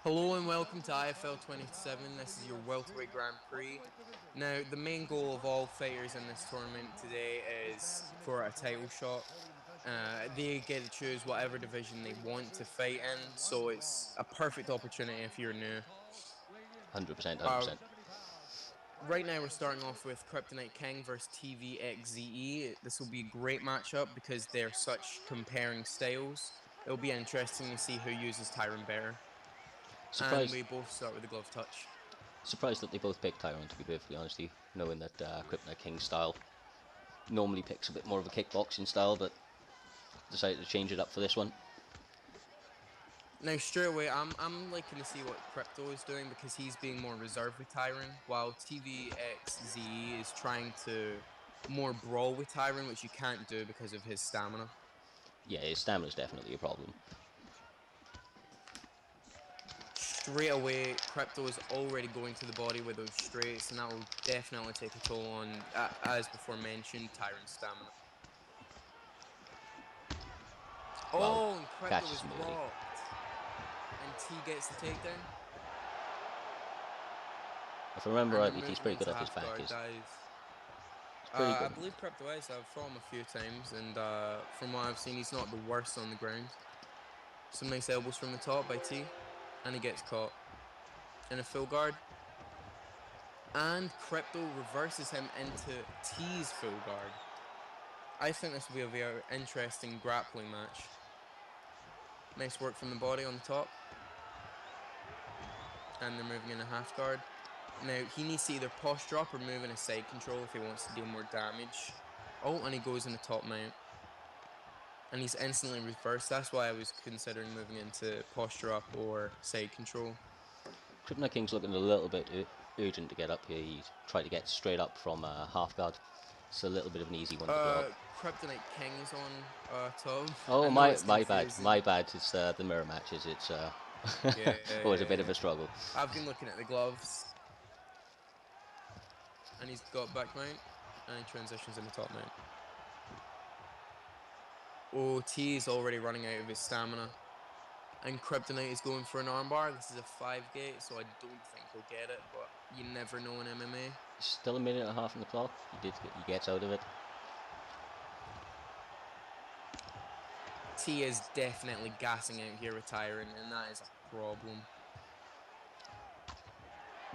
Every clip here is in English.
Hello and welcome to IFL 27. This is your Welterweight Grand Prix. Now, the main goal of all fighters in this tournament today is for a title shot. They get to choose whatever division they want to fight in, so it's a perfect opportunity if you're new. 100%, Uh, 100%. right now, we're starting off with Kryptonite King versus TVXZE. This will be a great matchup because they're such comparing styles. It'll be interesting to see who uses Tyron better. And Surprised, we both start with a glove touch. surprised that they both picked Tyrone, to be perfectly honest with you, knowing that Kryptonite King style normally picks a bit more of a kickboxing style, but decided to change it up for this one. Now, straight away, I'm liking to see what Crypto is doing because he's being more reserved with Tyron, while TVXZ is trying to more brawl with Tyron, which you can't do because of his stamina. Yeah, his stamina's definitely a problem. Straight away, Crypto is already going to the body with those straights, and that will definitely take a toll on, as before mentioned, Tyron's stamina. Wow, Oh, and Crypto catches is him early. rocked, and T gets the takedown, If I remember and they're rightly, he's moving pretty good into off his half back. guard. He's That is pretty I good. believe Crypto is. I've fought him a few times, and from what I've seen, he's not the worst on the ground. Some nice elbows from the top by T, and he gets caught in a full guard. And Crypto reverses him into T's full guard. I think this will be a very interesting grappling match. Nice work from the body on the top, and they're moving in a half guard. Now, he needs to either posture up or move in a side control if he wants to deal more damage. Oh, and he goes in the top mount. And he's instantly reversed. That's why I was considering moving into posture up or side control. Kryptonite King's looking a little bit urgent to get up here. He's tried to get straight up from half guard. It's a little bit of an easy one to block. Kryptonite King is on top. I Oh, know my it's my bad, confusing. my bad. It's the mirror matches. It's Yeah, yeah, always a yeah, bit of yeah. a struggle. I've been looking at the gloves, and he's got back mount, and he transitions into top mount. Oh, T is already running out of his stamina. And Kryptonite is going for an armbar. This is a 5 gate, so I don't think he'll get it, but you never know in MMA. Still a minute and a half on the clock. He gets out of it. T is definitely gassing out here with Tyron, and that is a problem.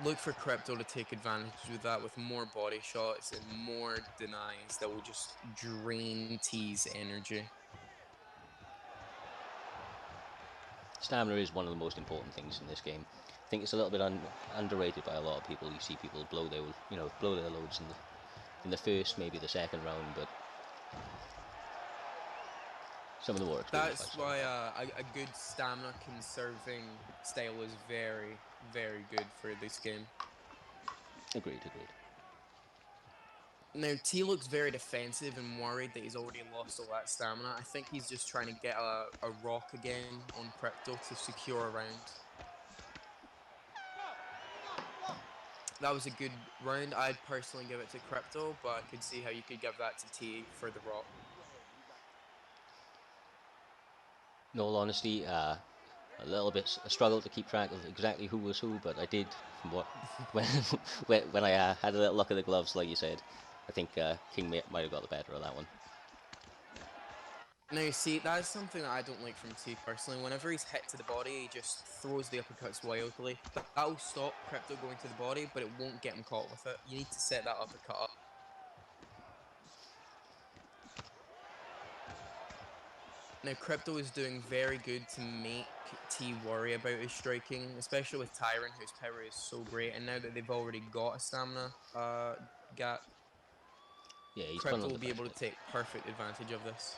Look for Crypto to take advantage of that with more body shots and more denies that will just drain T's energy. Stamina is one of the most important things in this game. I think it's a little bit underrated by a lot of people. You see people blow their loads in the first, maybe the second round, but some of the more experienced That's fights like why that. a good stamina conserving style is very, very good for this game. Agreed, agreed. Now, T looks very defensive and worried that he's already lost all that stamina. I think he's just trying to get a rock again on Crypto to secure a round. That was a good round. I'd personally give it to Crypto, but I could see how you could give that to T for the rock. In all honesty, a little bit a struggle to keep track of exactly who was who, but I did from what when when I had a little look at the gloves, like you said. I think King might have got the better of that one. Now, you see, that is something that I don't like from T personally. Whenever he's hit to the body, he just throws the uppercuts wildly. That'll stop Crypto going to the body, but it won't get him caught with it. You need to set that uppercut up. Now, Crypto is doing very good to make T worry about his striking, especially with Tyron, whose power is so great. And now that they've already got a stamina gap, Yeah, he's putting Crypto on will the be fight a able to bit. take perfect advantage of this.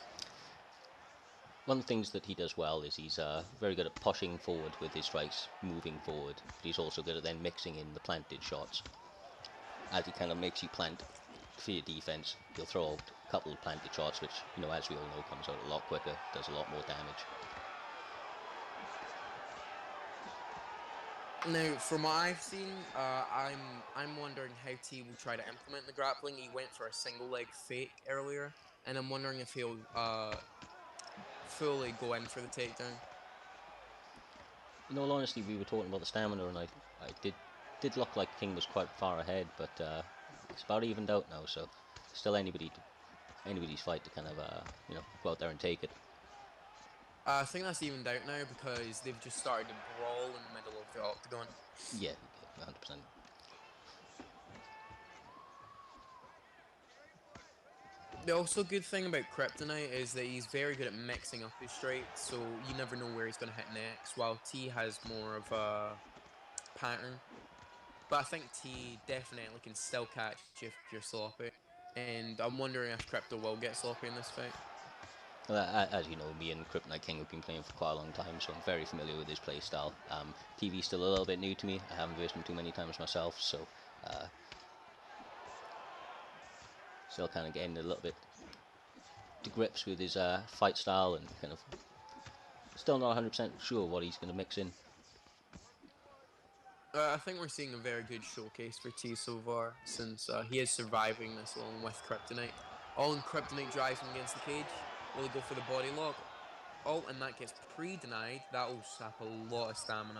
One of the things that he does well is he's very good at pushing forward with his strikes, moving forward. But he's also good at then mixing in the planted shots. As he kind of makes you plant for your defense, he'll throw out a couple of planted shots, which, as we all know, comes out a lot quicker, does a lot more damage. Now, from what I've seen, I'm wondering how T will try to implement the grappling. He went for a single leg fake earlier, and I'm wondering if he'll fully go in for the takedown. In all honesty, we were talking about the stamina, and I did look like King was quite far ahead, but it's about evened out now. So still anybody's fight to kind of go out there and take it. I think that's evened out now because they've just started to brawl in the middle of the octagon. Yeah, 100%. The also good thing about Kryptonite is that he's very good at mixing up his strikes, so you never know where he's going to hit next, while T has more of a pattern. But I think T definitely can still catch you if you're sloppy, and I'm wondering if Crypto will get sloppy in this fight. As you know, me and Kryptonite King have been playing for quite a long time, so I'm very familiar with his playstyle. TV's still a little bit new to me. I haven't faced him too many times myself, so uh, still kind of getting a little bit to grips with his fight style and kind of still not 100% sure what he's going to mix in. I think we're seeing a very good showcase for T so far, since he is surviving this along with Kryptonite. All in Kryptonite drives him against the cage. Will he go for the body lock? Oh, and that gets pre-denied. That will sap a lot of stamina.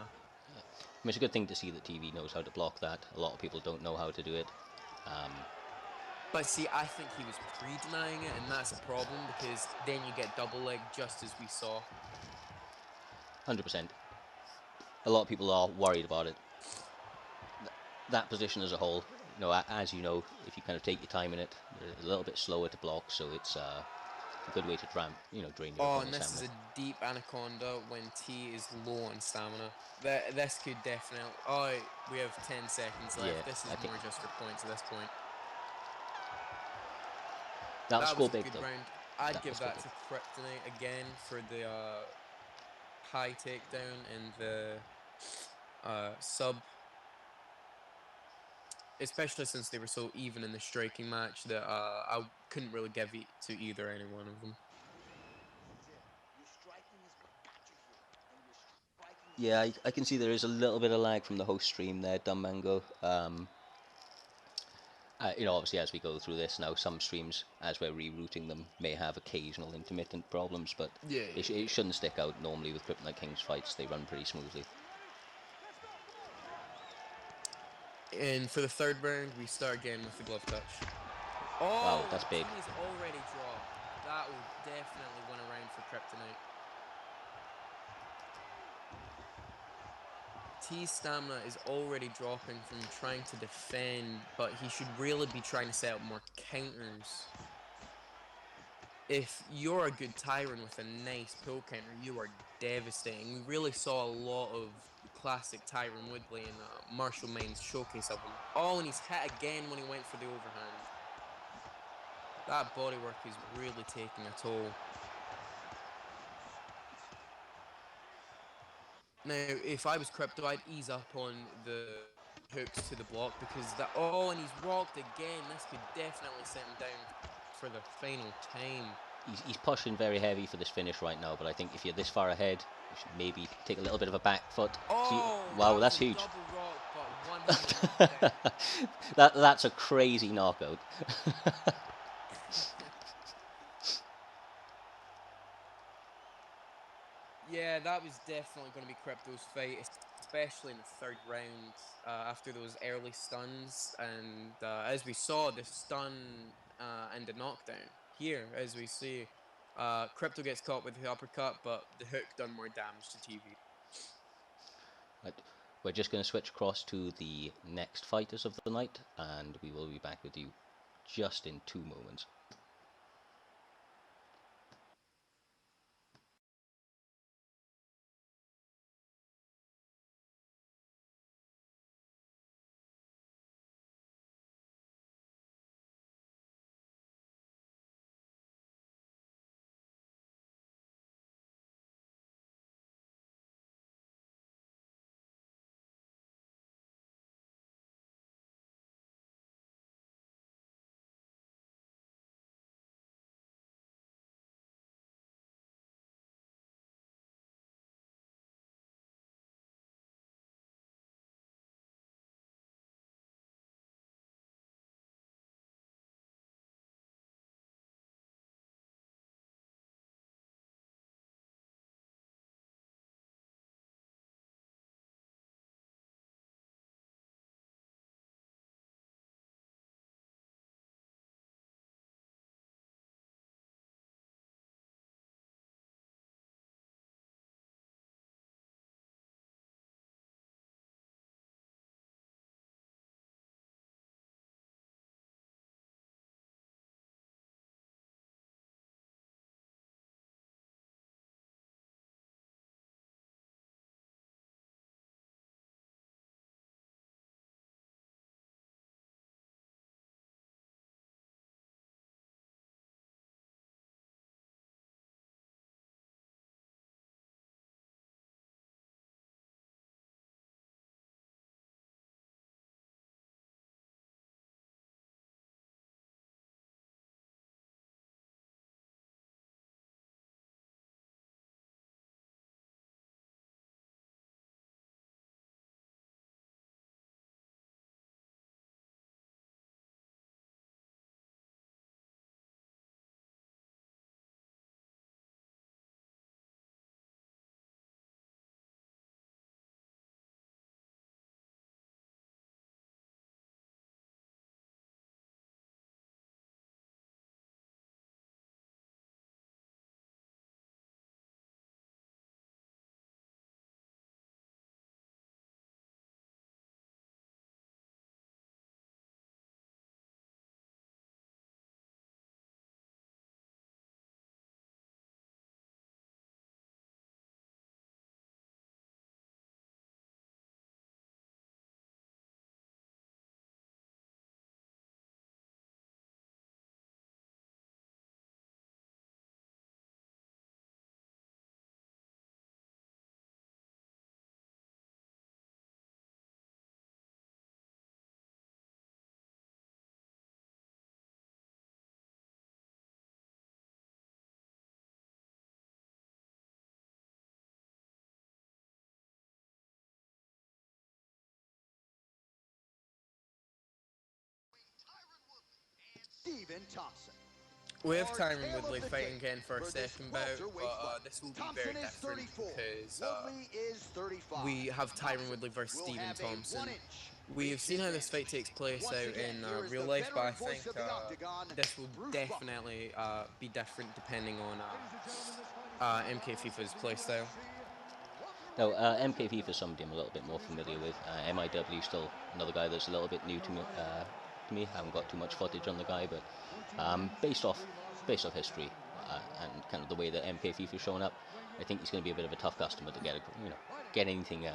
Yeah. I mean, it's a good thing to see that TV knows how to block that. A lot of people don't know how to do it. But see, I think he was pre-denying it, and that's a problem because then you get double leg just as we saw. 100%. A lot of people are worried about it. That position as a whole, as you know, if you kind of take your time in it, you're a little bit slower to block, so it's a good way to drain your Oh, and opponent's this is stamina. a deep anaconda when T is low on stamina. This could definitely. Oh, we have 10 seconds left. Yeah, This is I think more just for points at this point. that'll That was score a big good though. round. I'd That'll give score that big. to Kryptonite again for the high takedown and the sub, especially since they were so even in the striking match that I couldn't really give it to either any one of them. Yeah, I can see there is a little bit of lag from the host stream there, Dumb Mango. Obviously, as we go through this now, some streams, as we're rerouting them, may have occasional intermittent problems, but Yeah, it shouldn't stick out. Normally, with Kryptonite King's fights, they run pretty smoothly. And for the third round, we start again with the glove touch. Wow, Oh, that's and big. T's already dropped. That will definitely win a round for Kryptonite. T's stamina is already dropping from trying to defend, but he should really be trying to set up more counters. If you're a good Tyrant with a nice pull counter, you are devastating. We really saw a lot of classic Tyron Woodley in Marshall Main's showcase of him. Oh, and he's hit again when he went for the overhand. That bodywork is really taking a toll. Now, if I was Crypto, I'd ease up on the hooks to the block because that. Oh, and he's rocked again. This could definitely set him down for the final time. He's pushing very heavy for this finish right now, but I think if you're this far ahead, you should maybe take a little bit of a back foot. Oh, Wow, that was that's a huge. double rock, but one handed knockdown. That's a crazy knockout. Yeah, that was definitely going to be Crypto's fight, especially in the third round after those early stuns. And as we saw, the stun and the knockdown here, as we see, Crypto gets caught with the uppercut, but the hook done more damage to TV. Right. We're just going to switch across to the next fighters of the night, and we will be back with you just in 2 moments. We have Tyron Woodley fighting again for a second bout, but this will be very different because we have Tyron Woodley versus Stephen Thompson. We have seen how this fight takes place out in real life, but I think this will definitely be different depending on MK FIFA's playstyle. Now, MK FIFA is somebody I'm a little bit more familiar with. MIW still another guy that's a little bit new to me. I haven't got too much footage on the guy, but based off history and kind of the way that MK FIFA is showing up, I think he's going to be a bit of a tough customer to get anything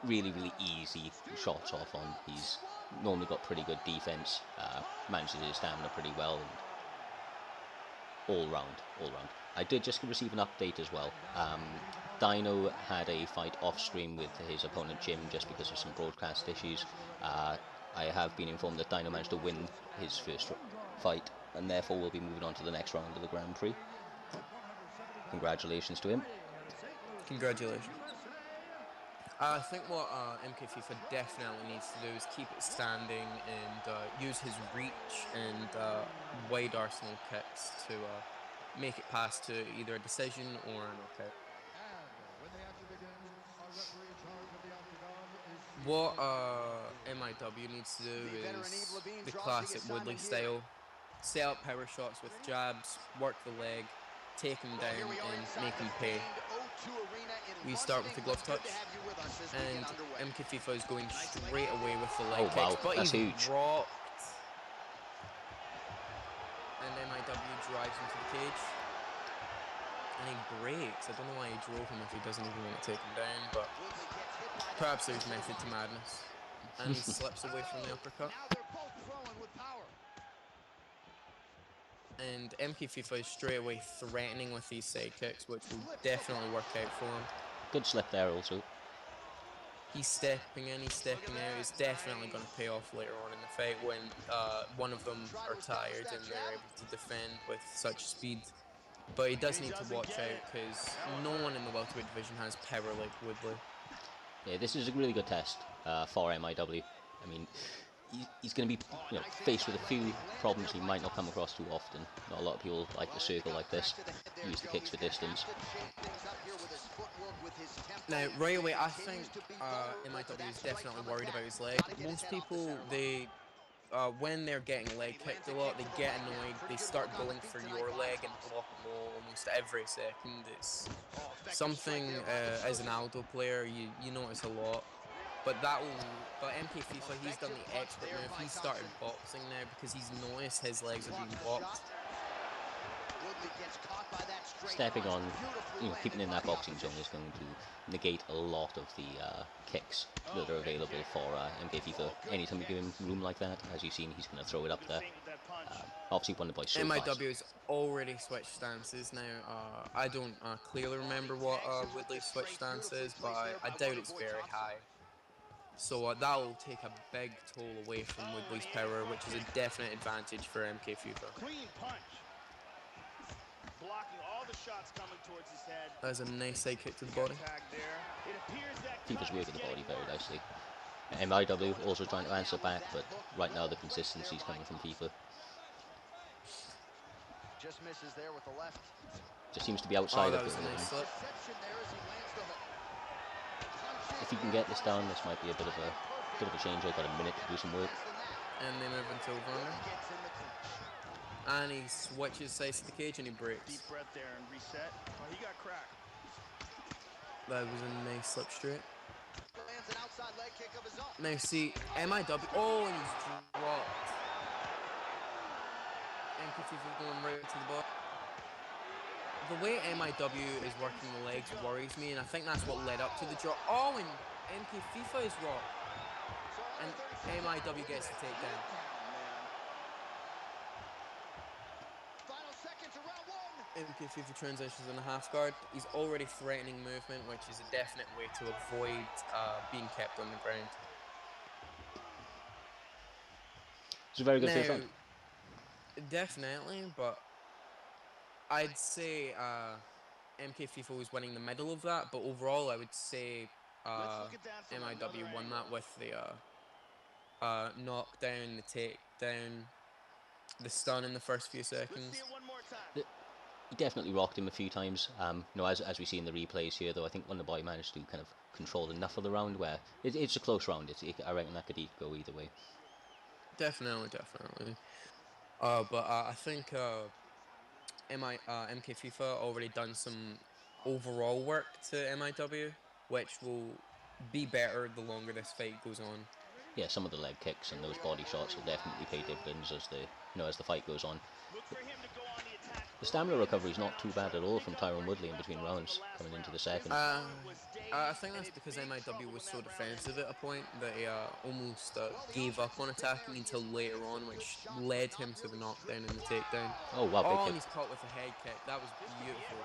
really easy shots off on. He's normally got pretty good defense, manages his stamina pretty well, and all round. I did just receive an update as well. Dino had a fight off stream with his opponent Jim just because of some broadcast issues. I have been informed that Dino managed to win his first fight, and therefore will be moving on to the next round of the Grand Prix. Congratulations to him. Congratulations. I think what MK FIFA definitely needs to do is keep it standing and use his reach and wide arsenal kicks to make it past to either a decision or a knockout. What MIW needs to do is the classic Woodley style. Set up power shots with jabs, work the leg, take him down and make him pay. We start with the glove touch, and MK FIFA is going straight away with the leg kicks, but that's he's huge. rocked. And MIW drives him to the cage, and he breaks. I don't know why he drove him if he doesn't even want to take him down, but perhaps there's method to madness. And he slips away from the uppercut. And MK FIFA is straight away threatening with these side kicks, which will definitely work out for him. Good slip there also. He's stepping in, he's stepping out. It's definitely going to pay off later on in the fight when one of them are tired and they're able to defend with such speed. But he does need to watch out because no one in the welterweight division has power like Woodley. Yeah, this is a really good test for MIW. I mean, he's going to be faced with a few problems he might not come across too often. Not a lot of people like to circle like this, use the kicks for distance. Now, right away, I think MIW is definitely worried about his leg. Most people, when they're getting leg kicked a lot, they get annoyed. They start going for your leg and block low almost every second. It's something as an Aldo player you notice a lot. But MK FIFA, he's done the expert move. He started boxing now because he's noticed his legs are being blocked. Stepping on, keeping in that boxing zone is going to negate a lot of the kicks that are available for MK FIFA. Anytime you give him room like that, as you've seen, he's going to throw it up there. Obviously won the boy so fast. MIW has already switched stances now. I don't clearly remember what Woodley's switch stance is, but I doubt it's very high. So that will take a big toll away from Woodley's power, which is a definite advantage for MK FIFA. Clean punch. Blocking all the shots coming towards his head. That's a nice side kick to the body. FIFA's working the body very nicely. MIW also trying to answer back, but right now the consistency is coming from FIFA. Just misses there with the left. Just seems to be outside of it. Nice slip. If he can get this down, this might be a bit of a change. I've got a minute to do some work. And they move into over. And he switches sides to the cage and he breaks. Deep breath there and reset. Oh, he got cracked. That was a nice slip straight. Now see, MIW. Oh, and he's dropped. MKFIFA going right to the bottom. The way MIW is working the legs worries me, and I think that's what led up to the drop. Oh, and MK FIFA is rocked. And MIW gets the takedown. MK FIFA transitions in a half guard. He's already threatening movement, which is a definite way to avoid being kept on the ground. It's a very good first round. Definitely, but I'd say MK FIFA was winning the middle of that, but overall I would say MIW won that with the knockdown, the takedown, the stun in the first few Let's seconds. see it one more time. He definitely rocked him a few times. As we see in the replays here, though, I think Wonderboy managed to kind of control enough of the round where it's a close round. I reckon that could go either way. Definitely. But I think MK FIFA already done some overall work to MIW, which will be better the longer this fight goes on. Yeah, some of the leg kicks and those body shots will definitely pay dividends as the fight goes on. Look for him to go on the attack. The stamina recovery is not too bad at all from Tyron Woodley in between rounds coming into the second. I think that's because MIW was so defensive at a point that he almost gave up on attacking until later on, which led him to the knockdown and the takedown. Oh wow, big And kick. he's caught with a head kick. That was beautiful.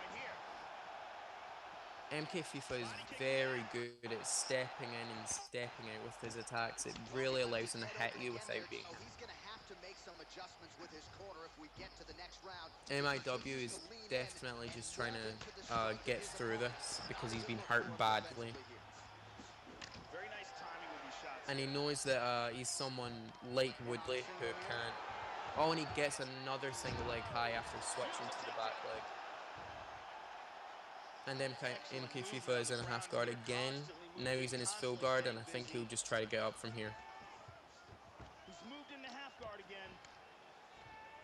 MK FIFA is very good at stepping in and stepping out with his attacks. It really allows him to hit you without being hit. He's going to have to make some adjustments with his corner if we get to the next round. MIW is definitely just trying to get through this because he's been hurt badly. Very nice timing with these shots. And he knows that he's someone like Woodley who can... Oh, and he gets another single leg high after switching to the back leg. And MK FIFA is in a half guard again. Now he's in his full guard, and I think he'll just try to get up from here. He's moved into half guard again.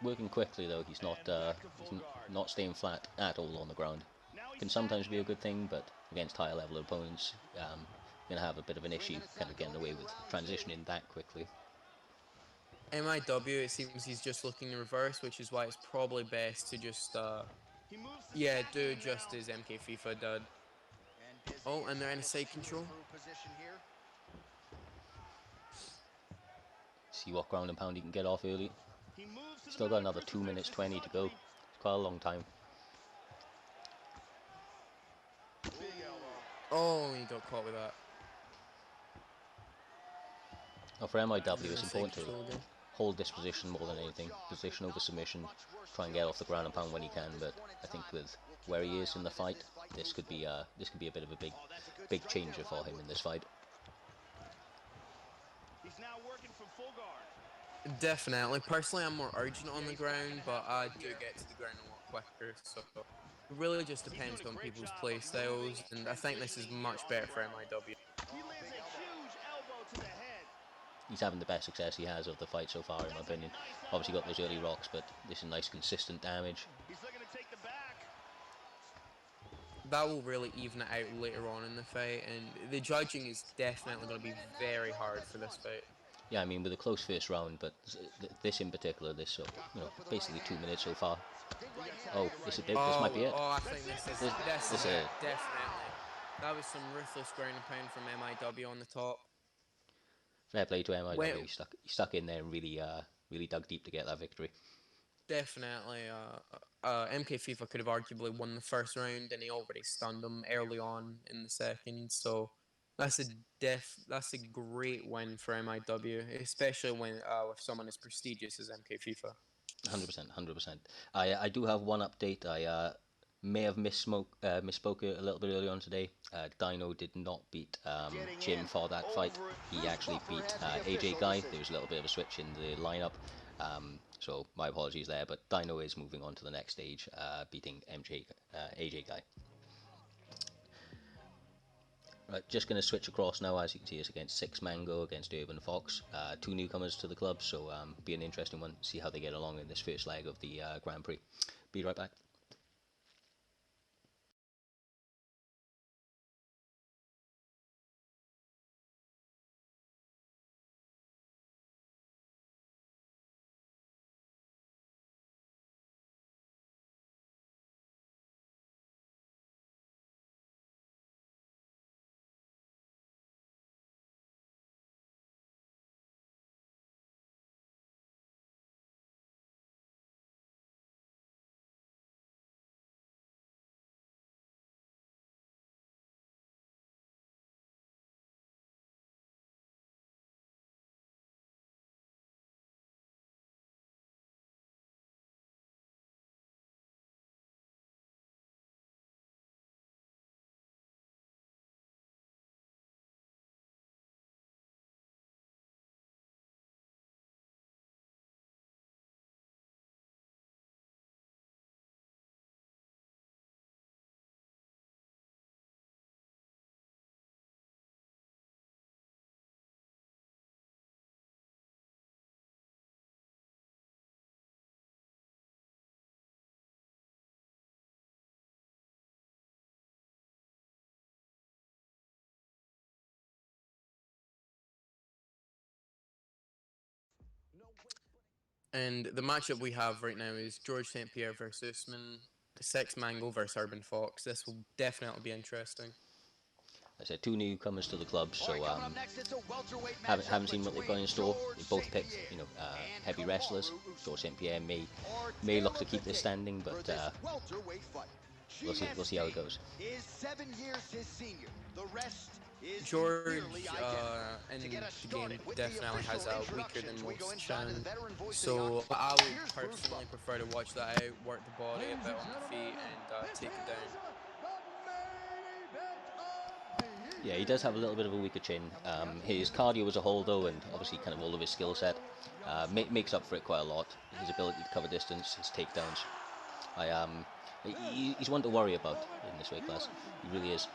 Working quickly though, he's not staying flat at all on the ground. Can sometimes be a good thing, but against higher level opponents, you're going to have a bit of an issue kind of getting away with transitioning that quickly. MIW, it seems he's just looking in reverse, which is why it's probably best to just, do just as MK FIFA did. Oh, and they're in a side control. See what ground and pound he can get off early. Still got another 2 minutes 20 to go. It's quite a long time. Oh, he got caught with that. Now for MIW, it's important to hold this position more than anything. Position over submission. Try and get off the ground and pound when he can. But I think with where he is in the fight, this could be a bit of a big changer for him in this fight. He's now working from full guard. Definitely. Personally, I'm more urgent on the ground, but I do get to the ground a lot quicker. So it really just depends on people's play styles, and I think this is much better for MIW. He lands a huge elbow to the head. He's having the best success he has of the fight so far, in my opinion. Obviously got those early rocks, but this is nice consistent damage. He's looking to take the back. That will really even it out later on in the fight, and the judging is definitely going to be very hard for this fight. Yeah, I mean, with a close first round, but this in particular, basically 2 minutes so far. Oh, this might be it. Oh, I think this is it, definitely. That was some ruthless ground and pound from MIW on the top. Fair play to MIW. He stuck in there and really dug deep to get that victory. Definitely. MK FIFA could have arguably won the first round, and he already stunned him early on in the second. So that's a great win for MIW, especially when with someone as prestigious as MK FIFA. 100%. I do have one update. I may have misspoke a little bit earlier on today. Dino did not beat Jim for that fight. He actually beat AJ Guy. There was a little bit of a switch in the lineup. So my apologies there, but Dino is moving on to the next stage, beating AJ Guy. Right, just going to switch across now. As you can see, it's against Six Mango against Urban Fox. Two newcomers to the club, so be an interesting one. See how they get along in this first leg of the Grand Prix. Be right back. And the matchup we have right now is George St. Pierre versus Usman, Sex Mango versus Urban Fox. This will definitely be interesting. I said 2 newcomers to the club, so All right, coming up next, it's a welterweight haven't matchup seen what they've got in between store. They George both St. picked, Pierre and heavy wrestlers. Kamaru George St. Usman. Pierre Our may look tale to of keep the this tape standing, for but this welterweight fight. we'll see how it goes. Is 7 years his senior. The rest is George nearly identical. in To get us the game started with the definitely has official a weaker introductions, than we go most inside to the chin. veteran voice of the So octagon. I would Here's Bruce personally Buffer. prefer to watch that out, work the body a bit on the feet, and take it down. Yeah, he does have a little bit of a weaker chin. His cardio as a whole, though, and obviously kind of all of his skill set, makes up for it quite a lot. His ability to cover distance, his takedowns. He's one to worry about in this weight class. He really is.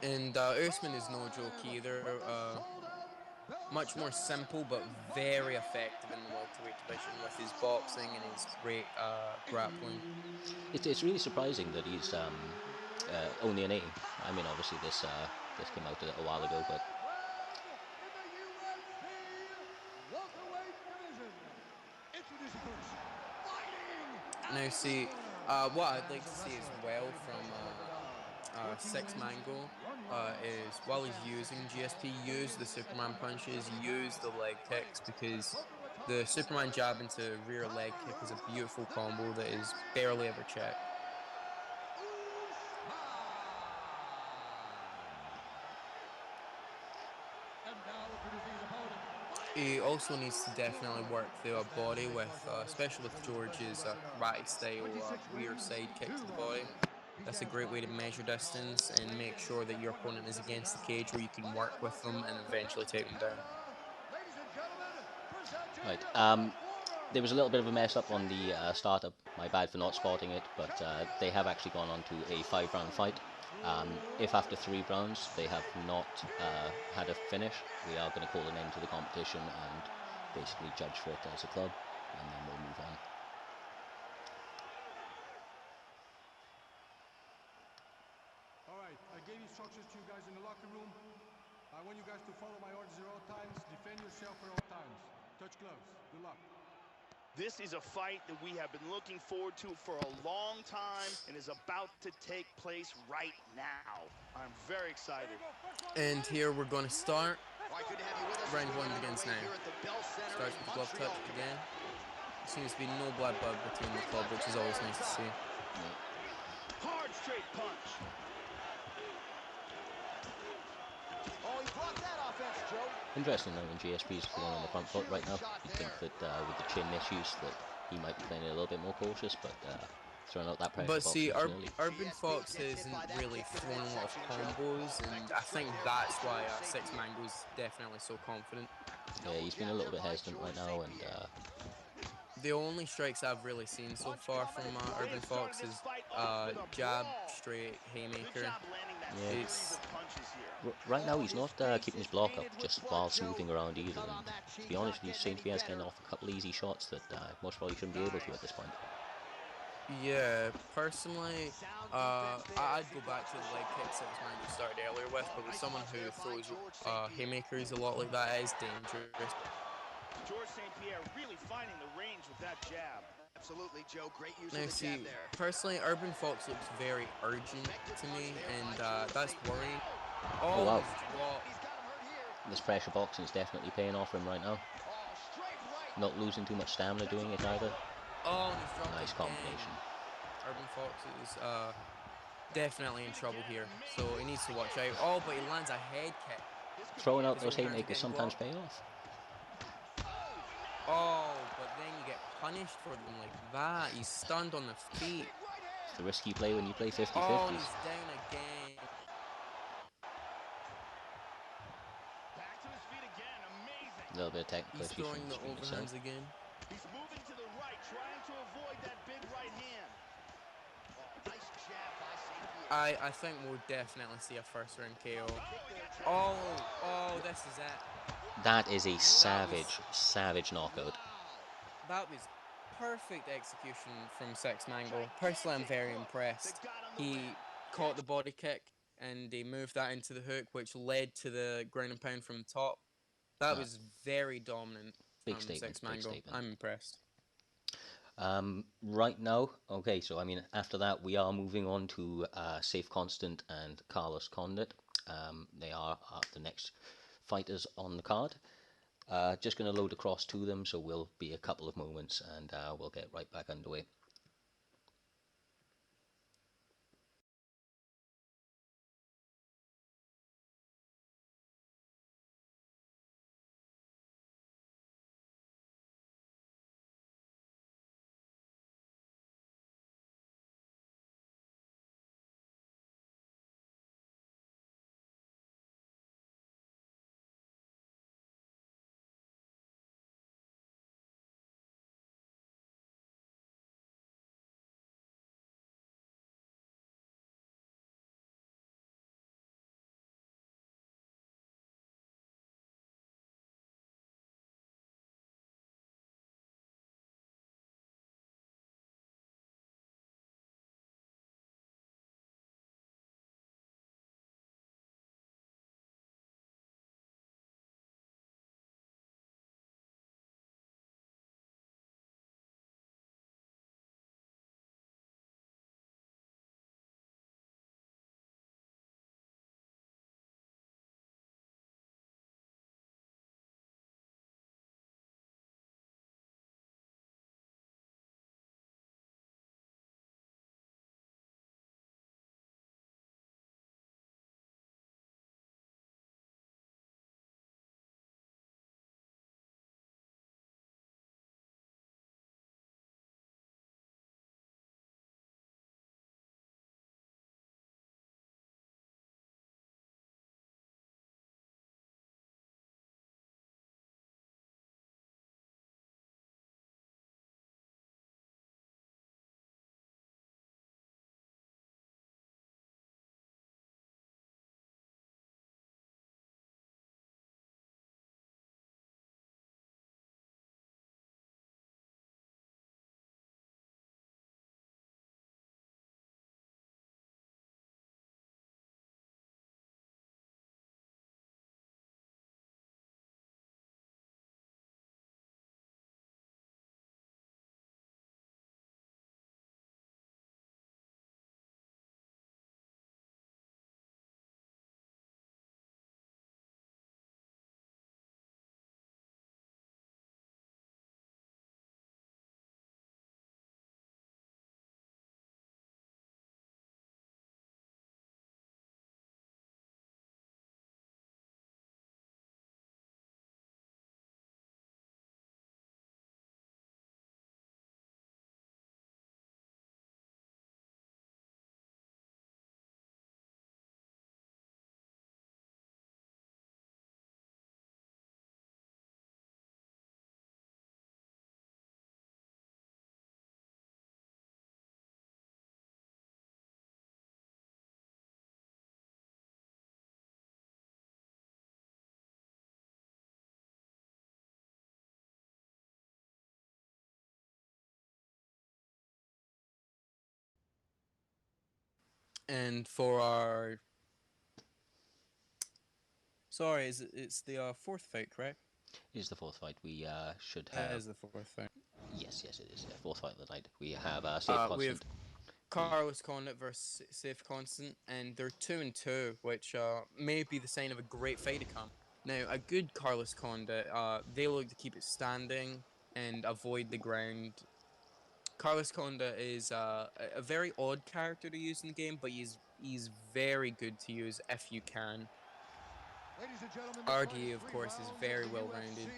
And Usman is no joke either. Much more simple but very effective in the welterweight division with his boxing and his great grappling. It's really surprising that he's only an 80. I mean, obviously this came out a while ago, but Now, see, what I'd like to see as well from Six Mango is while he's using GSP, use the Superman punches, use the leg kicks, because the Superman jab into rear leg kick is a beautiful combo that is barely ever checked. He also needs to definitely work the body with, especially with George's karate style rear side kick to the body. That's a great way to measure distance and make sure that your opponent is against the cage where you can work with them and eventually take them down. right. There was a little bit of a mess up on the startup. My bad for not spotting it, but they have actually gone on to a 5-round fight. If after 3 rounds they have not had a finish, we are going to call an end to the competition and basically judge for it as a club, and then we'll move on. All right, I gave instructions to you guys in the locker room. I want you guys to follow my orders at all times, defend yourself at all times. Touch gloves. Good luck. This is a fight that we have been looking forward to for a long time and is about to take place right now. I'm very excited. And here we're going to start. All right, good to have you with us. Round We one get begins underway now. here at the Bell Center Starts in with the glove touch Montreal. again. Seems to be no blood between the club, which is always nice to see. Hard straight punch. Oh, he blocked that offense, Joe. Interesting though, when GSP is playing on the front foot right now. You'd think that with the chin issues that he might be playing it a little bit more cautious, but throwing out that pressure But box see, nice and early. Urban Fox isn't really throwing a lot of combos, and I think that's why Six Mango's definitely so confident. Yeah, he's been a little bit hesitant right now, and The only strikes I've really seen so far from Urban Fox is jab, straight, haymaker. yeah. It's Right now he's not keeping his block up just while smoothing around either, and to be honest with you, St. Pierre's getting off a couple easy shots that most probably shouldn't be able to at this point. yeah. Personally, I'd go back to the leg kicks that Mango started earlier with, but with someone who throws haymakers a lot like that, it is dangerous. George St. Pierre really finding the range with that jab. Absolutely, Joe. Great use Now, of the see, jab there. personally, Urban Fox looks very urgent to me, and that's worrying. Oh, wow. He's dropped. He's got him hurt here. This pressure boxing is definitely paying off for him right now. Oh, straight right. Not losing too much stamina doing it either. Oh, and he's dropped Nice again. combination. Urban Fox is definitely in trouble here, so he needs to watch out. Oh, but he lands a head kick. Throwing out Is those it return to haymakers getting sometimes blocked? pay off. Oh, but then you get punished for them like that. He's stunned on the feet. It's the risk you play when you play 50-50s. Oh, and he's down again. Back to his feet again. Amazing. A little bit of technical He's issues throwing from the the screen itself. overhands again. He's moving to the right, trying to avoid that big right hand. Oh, nice jab by St. Pierre. I think we'll definitely see a first round KO. Oh, this is it. That is a savage knockout. That was perfect execution from Six Mango. Personally, I'm very impressed. He caught the body kick and he moved that into the hook, which led to the ground and pound from the top. That was very dominant Big from statement, Six big Mango. statement. I'm impressed. Right now, okay, so I mean, after that, we are moving on to Safe Constant and Carlos Condit. They are the next fighters on the card. Just going to load across to them, so we'll be a couple of moments and we'll get right back underway. And for our... Sorry, it's the fourth fight, correct? It is the fourth fight. We should That have... is the fourth fight. Yes, it is. Yeah, fourth fight of the night. We have Safe We have Constant. Carlos Condit versus Safe Constant, and they're 2-2, which may be the sign of a great fight to come. Now, a good Carlos Condit, they look to keep it standing and avoid the ground. Carlos Condit is a very odd character to use in the game, but he's very good to use if you can. Ladies and gentlemen, the fight RDA, is of 3 course, is rounds very of the well UFC rounded.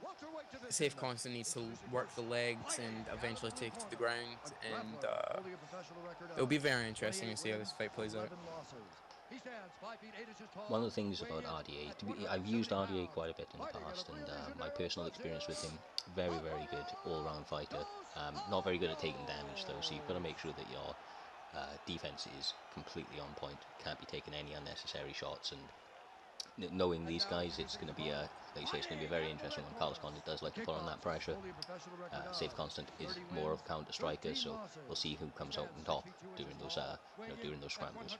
welterweight division. Safe Constant needs to Introducing work the first, legs fighting and out of eventually the blue take it to the corner, ground, a and grappler holding a professional record it'll of be very interesting 28 to see how this wins, fight plays out. 11 losses. He stands 5 feet 8 inches tall. One of the things about weighing RDA, at I've used 170 RDA pounds. quite a bit in the Fighting past, out of and Rio de my Janeiro, personal experience with him, very, very good all-round fighter. Not very good at taking damage though, so you've got to make sure that your defense is completely on point. Can't be taking any unnecessary shots, and knowing these guys, it's going to be like you say, it's going to be a very interesting one. Carlos Condit does like to put on that pressure. Safe Constant is more of a counter striker, so we'll see who comes out on top during those during those scrambles.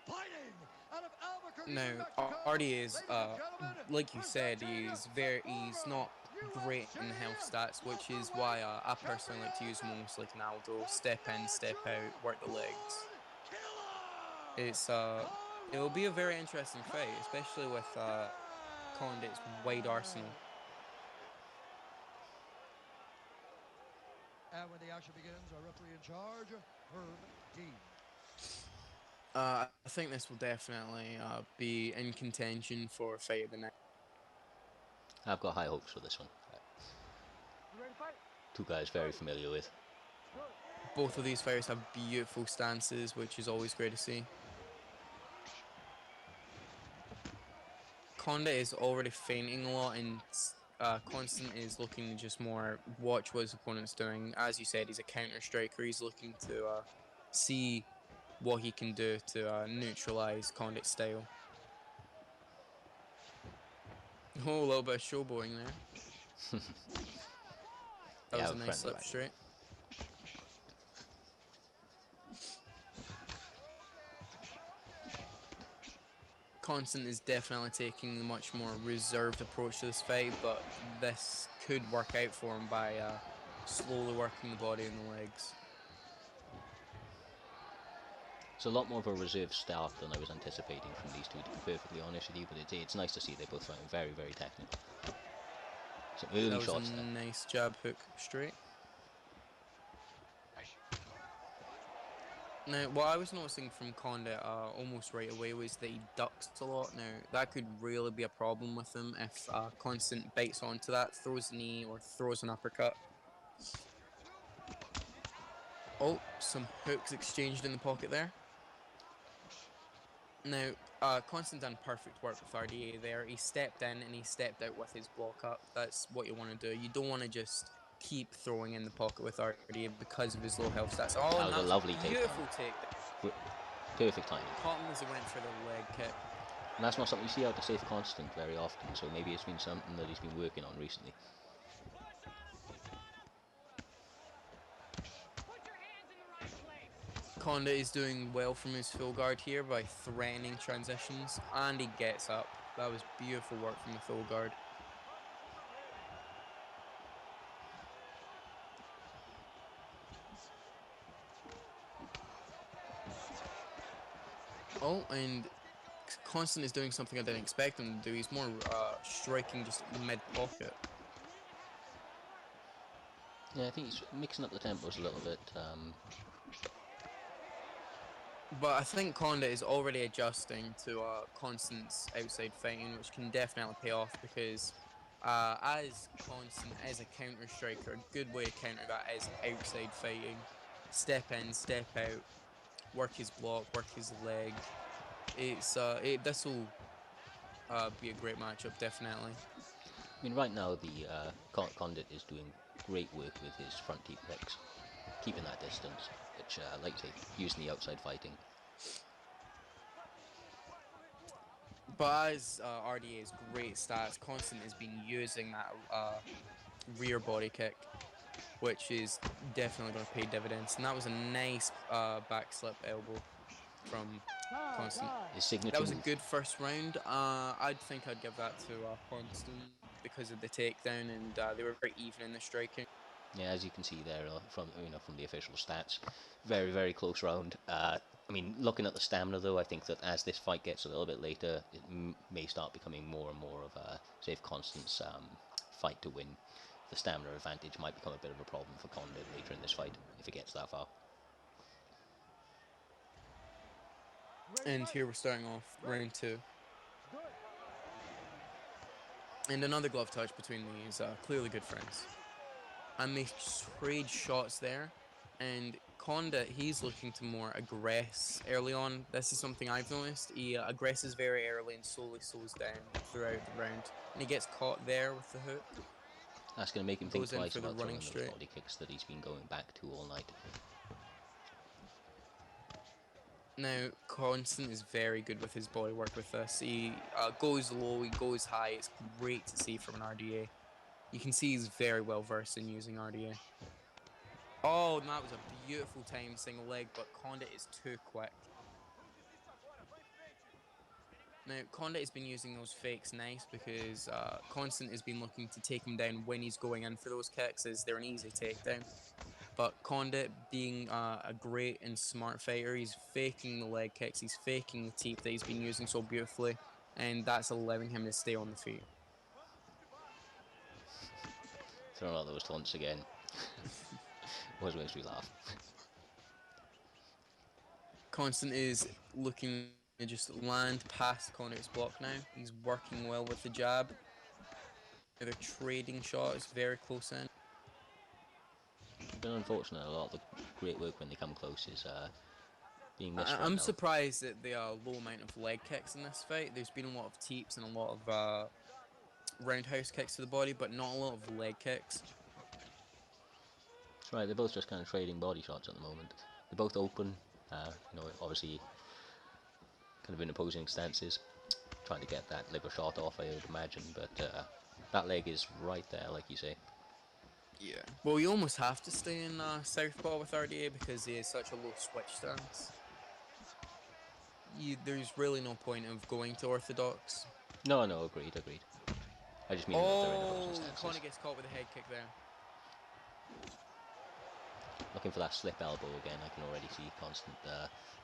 Fighting out of Albuquerque, Now, New Mexico, RDA is, ladies and gentlemen, like you said, presenting he's not great in the health stats, which is why I personally like to use him almost like an Aldo. Step in, step out, work the legs. It's it'll be a very interesting fight, especially with Condit's wide arsenal. And when the action begins, our referee in charge, Herb Dean. I think this will definitely be in contention for fight of the night. I've got high hopes for this one. Two guys very familiar with. Both of these fighters have beautiful stances, which is always great to see. Condit is already feinting a lot, and Constant is looking to just more watch what his opponent's doing. As you said, he's a counter striker. He's looking to see what he can do to neutralize Condit's style. Oh, a little bit of showboating there. That was a nice slip straight. Constant is definitely taking the much more reserved approach to this fight, but this could work out for him by slowly working the body and the legs. It's a lot more of a reserved start than I was anticipating from these two, to be perfectly honest with you, but it's nice to see they're both fighting very, very technical. Some early shots there. Nice jab hook straight. Now, what I was noticing from Condit almost right away was that he ducks a lot. Now, that could really be a problem with him if Constant bites onto that, throws a knee or throws an uppercut. Oh, some hooks exchanged in the pocket there. Now, Constant done perfect work with RDA there. He stepped in and he stepped out with his block up. That's what you want to do. You don't want to just keep throwing in the pocket with RDA because of his low health stats. Oh, that was a lovely beautiful take. Perfect timing. Caught him as he went for the leg kick. And that's not something you see out of Safe Constant very often, so maybe it's been something that he's been working on recently. Condit is doing well from his full guard here by threatening transitions, and he gets up. That was beautiful work from the full guard. Oh, and Constant is doing something I didn't expect him to do. He's more striking just mid-pocket. Yeah, I think he's mixing up the tempos a little bit. But I think Condit is already adjusting to Constant's outside fighting, which can definitely pay off because as Constant is a counter striker, a good way to counter that is outside fighting. Step in, step out, work his block, work his leg. This will be a great matchup, definitely. I mean, right now the Condit is doing great work with his front teeth kicks, keeping that distance, which, like I say, using the outside fighting. But as RDA's great stats, Constant has been using that rear body kick, which is definitely going to pay dividends. And that was a nice back slip elbow from Constant. His signature That was a move. good first round. I'd think I'd give that to Constant because of the takedown, and they were very even in the striking. Yeah, as you can see there from the official stats, very, very close round. I mean, looking at the stamina though, I think that as this fight gets a little bit later, it may start becoming more and more of a Safe Constant's fight to win. The stamina advantage might become a bit of a problem for Condit later in this fight if it gets that far. And here we're starting off round 2. And another glove touch between these clearly good friends. And they trade shots there. And Condit, he's looking to more aggress early on. This is something I've noticed. He aggresses very early and slowly slows down throughout the round. And he gets caught there with the hook. That's going to make him think twice for the about throwing running those straight. body kicks that he's been going back to all night. Now, Constant is very good with his body work with this. He goes low, he goes high. It's great to see from an RDA. You can see he's very well versed in using RDA. Oh, and that was a beautiful time single leg, but Condit is too quick. Now, Condit has been using those fakes nice because Constant has been looking to take him down when he's going in for those kicks, as they're an easy takedown. But Condit, being a great and smart fighter, he's faking the leg kicks, he's faking the teep that he's been using so beautifully, and that's allowing him to stay on the feet. Throwing out those taunts again. Always makes me laugh. Constant is looking to just land past Condit's block now. He's working well with the jab. They're trading shots very close in. It's been unfortunate. A lot of the great work when they come close is being missed right I'm now. surprised at the low amount of leg kicks in this fight. There's been a lot of teeps and a lot of roundhouse kicks to the body, but not a lot of leg kicks. That's right, they're both just kind of trading body shots at the moment. They're both open, obviously kind of in opposing stances, trying to get that liver shot off, I would imagine, but that leg is right there, like you say. Yeah. Well, you almost have to stay in southpaw with RDA because he has such a low switch stance. There's really no point of going to orthodox. No, agreed. I just mean that they're in opposing stances. Conor gets caught with a head kick there. Looking for that slip elbow again. I can already see Constant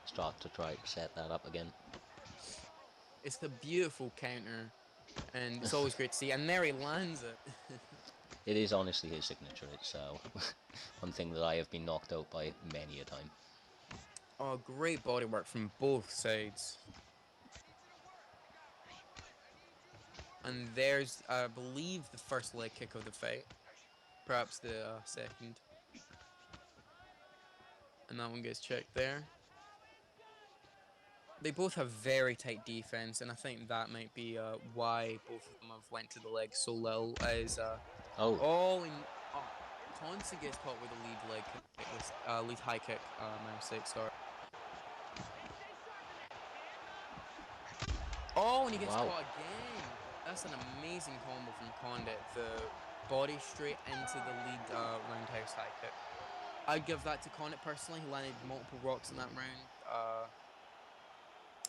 start to try to set that up again. It's a beautiful counter, and it's always great to see. And there he lands it. It is honestly his signature. It's one thing that I have been knocked out by many a time. Oh, great body work from both sides. And there's, I believe, the first leg kick of the fight. Perhaps the second. And that one gets checked there. They both have very tight defense, and I think that might be why both of them have went to the leg so little. As Constant gets caught with a lead leg kick, lead high kick. My mistake. Sorry. Oh, and he gets caught again. That's an amazing combo from Condit. The body straight into the lead roundhouse high kick. I'd give that to Condit personally. He landed multiple rocks in that round.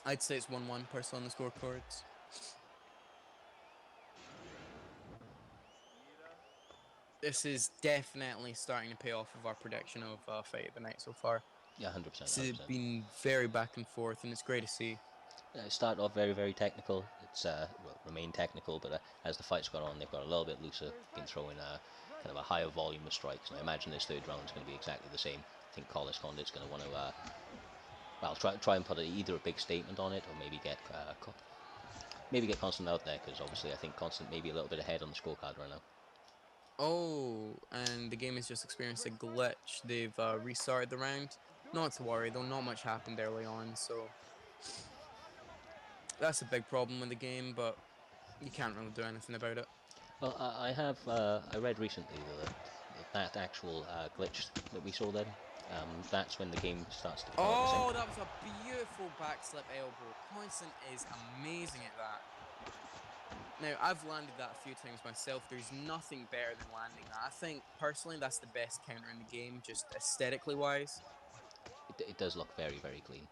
I'd say it's 1-1 personally on the scorecards. This is definitely starting to pay off of our prediction of fight of the night so far. Yeah, 100%. This has been very back and forth, and it's great to see. It started off very, very technical. It's remained technical, but as the fight's gone on, they've got a little bit looser. Been throwing kind of a higher volume of strikes, and I imagine this third round is going to be exactly the same. I think Collis Condit's going to want to, try and put either a big statement on it, or maybe get Constant out there, because obviously I think Constant may be a little bit ahead on the scorecard right now. Oh, and the game has just experienced a glitch. They've restarted the round. Not to worry, though, not much happened early on, so that's a big problem with the game, but you can't really do anything about it. Well, I read recently that actual glitch that we saw then, that's when the game starts to become Oh, that was a beautiful backslip elbow. Constant is amazing at that. Now, I've landed that a few times myself. There's nothing better than landing that. I think, personally, that's the best counter in the game, just aesthetically wise. It does look very, very clean.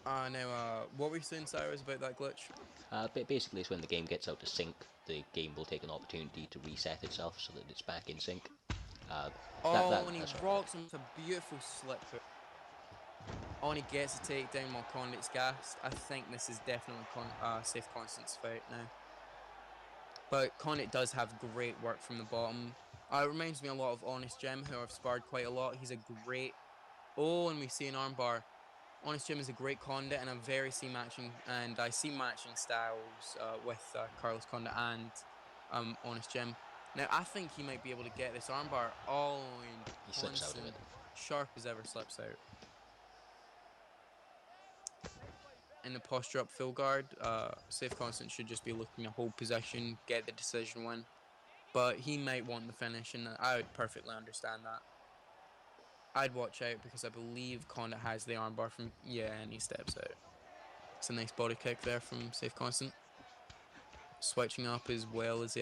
Now, what were you saying, Cyrus, about that glitch? Basically, it's when the game gets out of sync, the game will take an opportunity to reset itself so that it's back in sync. And he rocks him with a beautiful slip hook. Oh, and he gets a takedown while Condit's gassed. I think this is definitely Safe Constant's fight now. But Condit does have great work from the bottom. It reminds me a lot of Honest Jim, who I've sparred quite a lot. He's a great... Oh, and we see an armbar. Honest Jim is a great Condit, and I see matching styles with Carlos Condit and Honest Jim. Now, I think he might be able to get this armbar. Oh, and he slips out of it. Sharp as ever slips out. In the posture up full guard, Safe Constant should just be looking to hold position, get the decision win. But he might want the finish, and I would perfectly understand that. I'd watch out because I believe Condit has the armbar from... Yeah, and he steps out. It's a nice body kick there from Safe Constant. Switching up as well as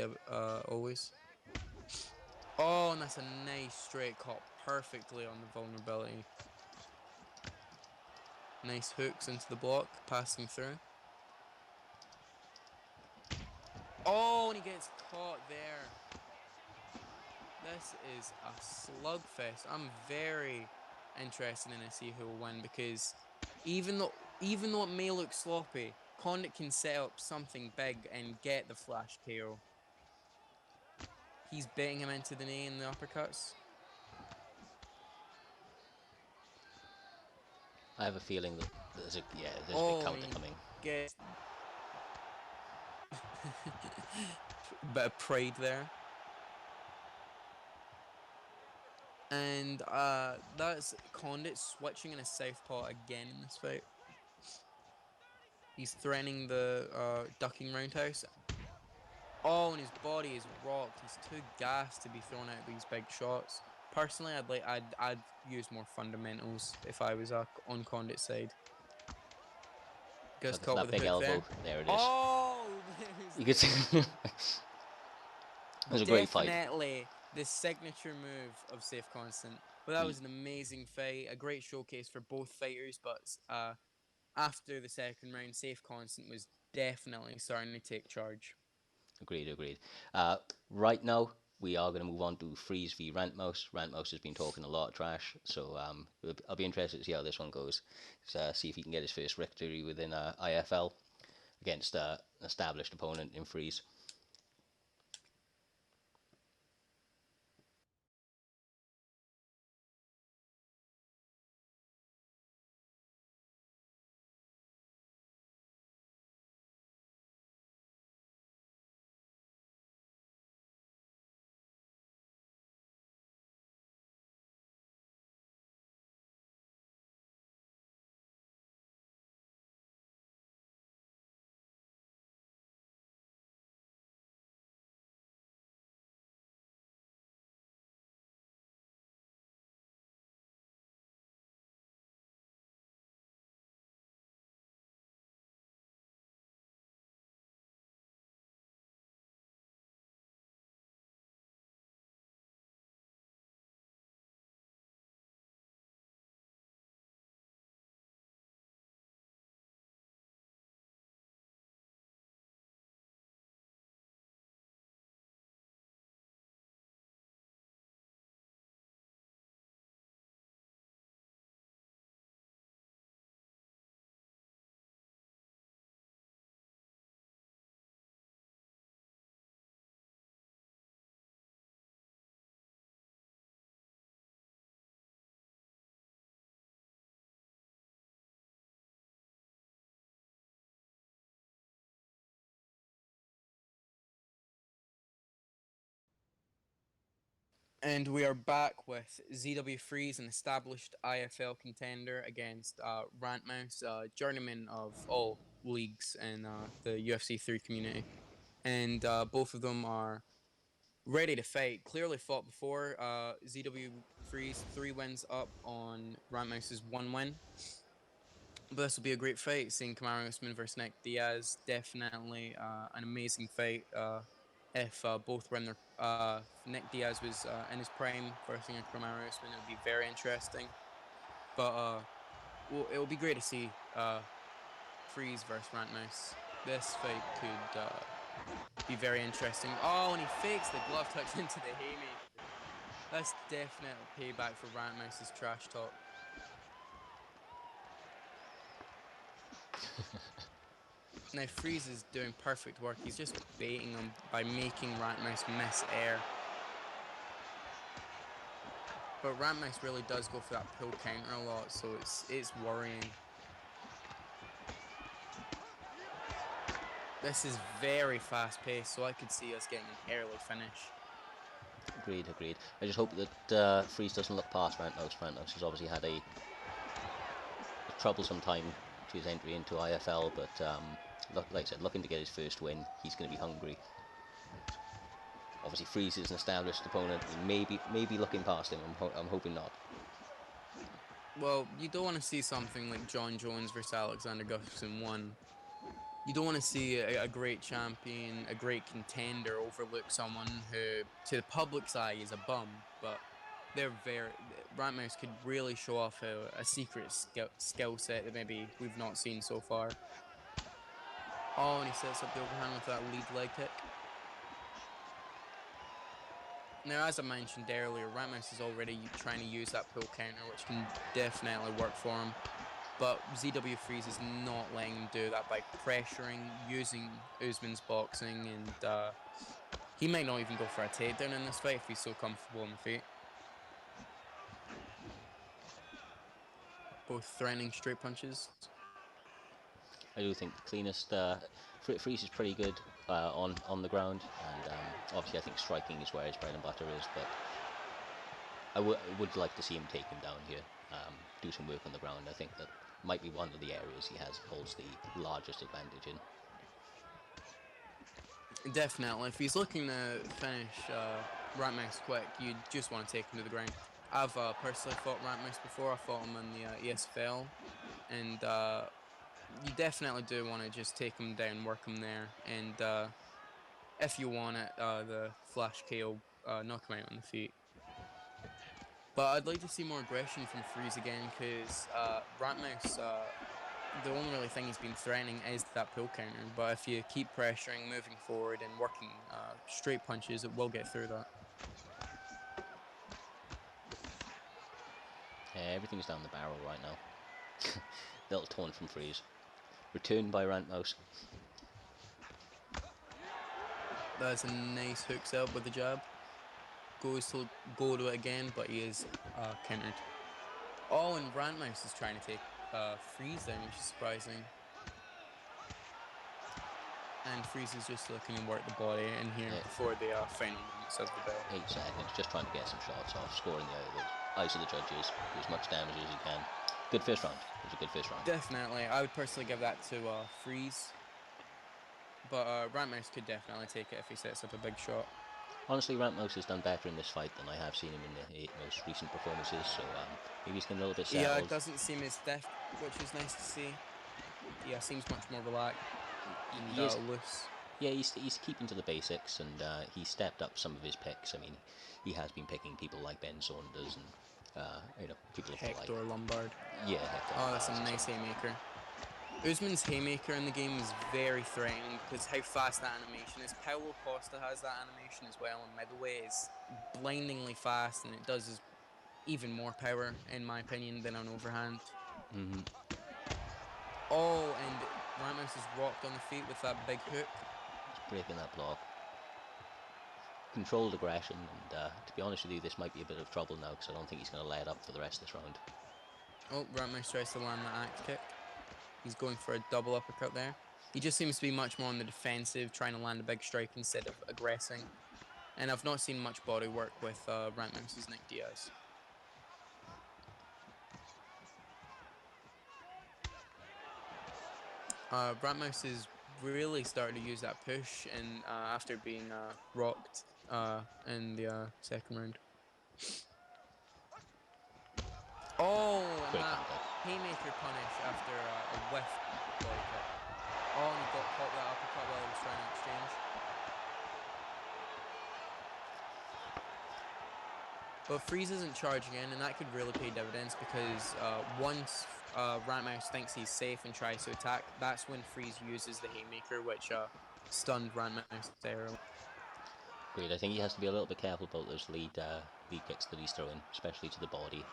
always. Oh, and that's a nice straight caught perfectly on the vulnerability. Nice hooks into the block, passing through. Oh, and he gets caught there. This is a slugfest. I'm very interested in to see who will win, because even though it may look sloppy, Condit can set up something big and get the flash KO. He's betting him into the knee and the uppercuts. I have a feeling that there's a big counter coming. Gets bit of pride there. And that's Condit switching in a southpaw again in this fight. He's threatening the ducking roundhouse. Oh, and his body is rocked. He's too gassed to be throwing out these big shots. Personally, I'd use more fundamentals if I was on Condit's side. Gets caught with that big elbow. There it is. Oh, you could see. It was a great fight. Definitely the signature move of Safe Constant. But that was an amazing fight, a great showcase for both fighters. But after the second round, Safe Constant was definitely starting to take charge. Agreed. Right now, we are going to move on to Freeze v Rantmouse. Rantmouse has been talking a lot of trash, so I'll be interested to see how this one goes. See if he can get his first victory within IFL against an established opponent in Freeze. And we are back with ZW Freeze, an established IFL contender, against Rantmouse, journeyman of all leagues in the UFC 3 community. And both of them are ready to fight. Clearly fought before. ZW Freeze 3 wins up on Rantmouse's 1 win. But this will be a great fight. Seeing Kamaru Usman versus Nick Diaz, definitely an amazing fight. If both were in their, Nick Diaz was in his prime versus Kamaru Usman, it would be very interesting. But well, it will be great to see Freeze versus Rantmouse. This fight could be very interesting. Oh, and he fakes the glove touch into the haymaker. That's definite payback for Rantmouse's trash talk. Now Freeze is doing perfect work. He's just baiting him by making Rantmouse miss air. But Rantmouse really does go for that pull counter a lot, so it's worrying. This is very fast paced, so I could see us getting an early finish. Agreed. I just hope that Freeze doesn't look past Rantmouse. Rantmouse has obviously had a troublesome time to his entry into IFL, but like I said, looking to get his first win. He's going to be hungry. Obviously, Freeze is an established opponent. He may be looking past him. I'm hoping not. Well, you don't want to see something like John Jones versus Alexander Gustafsson 1. You don't want to see a great champion, a great contender overlook someone who, to the public's eye, is a bum. But they're very. Ratmouse could really show off a secret skill set that maybe we've not seen so far. Oh, and he sets up the overhand with that lead leg kick. Now, as I mentioned earlier, Ratmouse is already trying to use that pull counter, which can definitely work for him. But ZW Freeze is not letting him do that by pressuring, using Usman's boxing, and he might not even go for a takedown in this fight if he's so comfortable on the feet. Both threatening straight punches. I do think the cleanest. Freeze is pretty good on the ground, and obviously I think striking is where his bread and butter is. But I would like to see him take him down here, do some work on the ground. I think that might be one of the areas he holds the largest advantage in. Definitely. If he's looking to finish Ratmouse quick, you just want to take him to the ground. I've personally fought Ratmouse before. I fought him in the ESFL, and you definitely do want to just take him down, work him there, and if you want it, the flash KO, knock him out on the feet. But I'd like to see more aggression from Freeze again, because Ratmouse, the only really thing he's been threatening is that pull counter. But if you keep pressuring, moving forward, and working straight punches, it will get through that. Everything's down the barrel right now. Little taunt from Freeze. Returned by Ratmouse. That's a nice hook set with the jab. Goes to go to it again, but he is countered. Oh, and Ratmouse is trying to take Freeze down, which is surprising. And Freeze is just looking to work the body in here before the final minutes of the bell. 8 seconds, just trying to get some shots off, scoring the eyes of the judges, do as much damage as he can. Good first round. It was a good first round. Definitely. I would personally give that to Freeze. But Ratmouse could definitely take it if he sets up a big shot. Honestly, Ratmouse has done better in this fight than I have seen him in the 8 most recent performances, so maybe he's getting a little bit settled. Yeah, it doesn't seem as stiff, which is nice to see. Yeah, seems much more relaxed and loose. Yeah, he's keeping to the basics, and he stepped up some of his picks. I mean, he has been picking people like Ben Saunders and people Hector like Lombard. Yeah, Hector. Oh, that's a nice haymaker. Usman's haymaker in the game is very threatening because how fast that animation is. Paulo Costa has that animation as well, and middleweight is blindingly fast, and it does even more power, in my opinion, than an overhand. Mm-hmm. Oh, and Ratmouse is rocked on the feet with that big hook. He's breaking that block. Controlled aggression, and to be honest with you, this might be a bit of trouble now because I don't think he's going to let up for the rest of this round. Oh, Ratmouse tries to land that axe kick. He's going for a double uppercut there. He just seems to be much more on the defensive, trying to land a big strike instead of aggressing. And I've not seen much body work with Ratmouse's Nick Diaz. Ratmouse is really starting to use that push, and after being rocked in the second round. Oh, and that haymaker punish after a whiff body kick. Oh, and he got caught with that uppercut while he was trying to exchange. But Freeze isn't charging in, and that could really pay dividends because once Ratmouse thinks he's safe and tries to attack, that's when Freeze uses the haymaker, which stunned Ratmouse there. Great. I think he has to be a little bit careful about those lead kicks that he's throwing, especially to the body.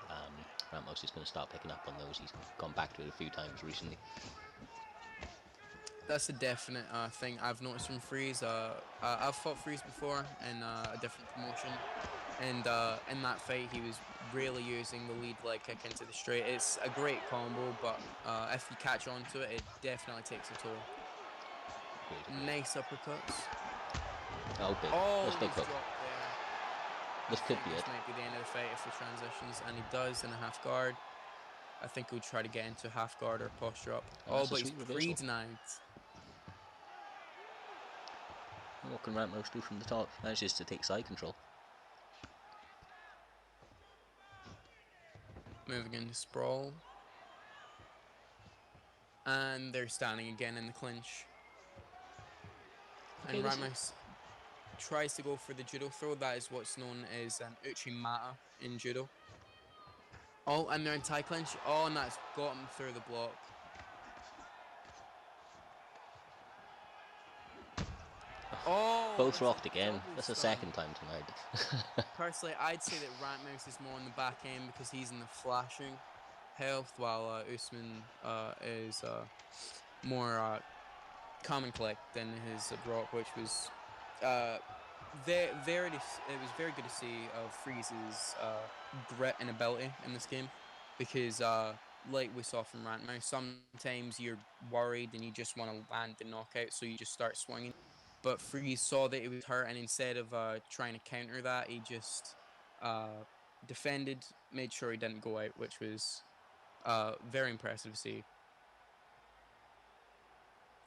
Ratmouse is going to start picking up on those. He's gone back to it a few times recently. That's a definite thing I've noticed from Freeze. I've fought Freeze before in a different promotion, and in that fight he was really using the lead leg kick into the straight. It's a great combo, but if you catch on to it, it definitely takes a toll. Great. Nice uppercuts. Oh, big. Oh, That's big hook. This could be it. This might be the end of the fight if he transitions, and he does in a half guard. I think he'll try to get into half guard or posture up. Oh, but he's pre-denied. What can Ratmouse do from the top? Manages to take side control. Moving into sprawl. And they're standing again in the clinch. Okay, and Ratmouse tries to go for the judo throw. That is what's known as an uchimata in judo. Oh, and they're in tie clinch. Oh, and that's got him through the block. Oh, Both rocked again. double That's the stun. second time tonight. Personally, I'd say that Rantmouse is more on the back end because he's in the flashing health, while Usman is more calm and collect than his Brock, which was it was very good to see Freeze's grit and ability in this game, because like we saw from Rantmouse, sometimes you're worried and you just want to land the knockout, so you just start swinging. But Freeze saw that he was hurt, and instead of trying to counter that, he just defended, made sure he didn't go out, which was very impressive to see.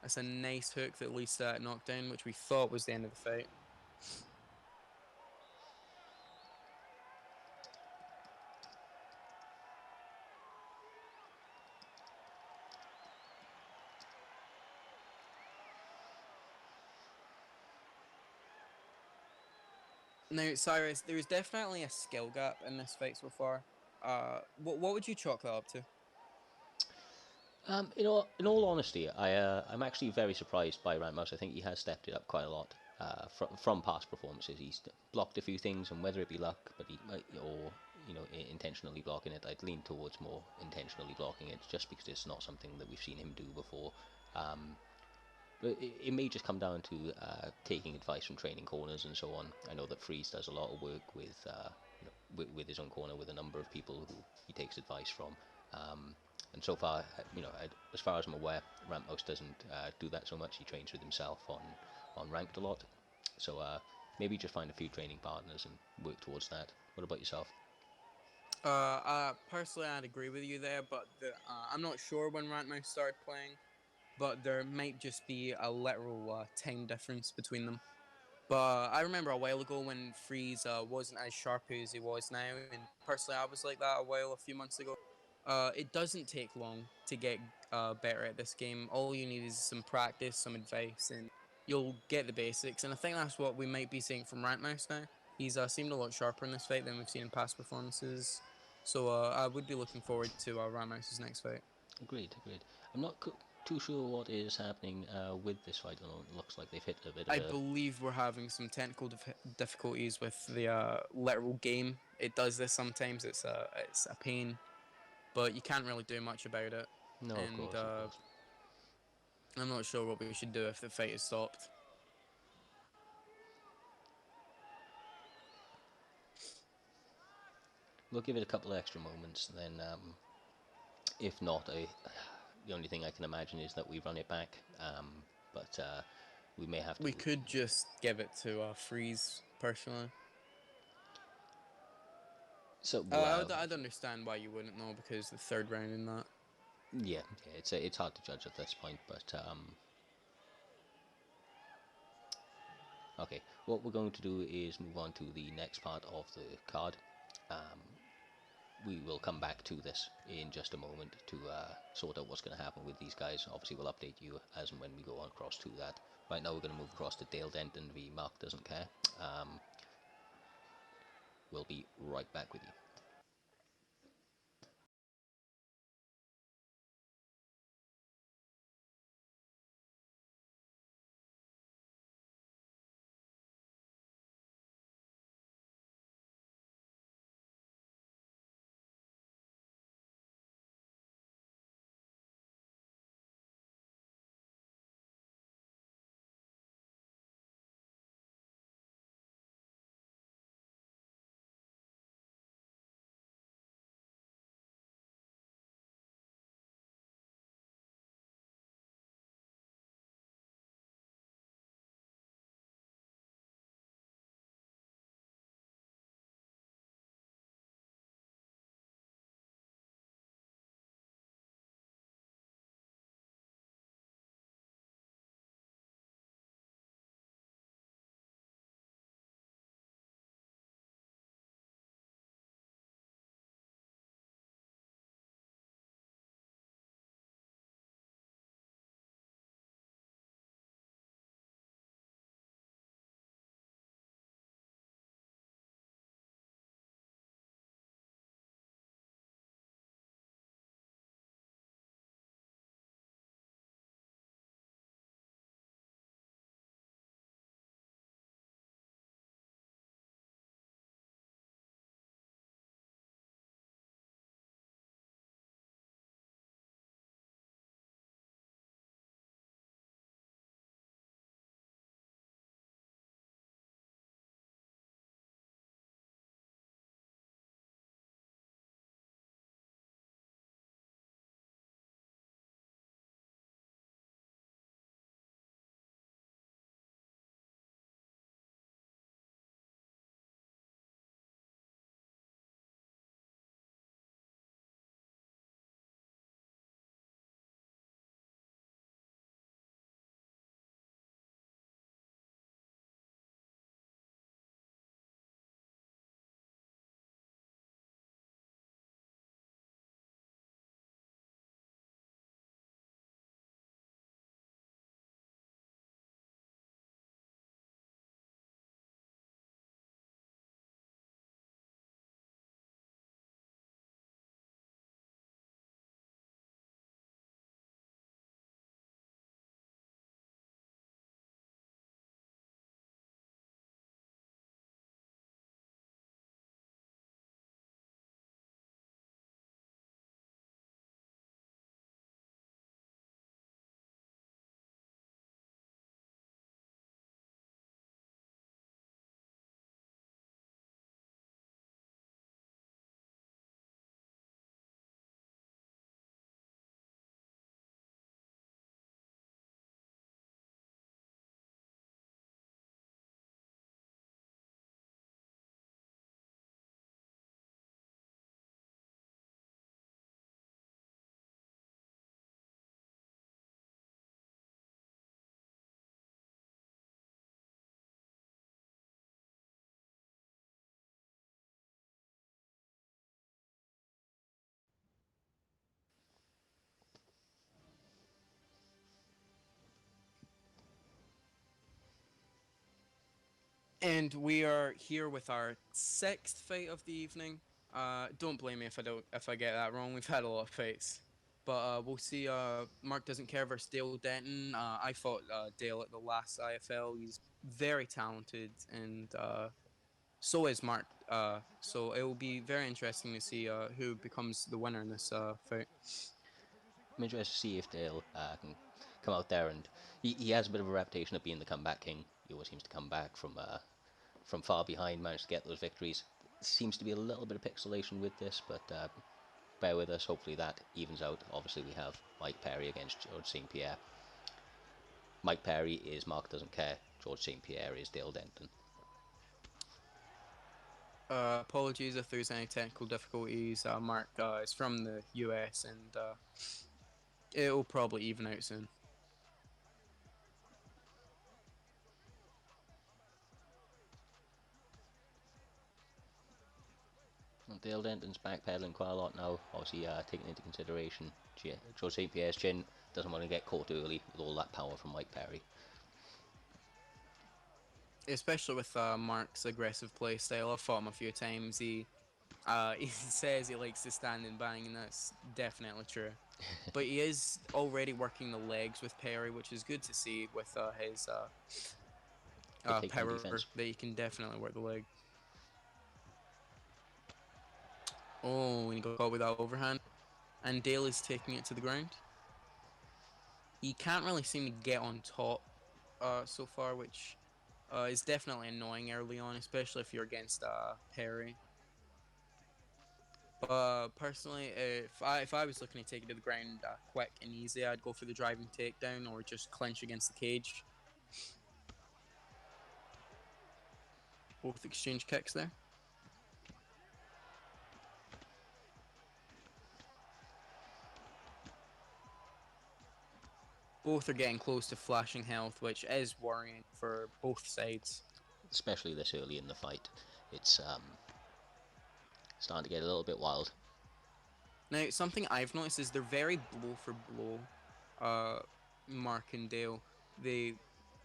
That's a nice hook that leads to that knockdown, which we thought was the end of the fight. Now, Cyrus, there's definitely a skill gap in this fight so far. What would you chalk that up to? In all honesty, I'm actually very surprised by Rantmouse. I think he has stepped it up quite a lot from past performances. He's blocked a few things, and whether it be luck, or intentionally blocking it, I'd lean towards more intentionally blocking it, just because it's not something that we've seen him do before. But it may just come down to taking advice from training corners and so on. I know that Freeze does a lot of work with his own corner, with a number of people who he takes advice from. And so far, as far as I'm aware, Rantmouse doesn't do that so much. He trains with himself on ranked a lot. So maybe just find a few training partners and work towards that. What about yourself? Personally, I'd agree with you there, but I'm not sure when Rantmouse started playing, but there might just be a literal time difference between them. But I remember a while ago when Freeze wasn't as sharp as he was now, and personally I was like that a few months ago. It doesn't take long to get better at this game. All you need is some practice, some advice, and you'll get the basics. And I think that's what we might be seeing from Rantmouse now. He's seemed a lot sharper in this fight than we've seen in past performances. So I would be looking forward to Rantmouse's next fight. Agreed. I'm not too sure what is happening with this fight. It looks like they've hit a bit of I a... believe we're having some technical difficulties with the literal game. It does this sometimes. It's a pain, but you can't really do much about it. No, of And course. I'm not sure what we should do if the fight is stopped. We'll give it a couple of extra moments, and then if not, the only thing I can imagine is that we run it back. But we may have to... We could just give it to Freeze, personally. So I'd understand why you wouldn't know, because the third round in that. yeah, it's hard to judge at this point, but okay. What we're going to do is move on to the next part of the card. We will come back to this in just a moment to sort out what's going to happen with these guys. Obviously, we'll update you as and when we go on across to that. Right now, we're going to move across to Dale Denton v Mark Doesn't Care. We'll be right back with you. And we are here with our 6th fight of the evening. Don't blame me if I get that wrong. We've had a lot of fights, but we'll see. Mark doesn't care versus Dale Denton. I fought Dale at the last IFL. He's very talented, and so is Mark. So it will be very interesting to see who becomes the winner in this fight. I'm interested to see if Dale can come out there, and he has a bit of a reputation of being the comeback king. He always seems to come back from far behind, manage to get those victories. Seems to be a little bit of pixelation with this, but bear with us. Hopefully that evens out. Obviously we have Mike Perry against George St. Pierre. Mike Perry is Mark Doesn't Care. George St. Pierre is Dale Denton. Apologies if there's any technical difficulties. Mark is from the US, and it'll probably even out soon. And Dale Denton's backpedaling quite a lot now, obviously taking into consideration George St. Pierre's chin. Doesn't want to get caught early with all that power from Mike Perry. Especially with Mark's aggressive play style. I've fought him a few times. He he says he likes to stand and bang, and that's definitely true. But he is already working the legs with Perry, which is good to see with his power defense. that he can definitely work the leg. Oh, and he got caught with that overhand. And Dale is taking it to the ground. He can't really seem to get on top so far, which is definitely annoying early on, especially if you're against Perry. Personally, if I was looking to take it to the ground quick and easy, I'd go for the driving takedown or just clinch against the cage. Both exchange kicks there. Both are getting close to flashing health, which is worrying for both sides. Especially this early in the fight. It's starting to get a little bit wild. Now, something I've noticed is they're very blow for blow, Mark and Dale. They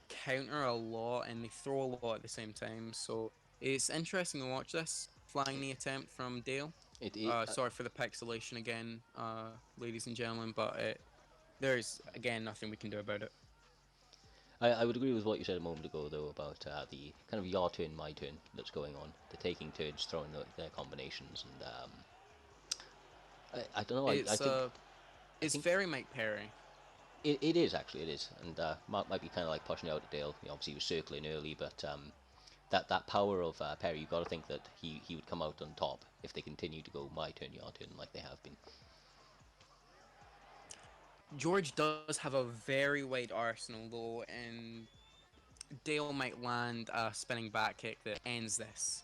counter a lot and they throw a lot at the same time, so it's interesting to watch this flying knee attempt from Dale. Sorry for the pixelation again, ladies and gentlemen, but there's, again, nothing we can do about it. I would agree with what you said a moment ago, though, about the kind of your turn, my turn that's going on. The taking turns, throwing their combinations, and I don't know. It's very Mike Perry. It is, actually, it is. And Mark might be kind of like pushing out at Dale. Obviously, he was circling early, but that power of Perry, you've got to think that he would come out on top if they continue to go my turn, your turn, like they have been. George does have a very wide arsenal, though, and Dale might land a spinning back kick that ends this.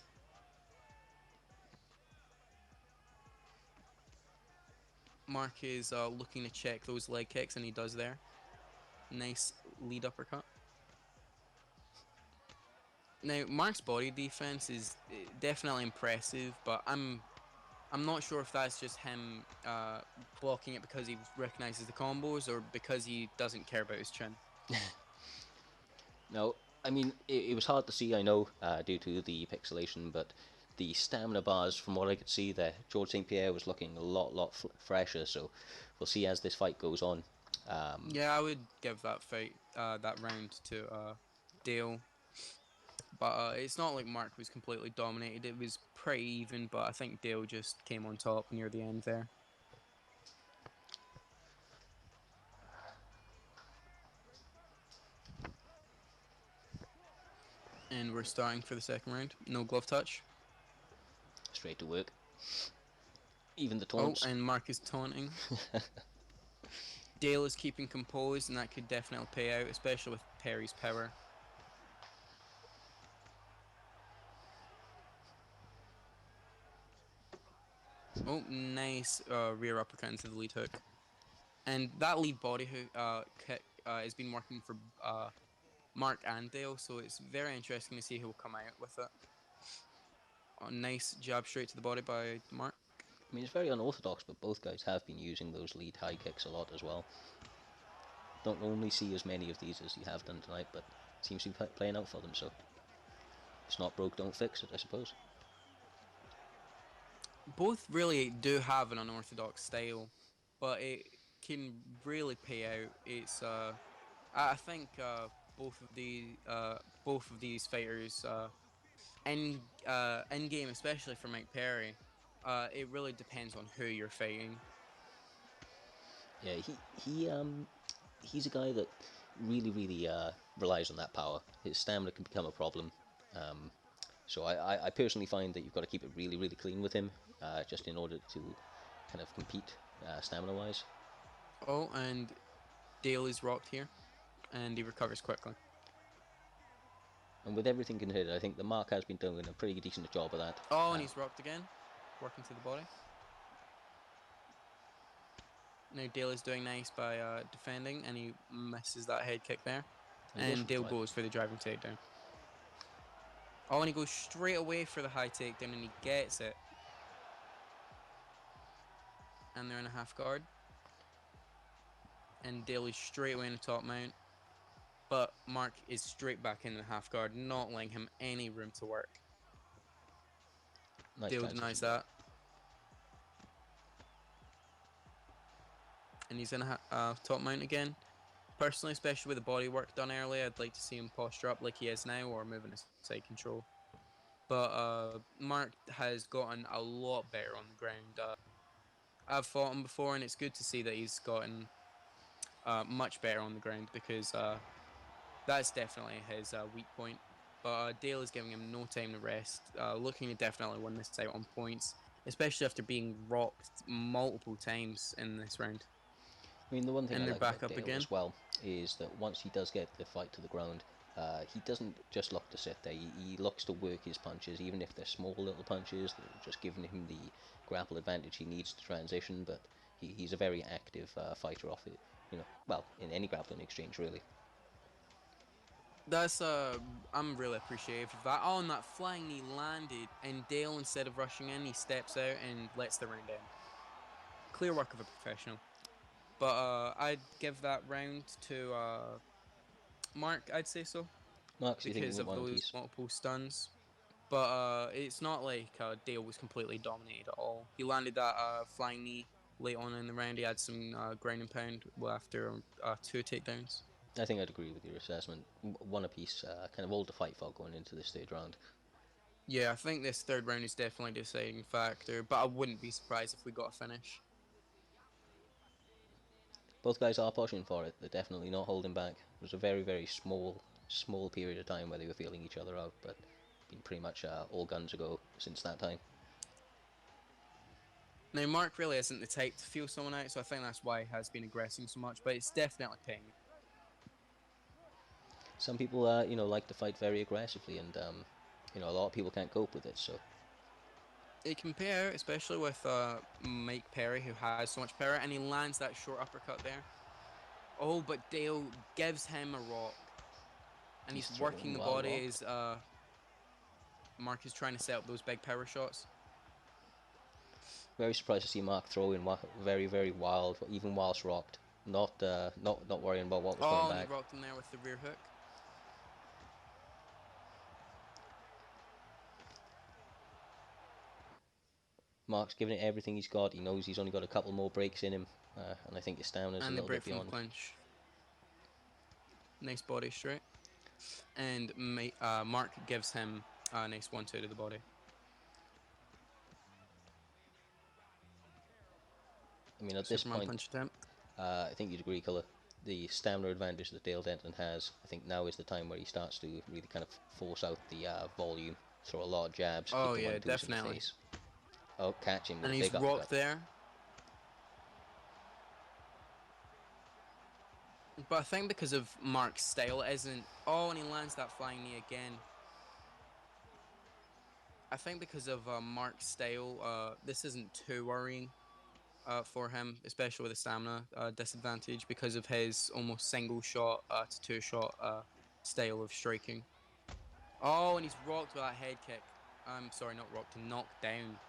Mark is looking to check those leg kicks, and he does there. Nice lead uppercut. Now, Mark's body defense is definitely impressive, but I'm not sure if that's just him blocking it because he recognizes the combos or because he doesn't care about his chin. No, I mean, it was hard to see, I know, due to the pixelation, but the stamina bars, from what I could see there, George St. Pierre was looking a lot fresher, so we'll see as this fight goes on. Yeah, I would give that fight, that round to Dale. But it's not like Mark was completely dominated. It was pretty even, but I think Dale just came on top near the end there. And we're starting for the second round. No glove touch. Straight to work. Even the taunts. Oh, and Mark is taunting. Dale is keeping composed, and that could definitely pay out, especially with Perry's power. Oh, nice rear uppercut into the lead hook. And that lead body hook kick has been working for Mark and Dale, so it's very interesting to see who will come out with it. A nice jab straight to the body by Mark. I mean, it's very unorthodox, but both guys have been using those lead high kicks a lot as well. Don't only see as many of these as you have done tonight, but seems to be playing out for them, so. it's not broke, don't fix it, I suppose. Both really do have an unorthodox style, but it can really pay out. It's I think both of these fighters in game, especially for Mike Perry, it really depends on who you're fighting. Yeah, he's a guy that really relies on that power. His stamina can become a problem. So I personally find that you've got to keep it really clean with him, just in order to kind of compete stamina-wise. Oh, and Dale is rocked here, and he recovers quickly. And with everything considered, I think the Mark has been doing a pretty decent job of that. Oh, and he's rocked again, working to the body. Now Dale is doing nice by defending, and he misses that head kick there. And Dale goes for the driving takedown. Oh, and he goes straight away for the high takedown, and he gets it. And they're in a half guard. And Dale is straight away in the top mount. But Mark is straight back in the half guard, not letting him any room to work. Nice Dale denies that. And he's in a top mount again. Personally, especially with the body work done early, I'd like to see him posture up like he is now, or moving his side control. But Mark has gotten a lot better on the ground. I've fought him before, and it's good to see that he's gotten much better on the ground, because that's definitely his weak point. But Dale is giving him no time to rest, looking to definitely win this out on points, especially after being rocked multiple times in this round. I mean, the one thing And I they're like back about up Dale again. as well is that once he does get the fight to the ground, he doesn't just look to sit there. He looks to work his punches, even if they're small little punches, that are just giving him the grapple advantage he needs to transition. But he's a very active fighter off it, well, in any grappling exchange, really. That's I'm really appreciative of that. Oh, and that flying knee landed, and Dale, instead of rushing in, he steps out and lets the round end. Clear work of a professional. But I'd give that round to Mark, I'd say so, Mark's, you think because he went of one those piece? multiple stuns. But it's not like Dale was completely dominated at all. He landed that flying knee late on in the round. He had some ground and pound after 2 takedowns. I think I'd agree with your assessment. One apiece, kind of all to fight for going into this third round. Yeah, I think this third round is definitely a deciding factor, but I wouldn't be surprised if we got a finish. Both guys are pushing for it. They're definitely not holding back. It was a very small period of time where they were feeling each other out, but been pretty much all guns a go since that time. Now, Mark really isn't the type to feel someone out, so I think that's why he has been aggressing so much, but it's definitely paying. Some people, like to fight very aggressively, and a lot of people can't cope with it. So It can pay out, especially with Mike Perry, who has so much power, and he lands that short uppercut there. Oh, but Dale gives him a rock, and he's working the body as Mark is trying to set up those big power shots. Very surprised to see Mark throw in very wild, even whilst rocked. Not worrying about what was coming back. Oh, and he rocked him there with the rear hook. Mark's giving it everything he's got. He knows he's only got a couple more breaks in him, and I think his stamina's a little bit beyond. And the break from the clinch. Nice body straight. And Mark gives him a nice 1-2 to the body. I mean, at this point, punch attempt. I think you'd agree, Colour. The stamina advantage that Dale Denton has, I think now is the time where he starts to really kind of force out the volume, throw a lot of jabs, Oh kick the yeah, 1-2s definitely. in the face. Oh, catch him with And a he's big rocked uppercut. there. But I think because of Mark's style, it isn't... Oh, and he lands that flying knee again. I think because of Mark's style, this isn't too worrying for him, especially with the stamina disadvantage, because of his almost single shot to 2 shot style of striking. Oh, and he's rocked with that head kick. I'm sorry, not rocked, knocked down.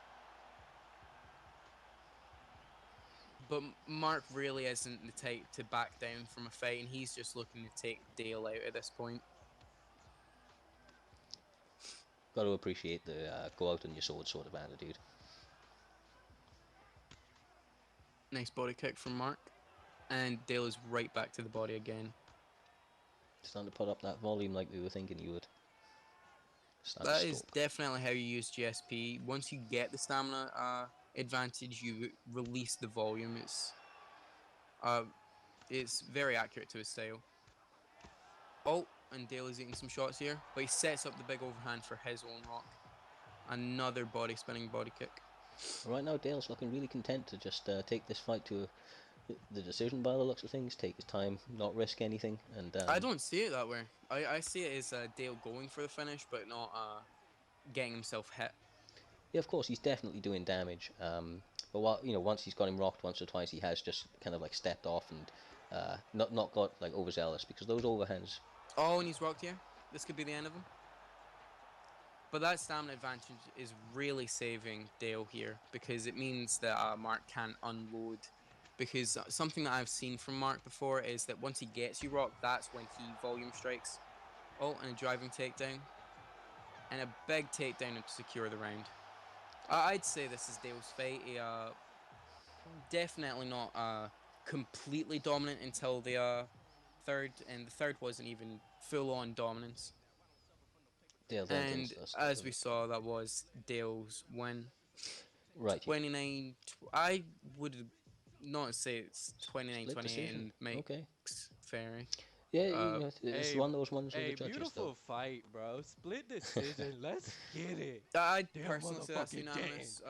But Mark really isn't the type to back down from a fight, and he's just looking to take Dale out at this point. Got to appreciate the go out on your sword sort of attitude. Nice body kick from Mark. And Dale is right back to the body again. Starting to put up that volume like we were thinking you would. That is definitely how you use GSP. Once you get the stamina advantage, you release the volume. It's very accurate to his style. Oh, and Dale is eating some shots here, but he sets up the big overhand for his own rock. Another body spinning body kick. Right now, Dale's looking really content to just take this fight to the decision by the looks of things, take his time, not risk anything. And I don't see it that way. I see it as Dale going for the finish, but not getting himself hit. Yeah, of course, he's definitely doing damage. But once he's got him rocked once or twice, he has just kind of like stepped off and not got like overzealous, because those overhands. Oh, and he's rocked here. This could be the end of him. But that stamina advantage is really saving Dale here, because it means that Mark can't unload. Because something that I've seen from Mark before is that once he gets you rocked, that's when he volume strikes. Oh, and a driving takedown. And a big takedown to secure the round. I'd say this is Dale's fight. He, definitely not completely dominant until the third, and the third wasn't even full-on dominance. Dale then And as we saw, that was Dale's win. Right. 29. I would not say it's 29-28 in Mike's okay. Ferry. Yeah, it's one of those ones with the judges, beautiful though. fight, bro. Split decision. Let's get it. I'd Damn personally say that's motherfucking unanimous.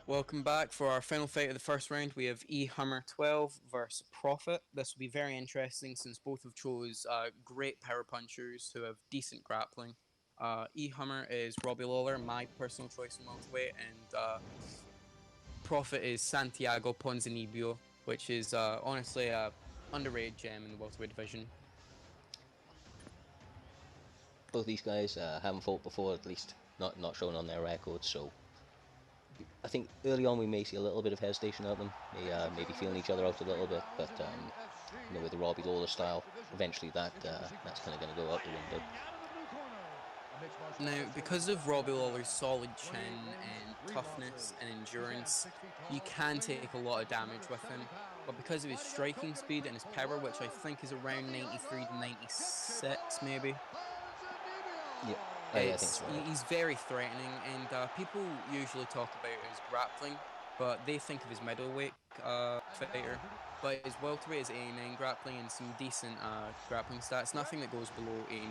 Welcome back for our final fight of the first round. We have E Hummer 12 versus Profit. This will be very interesting since both have chose great power punchers who have decent grappling. E Hummer is Robbie Lawler, my personal choice in welterweight, and Profit is Santiago Ponzinibbio, which is honestly a underrated gem in the welterweight division. Both these guys haven't fought before, at least not shown on their records, so I think early on we may see a little bit of hesitation out of them, maybe feeling each other out a little bit, but you know, with the Robbie Lawler style, eventually that's kind of going to go out the window. Now, because of Robbie Lawler's solid chin and toughness and endurance, you can take a lot of damage with him. But because of his striking speed and his power, which I think is around 93 to 96 maybe, Yeah, I think it's right. he's very threatening, and people usually talk about his grappling, but they think of his middleweight fighter. But his welterweight is 89 grappling and some decent grappling stats, nothing that goes below 89.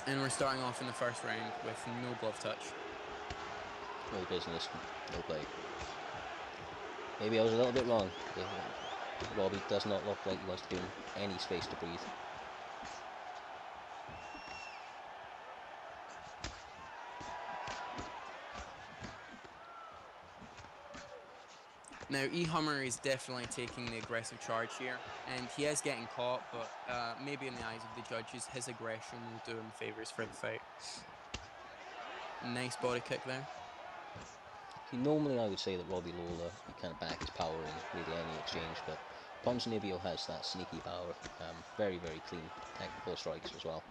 And we're starting off in the first round with no glove touch. No business, no play. Maybe I was a little bit wrong. Robbie does not look like he wants to give him any space to breathe. Now, E-Hummer is definitely taking the aggressive charge here, and he is getting caught, but maybe in the eyes of the judges, his aggression will do him favours for the fight. Nice body kick there. See, normally I would say that Robbie Lawler, you kind of back his power in really any exchange, but Ponzinibbio has that sneaky power. Very, very clean technical strikes as well.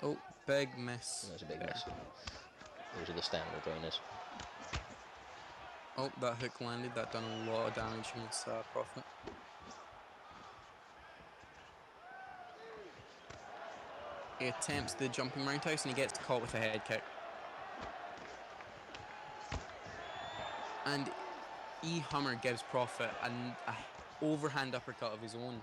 Oh, big miss. That's a big there. miss. Those are the stamina drainers. Oh, that hook landed. That done a lot of damage against Prophet. He attempts the jumping roundhouse and he gets caught with a head kick. And E-Hummer gives Prophet an overhand uppercut of his own.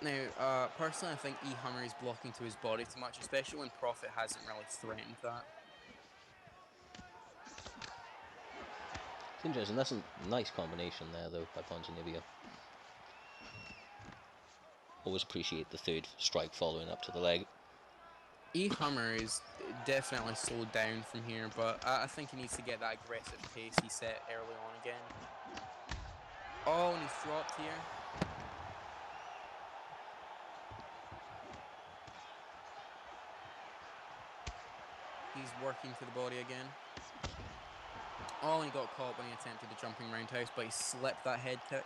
Now, personally, I think E-Hummer is blocking to his body too much, especially when Prophet hasn't really threatened that. It's interesting. That's a nice combination there, though, by Ponzinibbio. Always appreciate the third strike following up to the leg. E-Hummer is definitely slowed down from here, but I think he needs to get that aggressive pace he set early on again. Oh, and he's dropped here. He's working to the body again. Oh, and he got caught when he attempted the jumping roundhouse, but he slipped that head kick.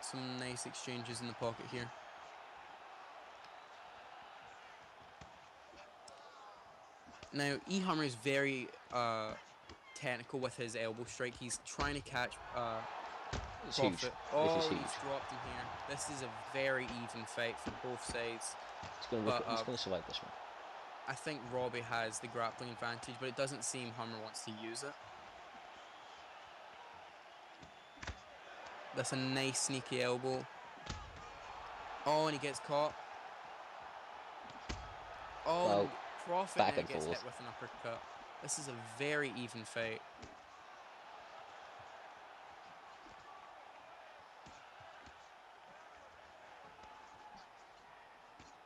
Some nice exchanges in the pocket here. Now, E-Hummer is very technical with his elbow strike. He's trying to catch It's Prophet. huge. Oh, This is huge. he's dropped him here. This is a very even fight for both sides. He's going to survive this one. I think Robbie has the grappling advantage, but it doesn't seem Hummer wants to use it. That's a nice sneaky elbow. Oh, and he gets caught. Oh, Wow. and Prophet Back now and gets forth. hit with an uppercut. This is a very even fight.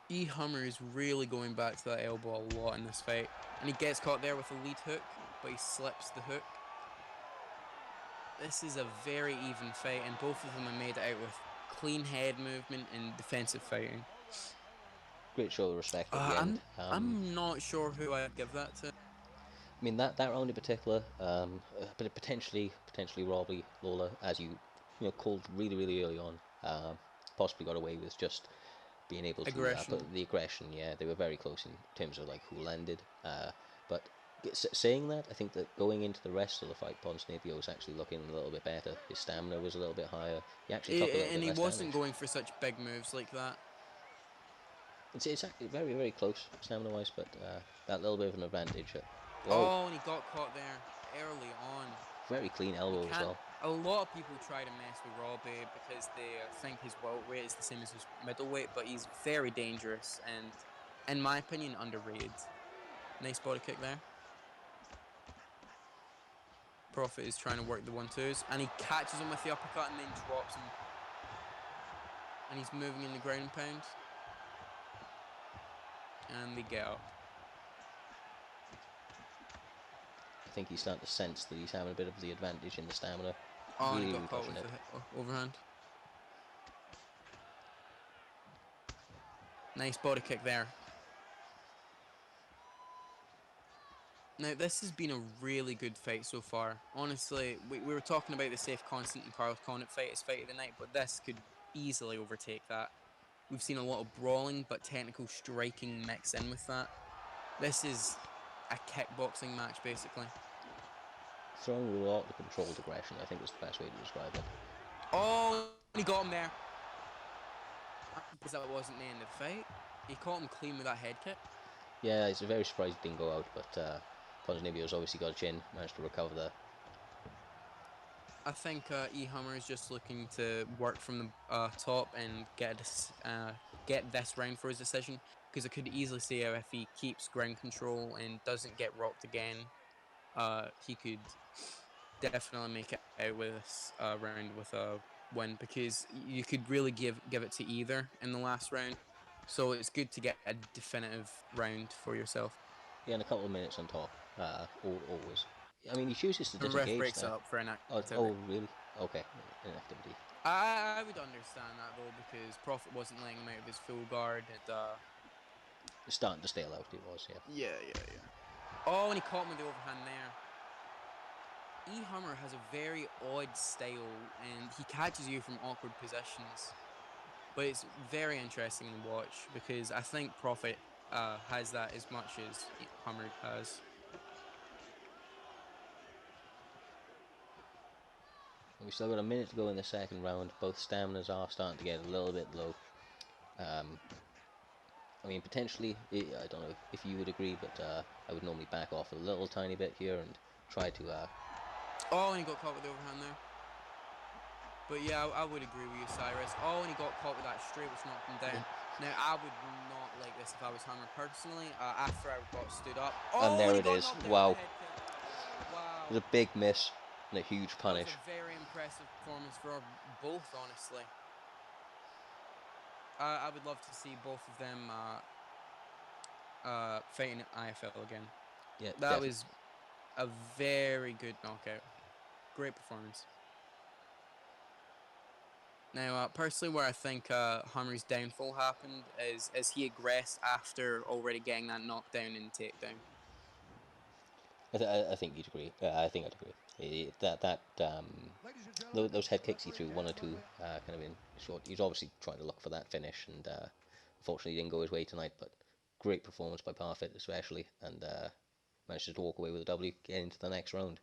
E-Hummer is really going back to that elbow a lot in this fight. And he gets caught there with a lead hook, but he slips the hook. This is a very even fight, and both of them have made it out with clean head movement and defensive fighting. Great show of respect at the end. I'm not sure who I'd give that to. I mean, that round in particular, but potentially Robbie Lawler, as you called really, really early on, possibly got away with just being able to Aggression. put the aggression. Yeah, they were very close in terms of like who landed. But saying that, I think that going into the rest of the fight, Ponzinibbio was actually looking a little bit better. His stamina was a little bit higher. He actually took a little And bit he less wasn't damage. going for such big moves like that. It's actually very, very close stamina-wise, but that little bit of an advantage. Oh, and he got caught there early on. Very clean elbow as well. A lot of people try to mess with Robbie because they think his welterweight is the same as his middleweight, but he's very dangerous and, in my opinion, underrated. Nice body kick there. Prophet is trying to work the 1-2s, and he catches him with the uppercut and then drops him. And he's moving in the ground and pound. And they get up. think he's starting to sense that he's having a bit of the advantage in the stamina. Oh, and Really, he really got caught pushing with it. the overhand. Nice body kick there. Now, this has been a really good fight so far. Honestly, we were talking about the Safe Constant and Carl Condit fight as fight of the night, but this could easily overtake that. We've seen a lot of brawling, but technical striking mixed in with that. This is a kickboxing match, basically. Throwing with a lot of controlled aggression, I think is the best way to describe it. Oh, he got him there. Because that wasn't the end of the fight. He caught him clean with that head kick. Yeah, it's a very surprised it didn't go out, but Ponzinibbio's obviously got a chin, managed to recover there. I think Hammer is just looking to work from the top and get this round for his decision, because I could easily see how if he keeps ground control and doesn't get rocked again, he could definitely make it out with this round with a win, because you could really give it to either in the last round. So it's good to get a definitive round for yourself. Yeah, and a couple of minutes on top, always. I mean, he chooses to The ref disengage breaks there. up for inactivity. Oh, really? Okay, inactivity. I would understand that though, because Prophet wasn't letting him out of his full guard, and It's starting to stale out, it was, yeah. yeah. Oh, and he caught him with the overhand there. Hammer has a very odd style, and he catches you from awkward positions. But it's very interesting to watch, because I think Prophet has that as much as Hammer has. And we've still got a minute to go in the second round. Both staminas are starting to get a little bit low. I mean, potentially, I don't know if you would agree, but I would normally back off a little tiny bit here and try to... Oh, and he got caught with the overhand there. But yeah, I would agree with you, Cyrus. Oh, and he got caught with that straight, which knocked him down. Now, I would not like this if I was Hammer personally. After I got stood up. Oh, and there he it got is. knocked down Wow. with a head kick. Wow. It was a big miss and a huge punish. That was a very impressive performance for both, honestly. I would love to see both of them fighting at IFL again. Yeah, that was a very good knockout. Great performance. Now, personally, where I think Hammer's downfall happened is as he aggressed after already getting that knockdown and takedown. I think you'd agree. I think I'd agree. Those head kicks he threw, one or two, kind of in short. He's obviously trying to look for that finish, and unfortunately didn't go his way tonight. But great performance by Parfit, especially, and managed to walk away with a W, get into the next round.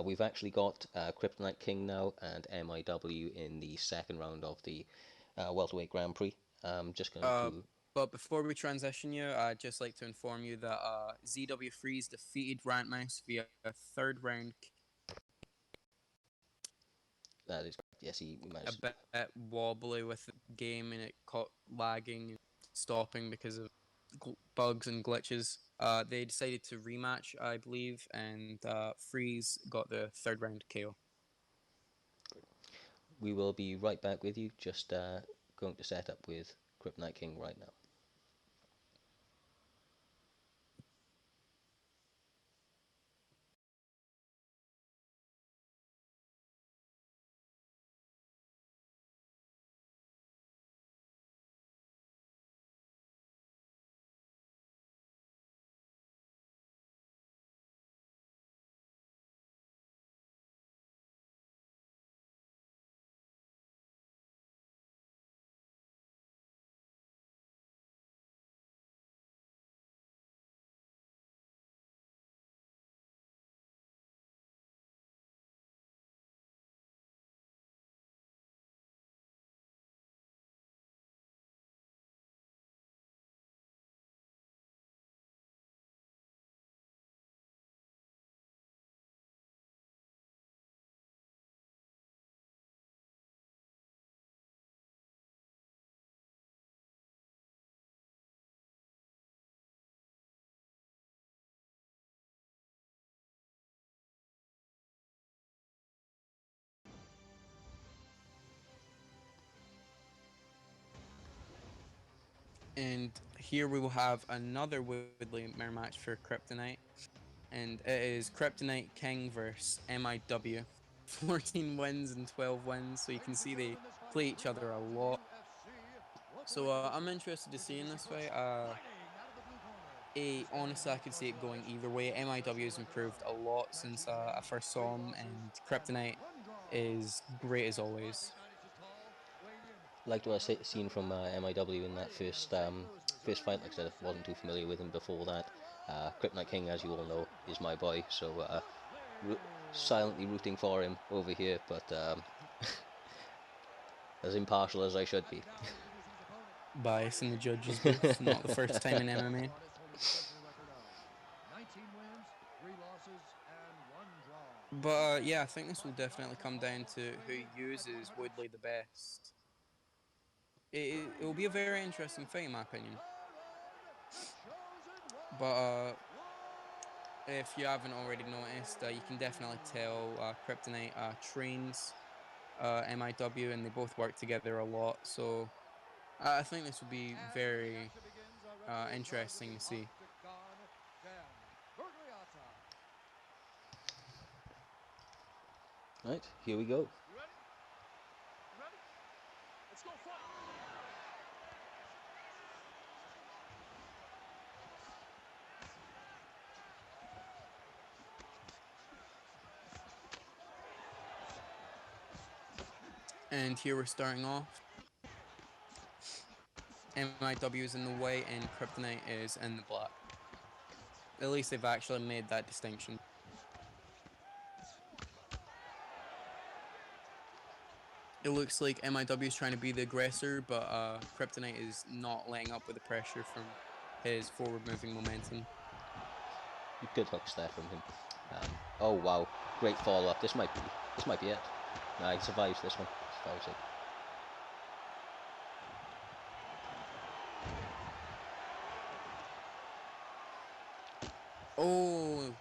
We've actually got Kryptonite King now and MIW in the second round of the Welterweight Grand Prix. Just going to... But before we transition you, I'd just like to inform you that ZW Freeze defeated Rantmouse via a third round. That is, yes, he managed. A bit wobbly with the game, and it caught lagging and stopping because of bugs and glitches. They decided to rematch, I believe, and Freeze got the third round KO. We will be right back with you, just going to set up with Kryptonite King right now. And here we will have another Woodley mirror match for Kryptonite. and it is Kryptonite King versus MIW. 14 wins and 12 wins, so you can see they play each other a lot. So I'm interested to see in this fight. Honestly, I could see it going either way. MIW has improved a lot since I first saw him, and Kryptonite is great as always. Liked what I seen from MIW in that first fight. Like I said, I wasn't too familiar with him before that. Kryptonite King, as you all know, is my boy, so silently rooting for him over here, but as impartial as I should be. Bias in the judges' booth, not the first time in MMA. But yeah, I think this will definitely come down to who uses Woodley the best. It will be a very interesting fight, in my opinion. But if you haven't already noticed, you can definitely tell Kryptonite trains MIW, and they both work together a lot. So I think this will be very interesting to see. Right, here we go. You ready? You ready? Let's go fight. And here we're starting off. MIW is in the white and Kryptonite is in the black. At least they've actually made that distinction. It looks like MIW is trying to be the aggressor, but Kryptonite is not letting up with the pressure from his forward-moving momentum. Good hooks there from him. Oh wow, great follow-up. This might be it. Nah, he survives this one. Survives it. Oh,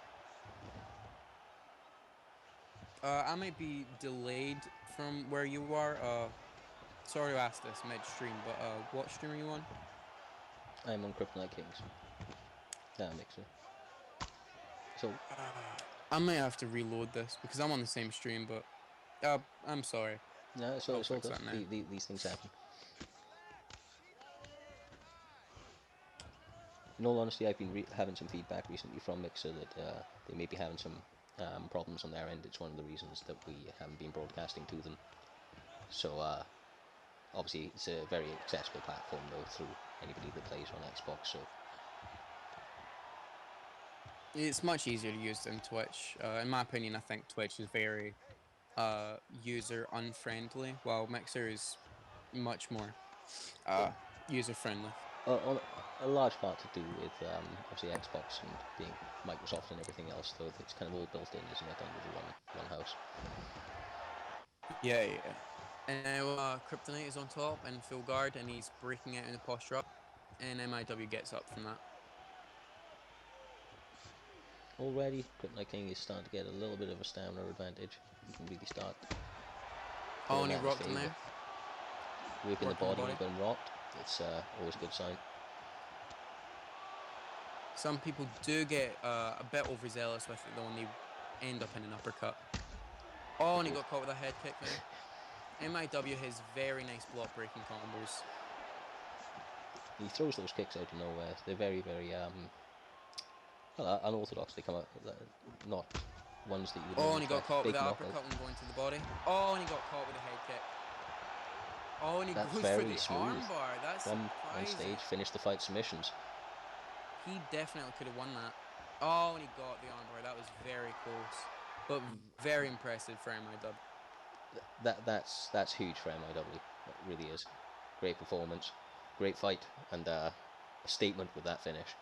I might be delayed from where you are. Sorry to ask this mid-stream, but what stream are you on? I'm on Kryptonite Kings. That makes it. So I might have to reload this because I'm on the same stream, but I'm sorry. no, it's all good. These things happen. In all honesty, I've been having some feedback recently from Mixer that they may be having some problems on their end. It's one of the reasons that we haven't been broadcasting to them. So obviously it's a very accessible platform though through anybody that plays on Xbox. So it's much easier to use than Twitch. In my opinion, I think Twitch is very user unfriendly, while Mixer is much more user friendly. A large part to do with obviously Xbox and being Microsoft and everything else, though it's kind of all built in, isn't it, under the one house. Yeah. And now Kryptonite is on top in full guard, and he's breaking out in a posture up, and MIW gets up from that. Already, Kryptonite King is starting to get a little bit of a stamina advantage. You can really start. Oh, and he rocked him there. Working the body and going rocked. It's always a good sign. Some people do get a bit overzealous with it though, and they end up in an uppercut. Oh, and he got caught with a head kick there. MIW has very nice block breaking combos. He throws those kicks out of nowhere. They're very, very unorthodox. They come out not ones that you would. Oh, and he got caught with the uppercut when going to the body. Oh, and he got caught with a head kick. Oh, and he goes for the armbar. That's on stage. Finish the fight submissions. He definitely could have won that. Oh, and he got the armbar. That was very close, but very impressive for MIW. That's huge for MIW. It really is. Great performance, great fight, and a statement with that finish.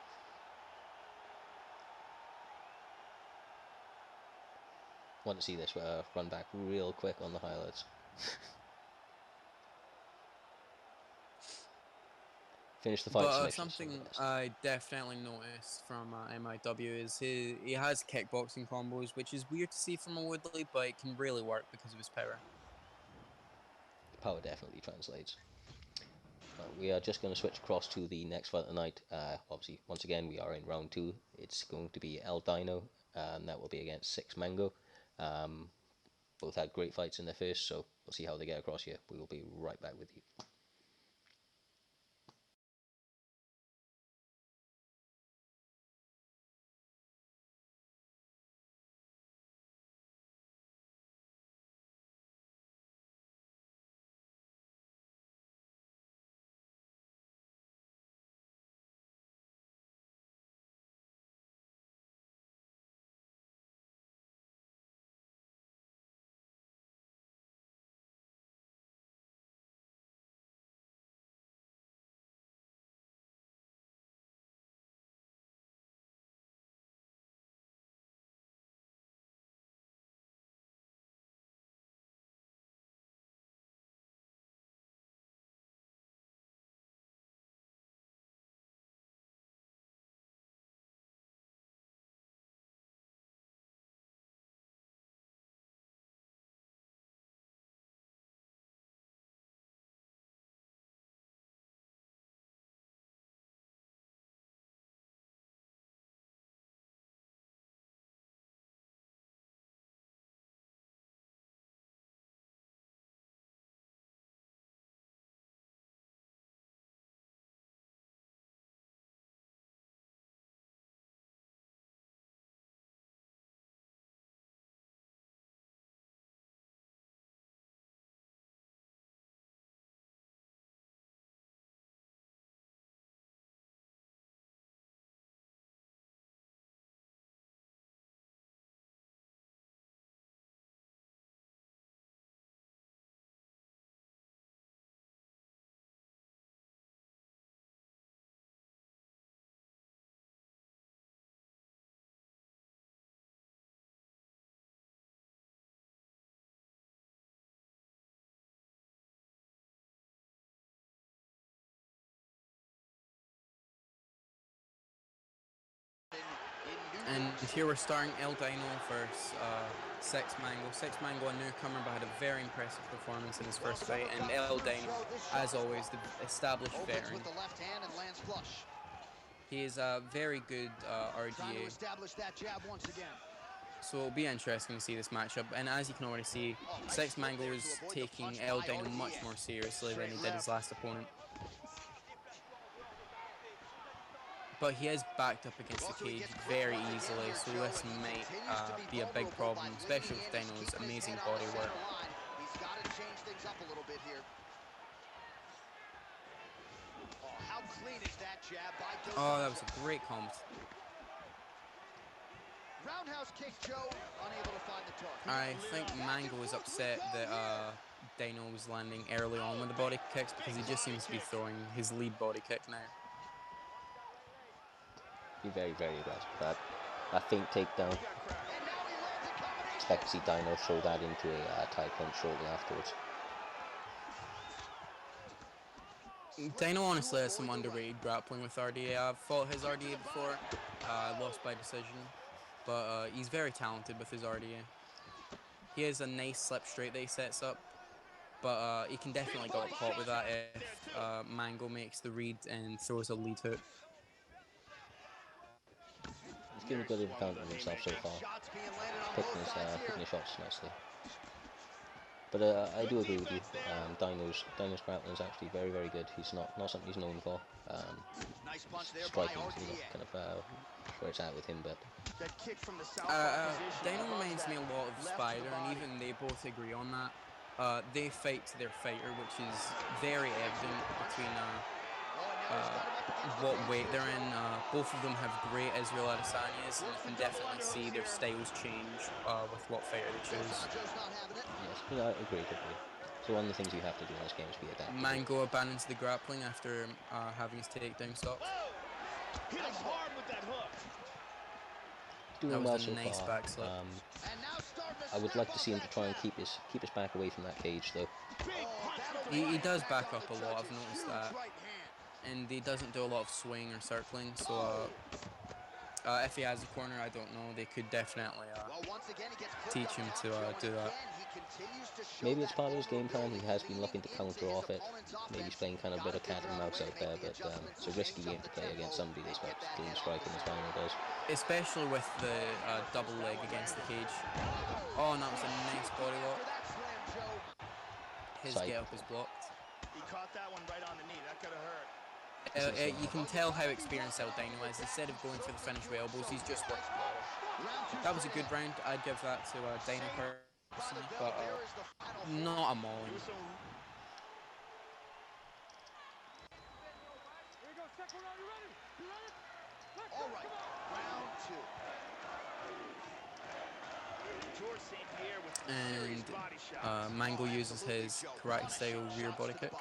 Want to see this run back real quick on the highlights. Finish the fight. But something I definitely noticed from MIW is he has kickboxing combos, which is weird to see from a Woodley, but it can really work because of his power. Power definitely translates. We are just going to switch across to the next fight tonight. Obviously, once again, we are in round 2. It's going to be El Dino, and that will be against Six Mango. Both had great fights in their first, so we'll see how they get across here. We will be right back with you. And here we're starting El Dino versus Six Mango. Six Mango, a newcomer, but had a very impressive performance in his first fight. And El Dino, as always, the established veteran. He is a very good RDA. So it'll be interesting to see this matchup. And as you can already see, Six Mango is taking El Dino much more seriously than he did his last opponent. But he is backed up against the cage very easily, so this might be a big problem, especially with Dino's amazing body work. He's got to change things up a little bit here. Oh, how clean is that jab by Joe? Oh, that was a great combo. Roundhouse kick, Joe, unable to find the target. I think Mango is upset that Dino was landing early on with the body kicks because he just seems to be throwing his lead body kick now. Be very, very aggressive. That feint takedown. Expect to see Dino throw that into a tie punch shortly afterwards. Dino honestly has some underrated grappling with RDA. I've fought his RDA before, lost by decision, but he's very talented with his RDA. He has a nice slip straight that he sets up, but he can definitely get caught with that if Mango makes the read and throws a lead hook. He's given a good account of himself so far, picking his shots nicely. But I do agree with you. Dino's grappling is actually very, very good. He's not something he's known for. Striking is kind of where it's at with him, but Dino reminds me a lot of Spider, and even they both agree on that. They fight to their fighter, which is very evident between what weight they're in. Both of them have great Israel Adesanya's, and you can definitely see their styles change with what fighter they choose. yes, I agree. So one of the things you have to do in this game is be adaptable. Mango abandons the grappling after having his takedown stopped. Hit him hard with that hook. Doing That well was so a nice far. back slip. I would like to see him to try and keep his back away from that cage, though. He does back up a lot, I've noticed that. And he doesn't do a lot of swing or circling, so If he has a corner, I don't know. They could definitely Well, once again, he gets teach clipped him up to top, Joe, do and that. again, he continues to show Maybe it's that part of his game plan. He has been vulnerability looking to leading counter into off his it. opponent's Maybe he's offense. playing kind of a bit Gotta of cat figure and out a mouse way to out make there, the but adjustments it's a and risky change up game to the play against tempo somebody and that's got get that clean head off striking the as ground. Dino does. Especially with the double leg against the cage. Oh, and that was a nice body lock. After that slam, Joe. His Side. get up is blocked. He caught that one right on the knee. That could have hurt. You can tell how experienced El Dino is. Instead of going for the finish with elbows, he's just working body. That was a good round. I'd give that to Dino personally, but not a mauling. All right, round two. George St. Pierre with some And serious body shots. Mango uses his karate style rear body kick.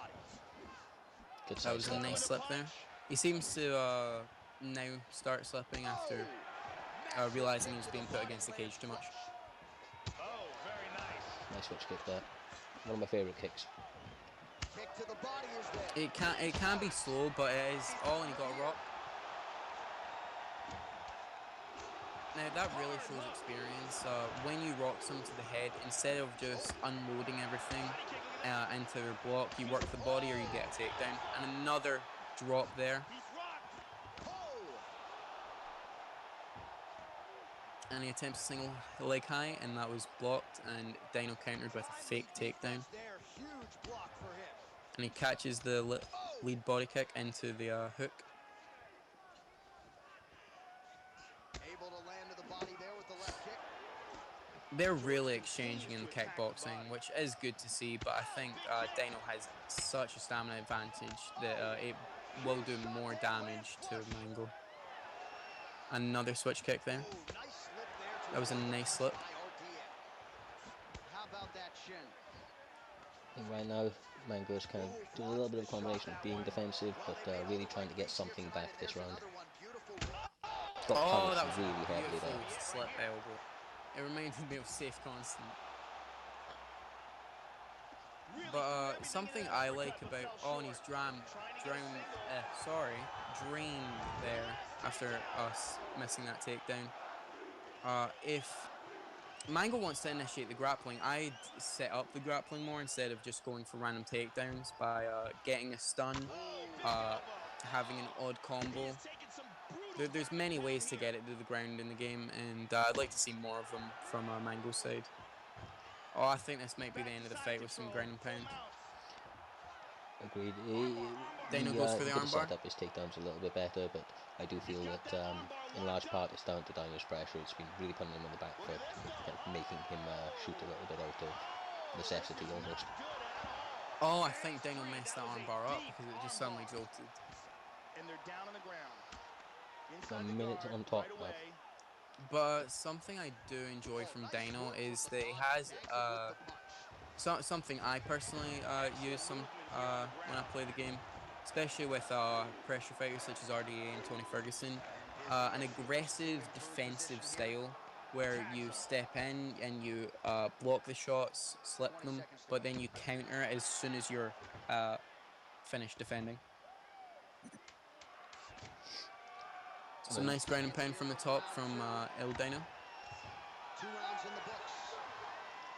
Good That side was a slip nice there. slip there. He seems to now start slipping after realizing he's being put against the cage too much. Oh, very nice. Nice switch kick there. One of my favourite kicks. Kick to the body is there. It can be slow, but it is. Oh, and he got a rock. Now that really shows experience. When you rock someone to the head, instead of just unloading everything into their block, you work the body or you get a takedown. And another drop there. He's rocked. Oh, And he attempts a single leg high, and that was blocked. And Dino countered with a fake takedown. there, huge block for him. And he catches the lead body kick into the hook. Able to land to the body there with the left kick. They're really exchanging in kickboxing, which is good to see, but I think Dino has such a stamina advantage that it will do more damage to Mango. Another switch kick there. Oh, nice slip there to That was a nice slip. How about that shin? I think right now Mango's kind of doing a little bit of a combination of being defensive, but really trying to get something back this round. Got Oh, that punished was really a heavily beautiful there. slip elbow. It reminded me of Safe Constant. But something I like about and he's drained there after us missing that takedown. If Mango wants to initiate the grappling, I'd set up the grappling more instead of just going for random takedowns by getting a stun, having an odd combo. There's many ways to get it to the ground in the game, and I'd like to see more of them from Mango's side. Oh, I think this might be the end of the fight with some ground and pound. Agreed. Dino goes for the he could have armbar. set up his takedowns a little bit better, but I do feel that in large part it's down to Dino's pressure. It's been really putting him on the back foot, kind of making him shoot a little bit out of necessity almost. Oh, I think Dino messed that armbar up because it just suddenly jolted. And they're down on the ground. A minute on top now. But something I do enjoy from Dino is that he has something I personally use when I play the game, especially with pressure fighters such as RDA and Tony Ferguson, an aggressive defensive style where you step in and you block the shots, slip them, but then you counter as soon as you're finished defending. Some nice ground and pound from the top from El Dino. 2 rounds in the books.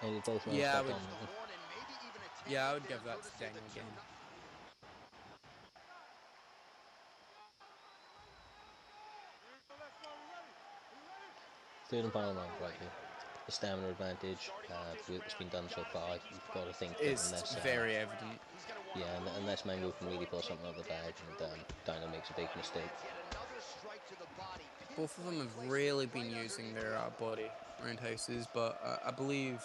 And both rounds Yeah, got I would- dominated. Yeah, I would give that to Dino again. Third and final round right here. The stamina advantage, the work that's been done so far, you've got to think that It's unless very evident. unless Mango can really pull something out of the bag and Dino makes a big mistake. Both of them have really been using their body roundhouses, but I believe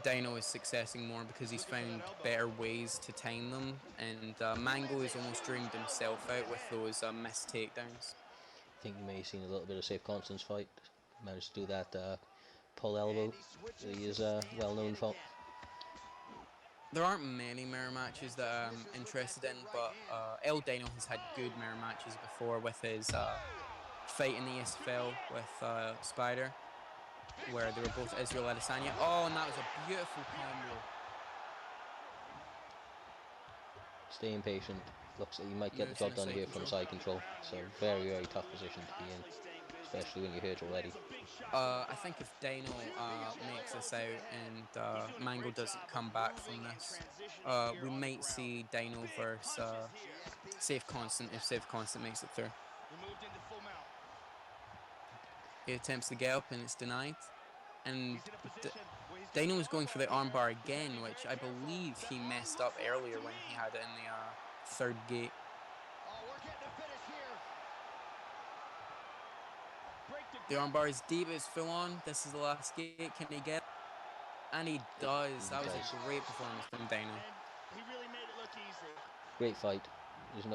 Dino is successing more because he's found better ways to time them, and Mango has almost dreamed himself out with those missed takedowns. I think you may have seen a little bit of Safe Constance fight. Managed to do that pull elbow that he is well known for. There aren't many mirror matches that I'm interested in, but El Dino has had good mirror matches before with his fight in the IFL with Spider, where they were both Israel Adesanya. Oh, and that was a beautiful combo. Staying patient. Looks like you might get the Moves job in a done side here from control. side control. So very, very tough position to be in, especially when you're hurt already. I think if Dino makes this out and Mango doesn't come back from this, we might see Dino versus Safe Constant if Safe Constant makes it through. He attempts to get up and it's denied. And Dino is going for the armbar again, which I believe he messed up earlier when he had it in the third gate. The armbar is deep, it's full on. This is the last gate. Can he get it? And he does. That was a great performance from Dino. He really made it look easy. Great fight. There's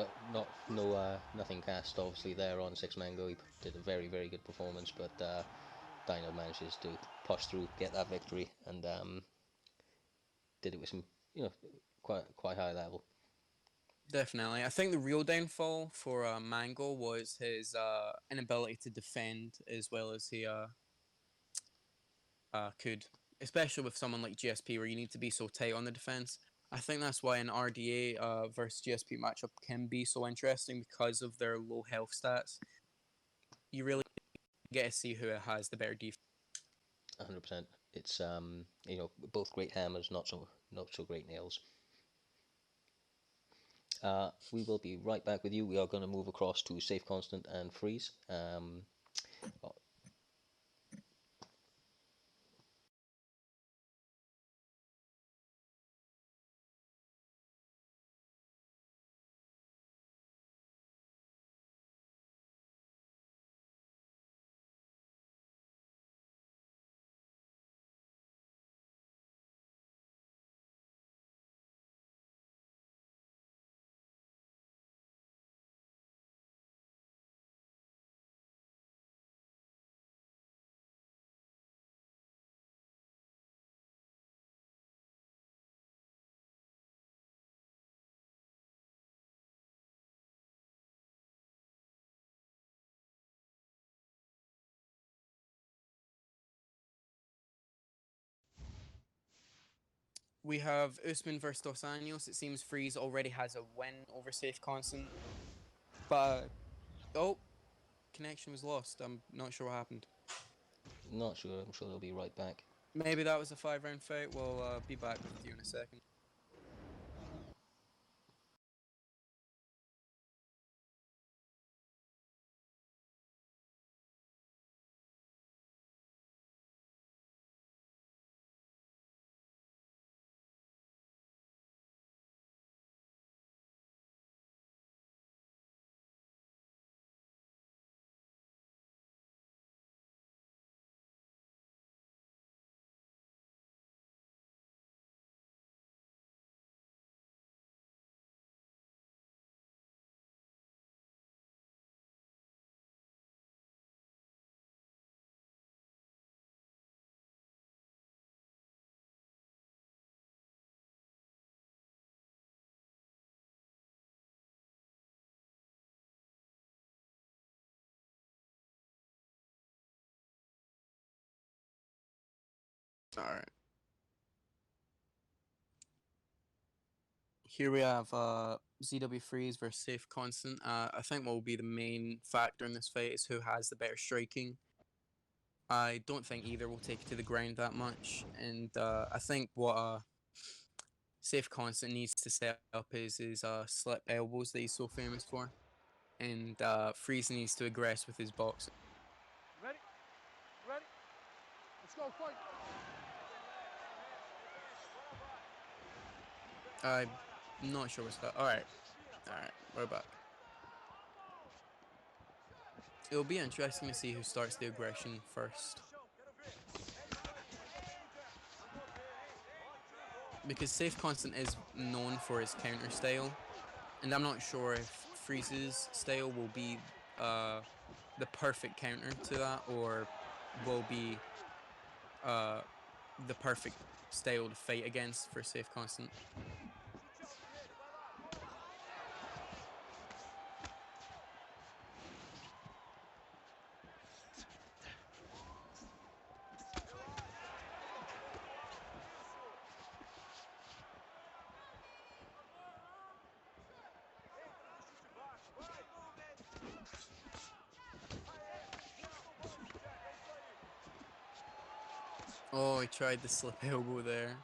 nothing cast obviously there on Six Mango. He did a very, very good performance, but Dino manages to push through, get that victory, and did it with some, quite high level. Definitely. I think the real downfall for Mango was his inability to defend as well as he could, especially with someone like GSP where you need to be so tight on the defense. I think that's why an RDA versus GSP matchup can be so interesting because of their low health stats. You really get to see who has the better defense. 100%. It's both great hammers, not so great nails. We will be right back with you. We are going to move across to Safe Constant and Freeze. We have Usman versus Dos Anjos. It seems Freeze already has a win over Safe Constant. But, connection was lost. I'm not sure what happened. Not sure. I'm sure they'll be right back. Maybe that was a 5-round fight. We'll be back with you in a second. All right. Here we have ZW Freeze versus Safe Constant. I think what will be the main factor in this fight is who has the better striking. I don't think either will take it to the ground that much, and I think what Safe Constant needs to set up is his slip elbows that he's so famous for, and Freeze needs to aggress with his boxing. Ready? Ready? Let's go, fight. I'm not sure what's that. All right, we're back. It'll be interesting to see who starts the aggression first. Because Safe Constant is known for his counter style, and I'm not sure if Freeze's style will be the perfect counter to that, or will be the perfect style to fight against for Safe Constant. Oh, he tried the slip elbow there.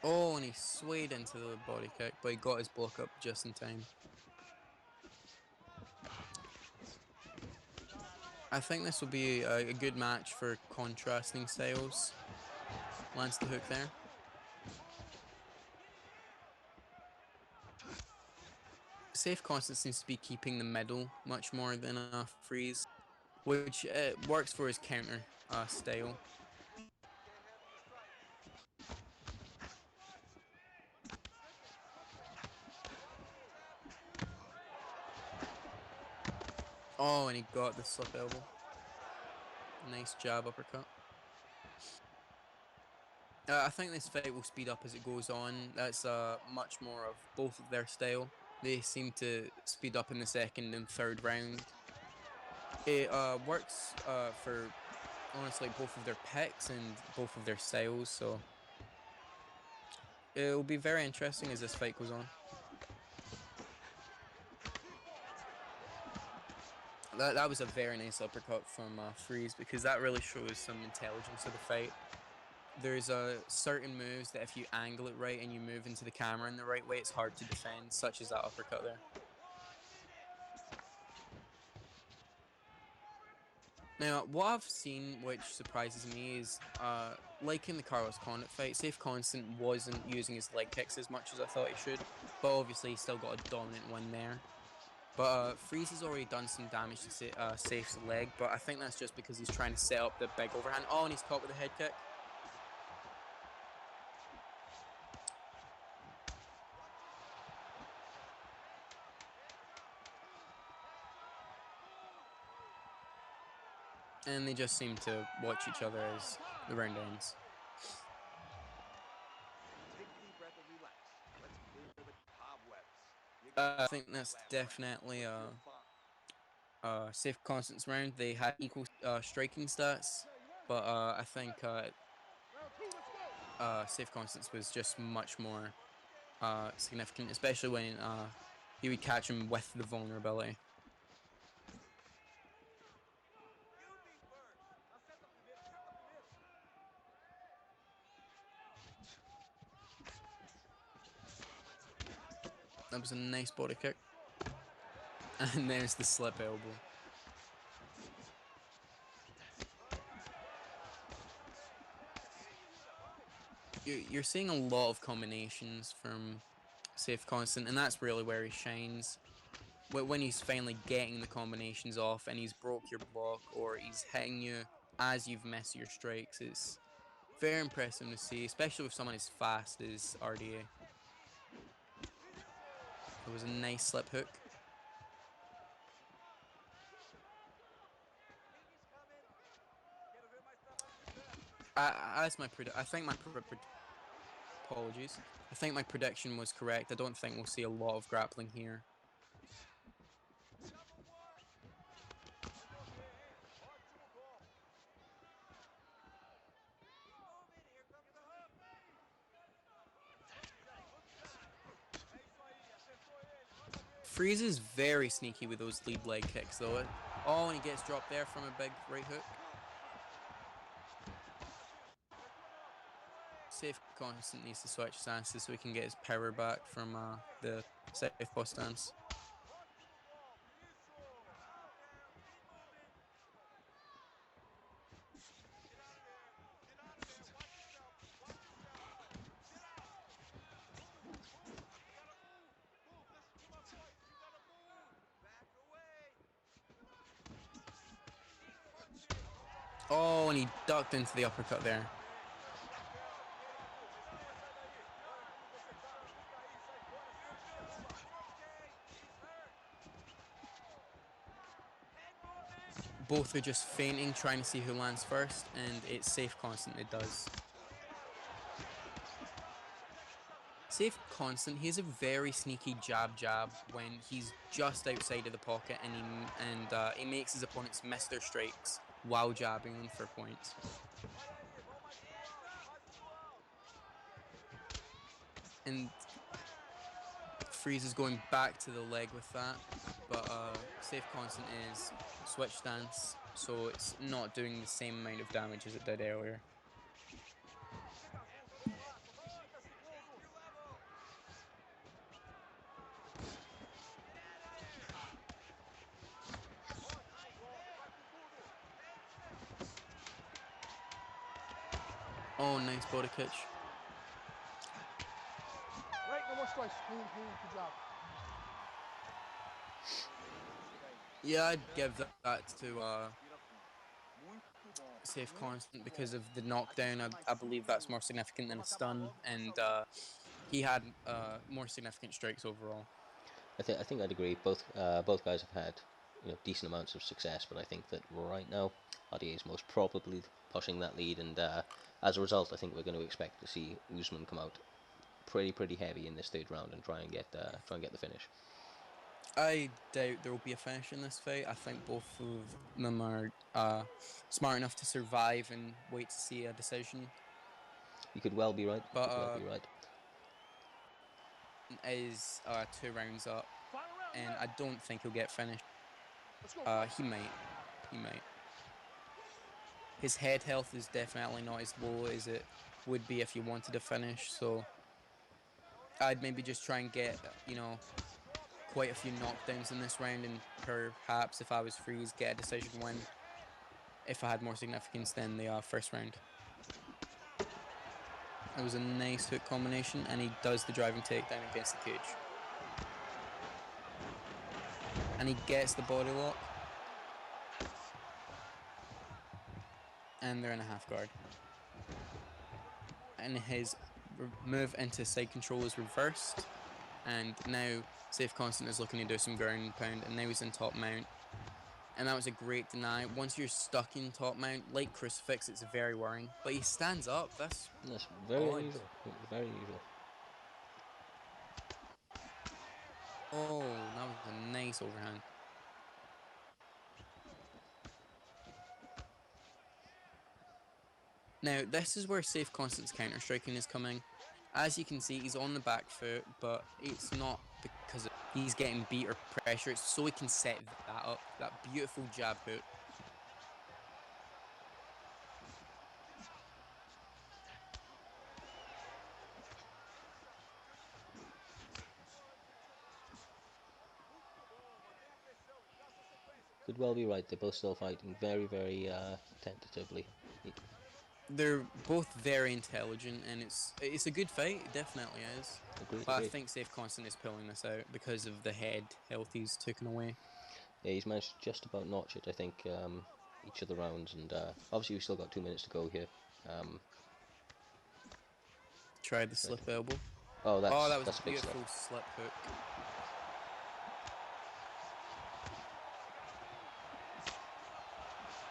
Oh, and he swayed into the body kick, but he got his block up just in time. I think this will be a good match for contrasting styles. Lands the hook there. Safe Constant seems to be keeping the middle much more than Freeze, which works for his counter style. Oh, and he got the slip elbow. Nice jab uppercut. I think this fight will speed up as it goes on. That's much more of both of their style. They seem to speed up in the second and third round. It works for, honestly, both of their picks and both of their styles, so it will be very interesting as this fight goes on. That was a very nice uppercut from Freeze, because that really shows some intelligence of the fight. There's certain moves that if you angle it right and you move into the camera in the right way, it's hard to defend, such as that uppercut there. Now, what I've seen which surprises me is, like in the Carlos Condit fight, Safe Constant wasn't using his leg kicks as much as I thought he should, but obviously he still got a dominant win there. But Freeze has already done some damage to Safe's leg, but I think that's just because he's trying to set up the big overhand. Oh, and he's caught with a head kick. And they just seem to watch each other as the round ends. I think that's definitely Safe Constant's round. They had equal striking stats, but I think Safe Constant's was just much more significant, especially when he would catch him with the vulnerability. That was a nice body kick. And there's the slip elbow. You're seeing a lot of combinations from Safe Constant, and that's really where he shines. When he's finally getting the combinations off and he's broke your block or he's hitting you as you've missed your strikes, it's very impressive to see, especially with someone as fast as RDA. It was a nice slip hook. I think my apologies. I think my prediction was correct. I don't think we'll see a lot of grappling here. Freeze is very sneaky with those lead leg kicks, though. Oh, and he gets dropped there from a big right hook. Safe Constant needs to switch stances so he can get his power back from the southpaw stance. Oh, and he ducked into the uppercut there. Both are just feinting, trying to see who lands first, and it's Safe Constant that does. Safe Constant, he has a very sneaky jab when he's just outside of the pocket, and he makes his opponents miss their strikes while jabbing them for points. And Freeze is going back to the leg with that, but Safe Constant is switch stance, so it's not doing the same amount of damage as it did earlier. Oh, nice body catch. Right, no more strikes. Clean, good job. Yeah, I'd give that to Safe Constant because of the knockdown. I believe that's more significant than a stun, and he had more significant strikes overall. I think I'd agree. Both guys have had decent amounts of success, but I think that right now RDA is most probably pushing that lead, and as a result, I think we're going to expect to see Usman come out pretty heavy in this third round and try and get the finish. I doubt there will be a finish in this fight. I think both of them are smart enough to survive and wait to see a decision. You could well be right. But is 2 rounds up, and I don't think he'll get finished. He might. His head health is definitely not as low as it would be if you wanted to finish, so I'd maybe just try and get, quite a few knockdowns in this round, and perhaps if I was Freeze, get a decision win if I had more significance than the first round. It was a nice hook combination, and he does the driving takedown against the cage. And he gets the body lock. And they're in a half guard. And his move into side control is reversed. And now Safe Constant is looking to do some ground and pound, and now he's in top mount. And that was a great deny. Once you're stuck in top mount, like crucifix, it's very worrying. But he stands up. That's very odd. unusual. Very unusual. Oh, that was a nice overhand. Now, this is where Safe Constant's counter-striking is coming. As you can see, he's on the back foot, but it's not because he's getting beat or pressure. It's so he can set that up, that beautiful jab hook. Could well be right. They're both still fighting very tentatively. They're both very intelligent, and it's a good fight. It definitely is. Agreed. I think Safe Constant is pulling this out because of the head health he's taken away. Yeah, he's managed to just about notch it, I think, each of the rounds, and obviously we've still got 2 minutes to go here. Tried the slip elbow. Oh, that was a a big beautiful slip. slip hook.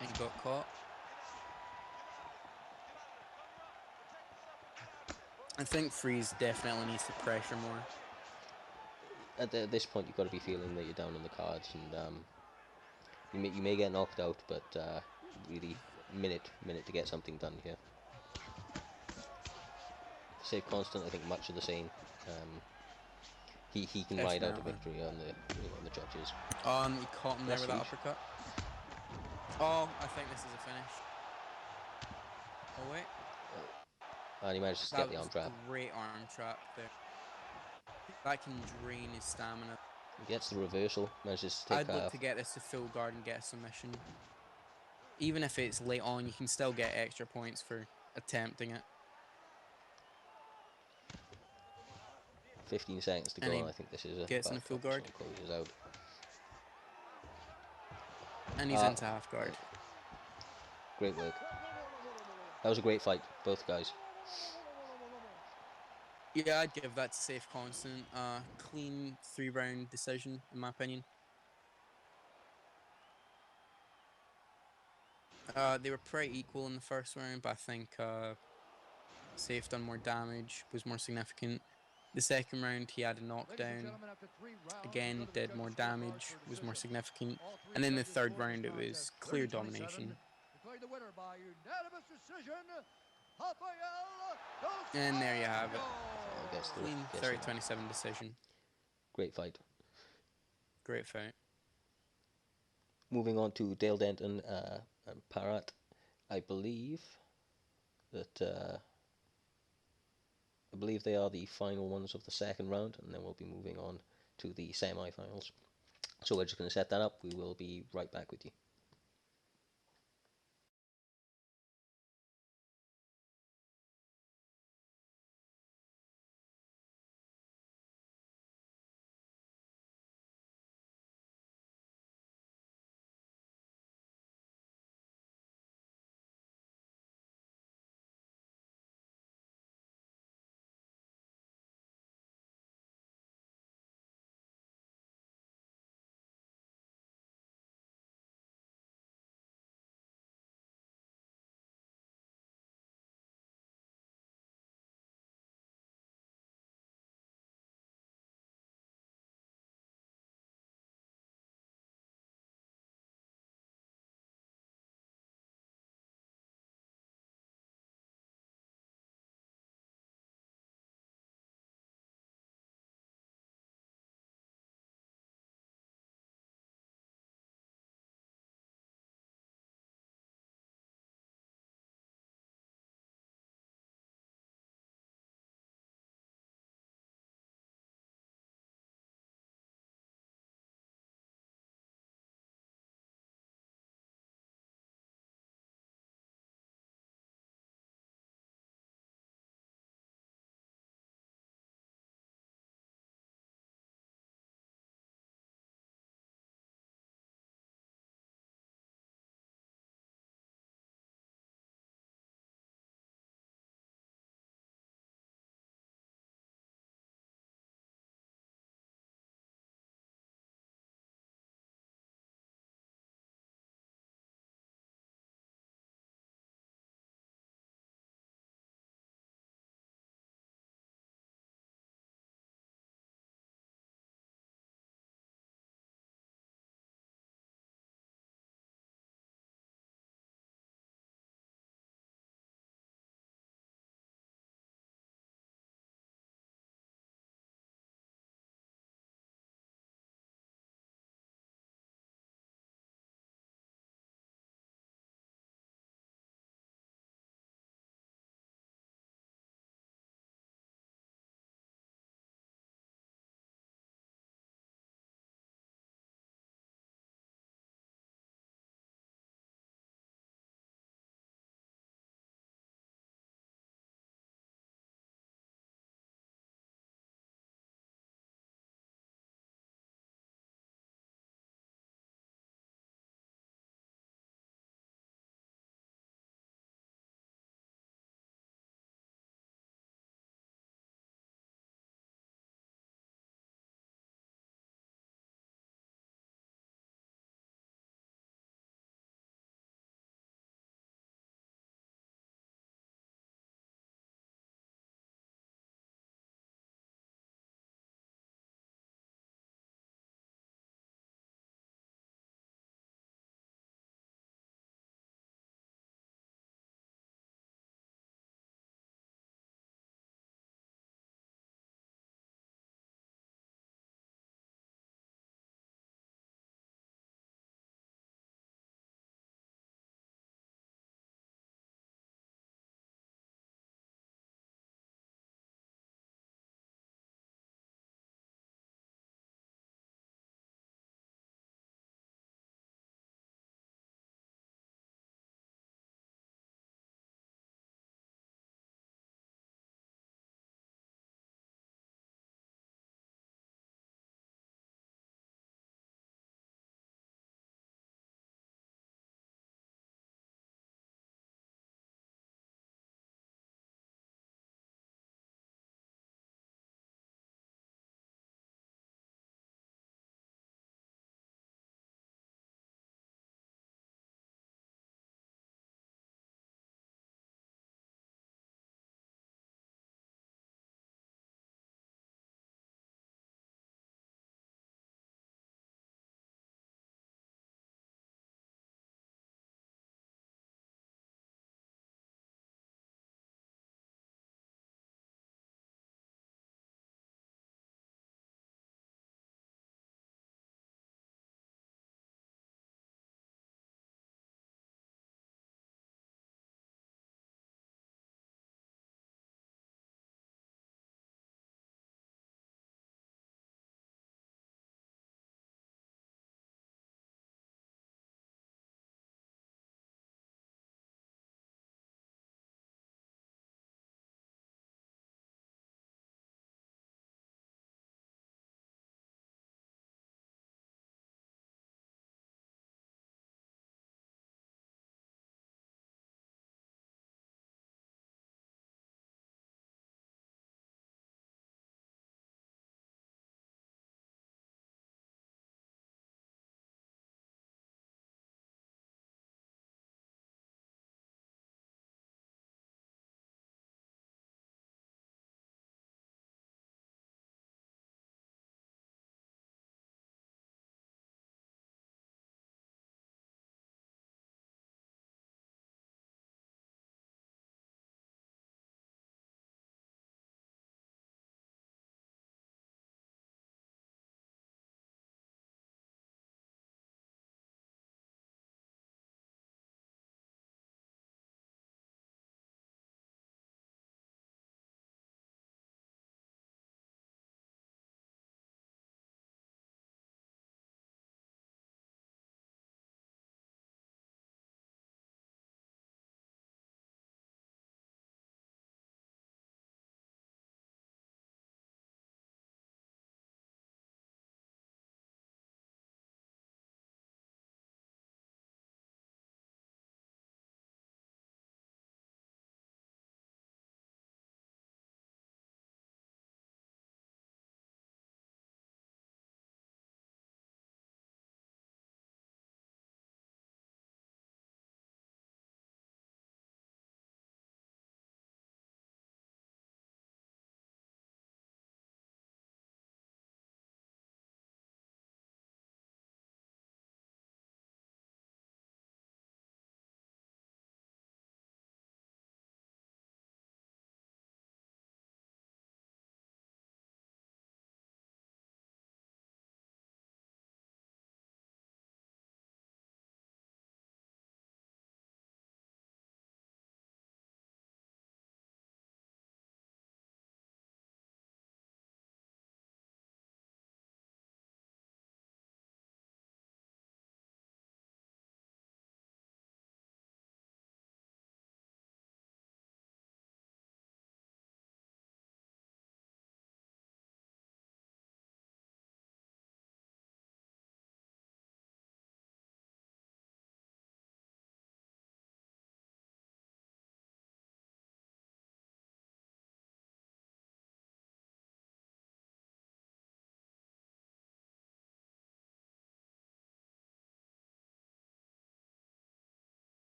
And he got caught. I think Freeze definitely needs to pressure more. At this point, you've got to be feeling that you're down on the cards, and you may get knocked out, but really minute to get something done here. Safe Constant, I think much of the same. He can ride out a victory on the judges. He caught him there with that uppercut. Oh, I think this is a finish. Oh wait. And he managed to get the arm trap. Great arm trap there. That can drain his stamina. He gets the reversal. Manages to take. I'd look to get this to full guard and get a submission. Even if it's late on, you can still get extra points for attempting it. 15 seconds to go, and I think this is a gets in a full guard. Closes out. And he's into half guard. Great work. That was a great fight, both guys. Yeah, I'd give that to Safe Constant. Clean 3-round decision, in my opinion. They were pretty equal in the first round, but I think Safe done more damage, was more significant. The second round, he had a knockdown. Again, did more damage, was more significant. And in the third round, it was clear domination. And there you have it. Clean 30-27 decision. Great fight. Great fight. Moving on to Dale Denton and Parat. I believe that they are the final ones of the second round, and then we'll be moving on to the semi-finals. So we're just going to set that up. We will be right back with you.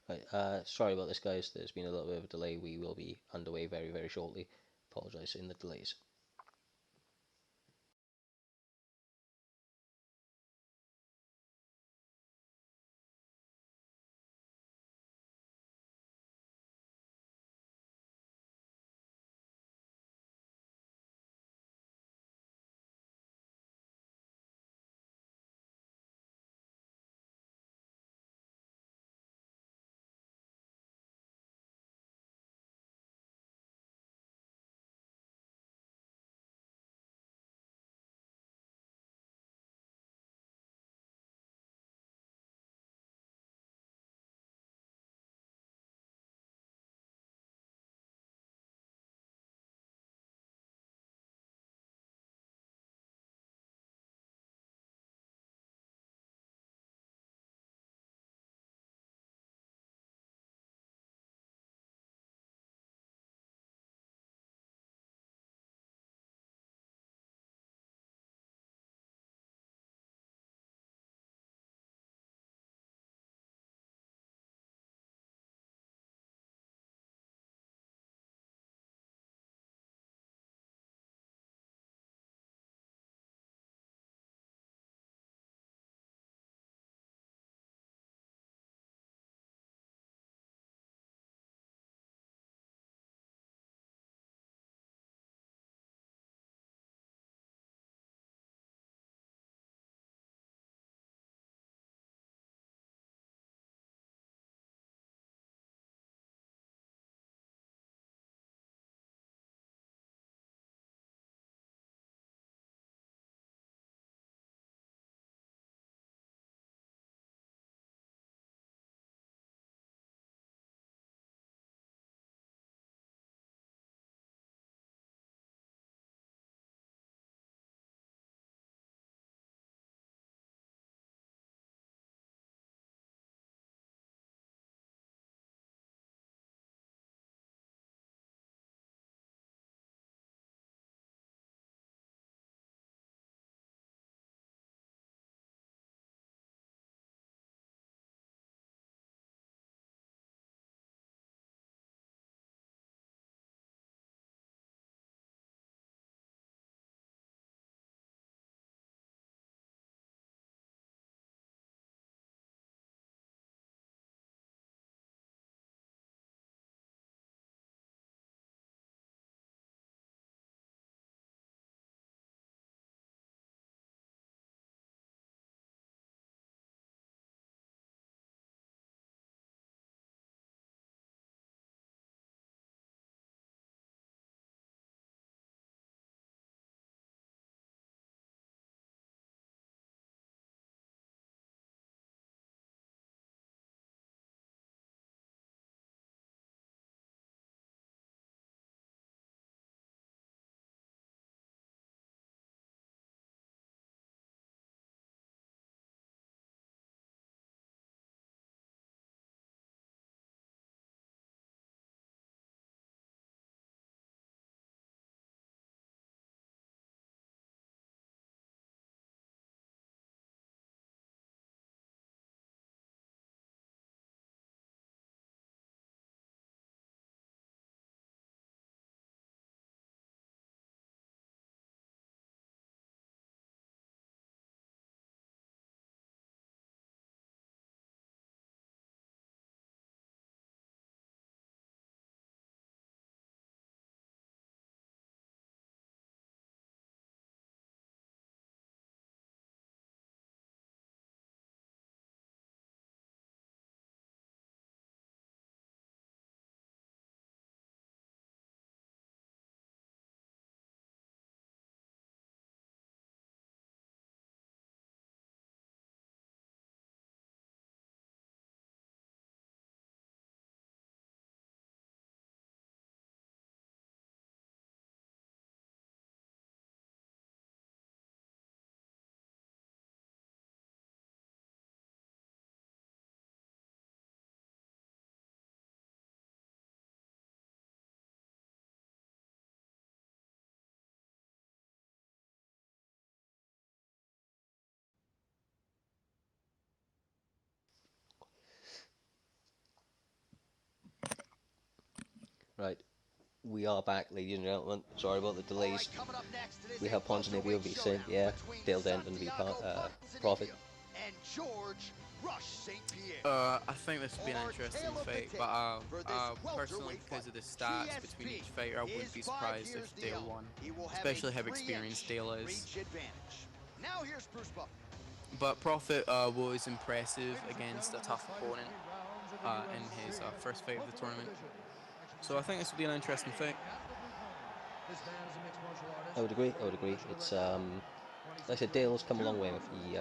Right, sorry about this, guys. There's been a little bit of a delay. We will be underway very, very shortly. Apologise in the delays. Right, we are back, ladies and gentlemen. Sorry about the delays. We have Ponzinibbio v. Sid, yeah. Dale Denton v. Prophet. And George Rush St. Pierre. I think this would be an interesting fight, but personally, because of the stats between each fighter, I wouldn't be surprised if Dale won, especially how experienced Dale is. Now here's Bruce Buffer. But Prophet was impressive against a tough opponent in his first fight of the tournament. So I think this would be an interesting fight. I would agree. It's like I said, Dale's come a long way. He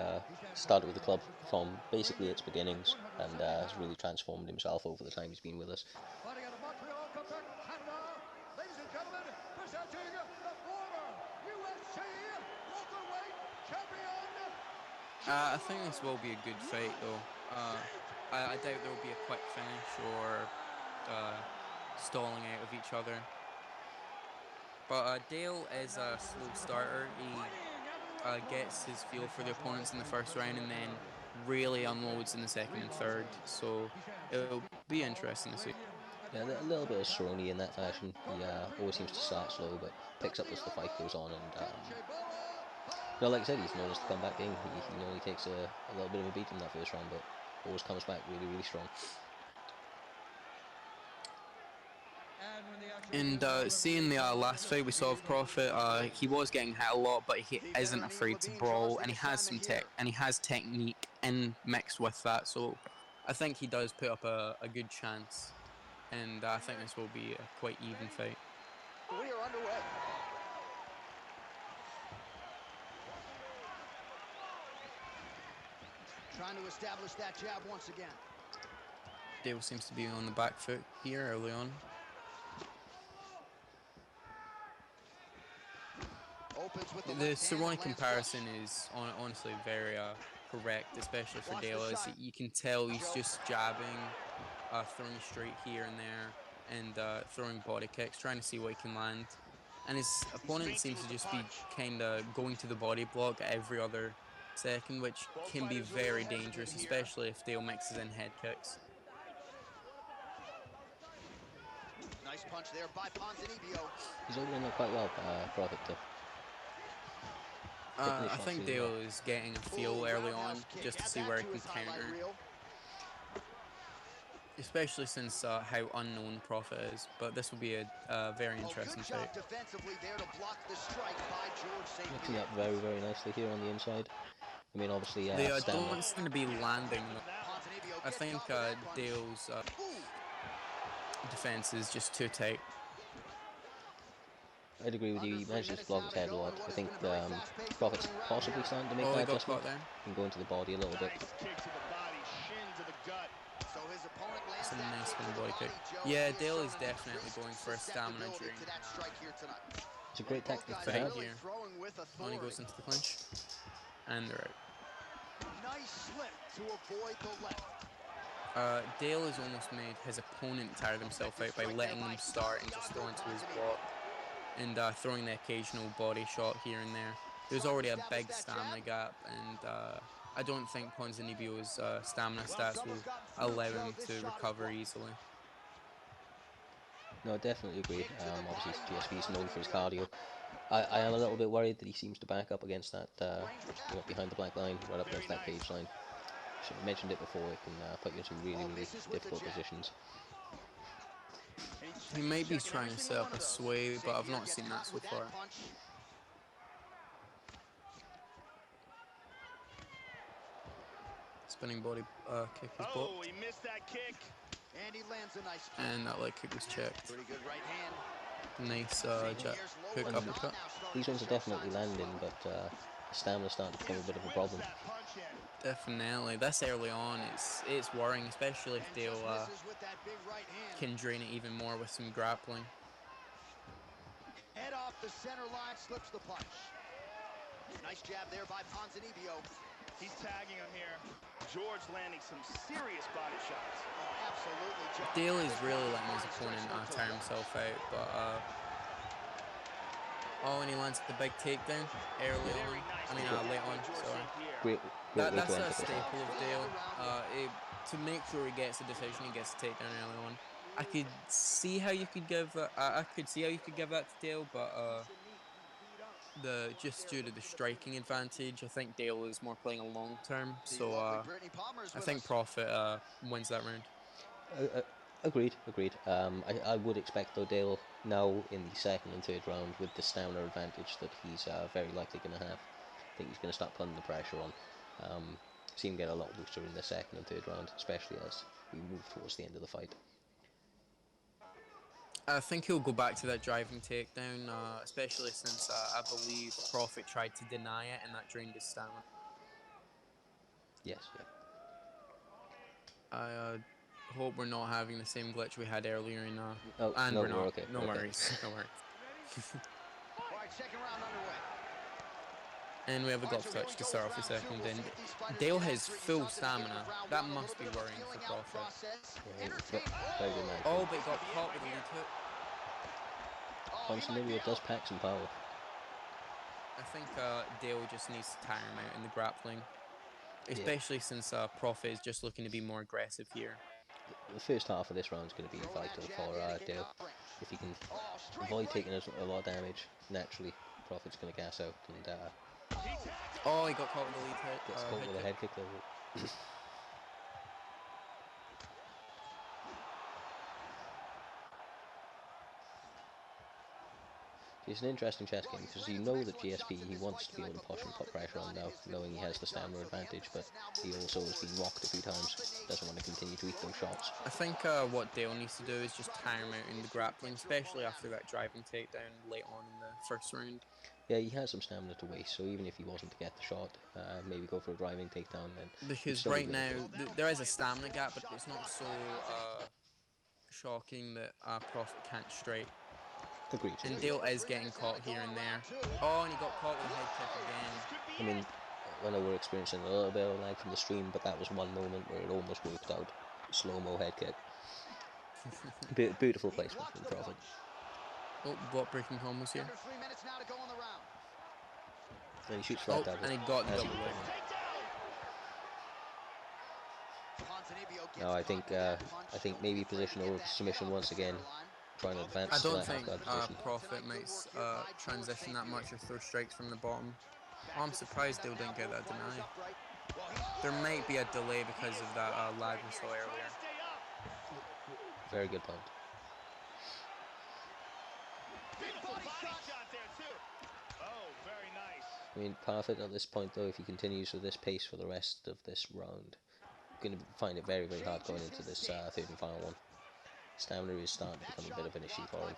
started with the club from basically its beginnings and has really transformed himself over the time he's been with us. I think this will be a good fight, though. I doubt there will be a quick finish or stalling out of each other. But Dale is a slow starter. He gets his feel for the opponents in the first round and then really unloads in the second and third. So it'll be interesting to see. Yeah, a little bit of Cerrone in that fashion. He always seems to start slow, but picks up as the fight goes on. And like I said, he's known as the comeback king. He only takes a little bit of a beat in that first round, but always comes back really, really strong. And seeing the last fight we saw of Prophet, he was getting hit a lot, but he isn't afraid to brawl, and he has some technique in mixed with that. So I think he does put up a good chance, and I think this will be a quite even fight. We are underway. Trying to establish that jab once again. Dale seems to be on the back foot here early on. The Cerrone comparison is honestly very correct, especially for Dale. As you can tell, he's just jabbing, throwing straight here and there, and throwing body kicks, trying to see what he can land. And his opponent seems to just be kind of going to the body block every other second, which can be very dangerous, especially if Dale mixes in head kicks. Nice punch there by Ponzinibbio. He's opening up quite well, Prophet, though. I think Dale is getting a feel early on just to see where he can counter. Especially since how unknown Prophet is, but this will be a very interesting fight. Mixing up very, very nicely here on the inside. I mean, obviously, they don't seem to be landing. I think Dale's defense is just too tight. I'd agree with you. He manages to block his head a lot. I think Prophet's possibly starting to make that adjustment. And go into the body a little bit. That's a nice spinning body kick. Yeah, Dale is definitely going for a stamina drain. It's a great tactic to have here. When he goes into the clinch. And they're out. Nice slip to avoid the left. Dale has almost made his opponent tire himself out by letting him start and just going to his block. And throwing the occasional body shot here and there. There's already a big stamina gap, and I don't think Ponzinibbio's stamina stats will allow him to recover easily. No, I definitely agree. Obviously, GSP is known for his cardio. I am a little bit worried that he seems to back up against that, behind the black line, right up against that cage line. Should have mentioned it before, it can put you into really, really difficult positions. He may be trying to set up a sway, but I've not seen that so far. Spinning body kick is blocked. Oh, he missed that kick. And he lands a nice kick. And that leg kick was checked. Pretty good right hand. Nice hook uppercut. These ones are definitely landing, but stamina's starting to become a bit of a problem. Definitely. This early on, it's worrying, especially if Dale can drain it even more with some grappling. Head off the center line, slips the punch. Nice jab there by Ponzinibbio. He's tagging him here. George landing some serious body shots. Oh, absolutely. Dale is really letting his opponent tire himself out, but and he lands the big takedown early on. I mean, late on. Sorry. That's a staple of Dale. To make sure he gets a decision, he gets a takedown early on. I could see how you could give that. I could see how you could give that to Dale, but just due to the striking advantage, I think Dale is more playing a long term. So I think Profit wins that round. Agreed. I would expect though Dale now in the second and third round with the stamina advantage that he's very likely going to have. I think he's going to start putting the pressure on. See him get a lot looser in the second and third round, especially as we move towards the end of the fight. I think he'll go back to that driving takedown, especially since I believe Profit tried to deny it and that drained his stamina. Yes, yeah. I hope we're not having the same glitch we had earlier in. Oh, and no, we're not. okay. No okay. worries. No worries. All right, second round underway. And we have a glove touch to start off the second. And Dale has full stamina. That must be worrying for Profit. Yeah, very good man. Oh, but he got caught with a lead hook. Ponzinibbio does pack some power. I think Dale just needs to tire him out in the grappling. Especially since Profit is just looking to be more aggressive here. The first half of this round is going to be vital for Dale. If he can avoid taking a lot of damage, naturally, Profit's going to gas out. And oh, he got caught with a lead hit. Gets caught with a head kick there. It's an interesting chess game because you know that GSP, he wants to be able to push and put pressure on now, knowing he has the stamina advantage, but he also has been rocked a few times, doesn't want to continue to eat those shots. I think what Dale needs to do is just tire him out in the grappling, especially after that driving takedown late on in the first round. Yeah, he has some stamina to waste, so even if he wasn't to get the shot, maybe go for a driving takedown then. Because right now, there is a stamina gap, but it's not so shocking that Profit can't straight. Agreed. And Dale is getting caught here and there. Oh, and he got caught with a head kick again. I mean, I know we're experiencing a little bit of lag from the stream, but that was one moment where it almost worked out. Slow-mo head kick. Beautiful placement from Profit. Oh, what breaking combos here? 3 minutes now to go in the round. And he shoots flat double. And he got the double leg. No, I think maybe positional submission once again. Trying to advance. I don't think Profit makes transition that much or throw strikes from the bottom. Oh, I'm surprised Dale didn't get that deny. There might be a delay because of that lag we saw earlier. Very good point. I mean, Profit at this point though, if he continues with this pace for the rest of this round, going to find it very, very hard going into this third and final one. Stamina is starting to become a bit of an issue for him.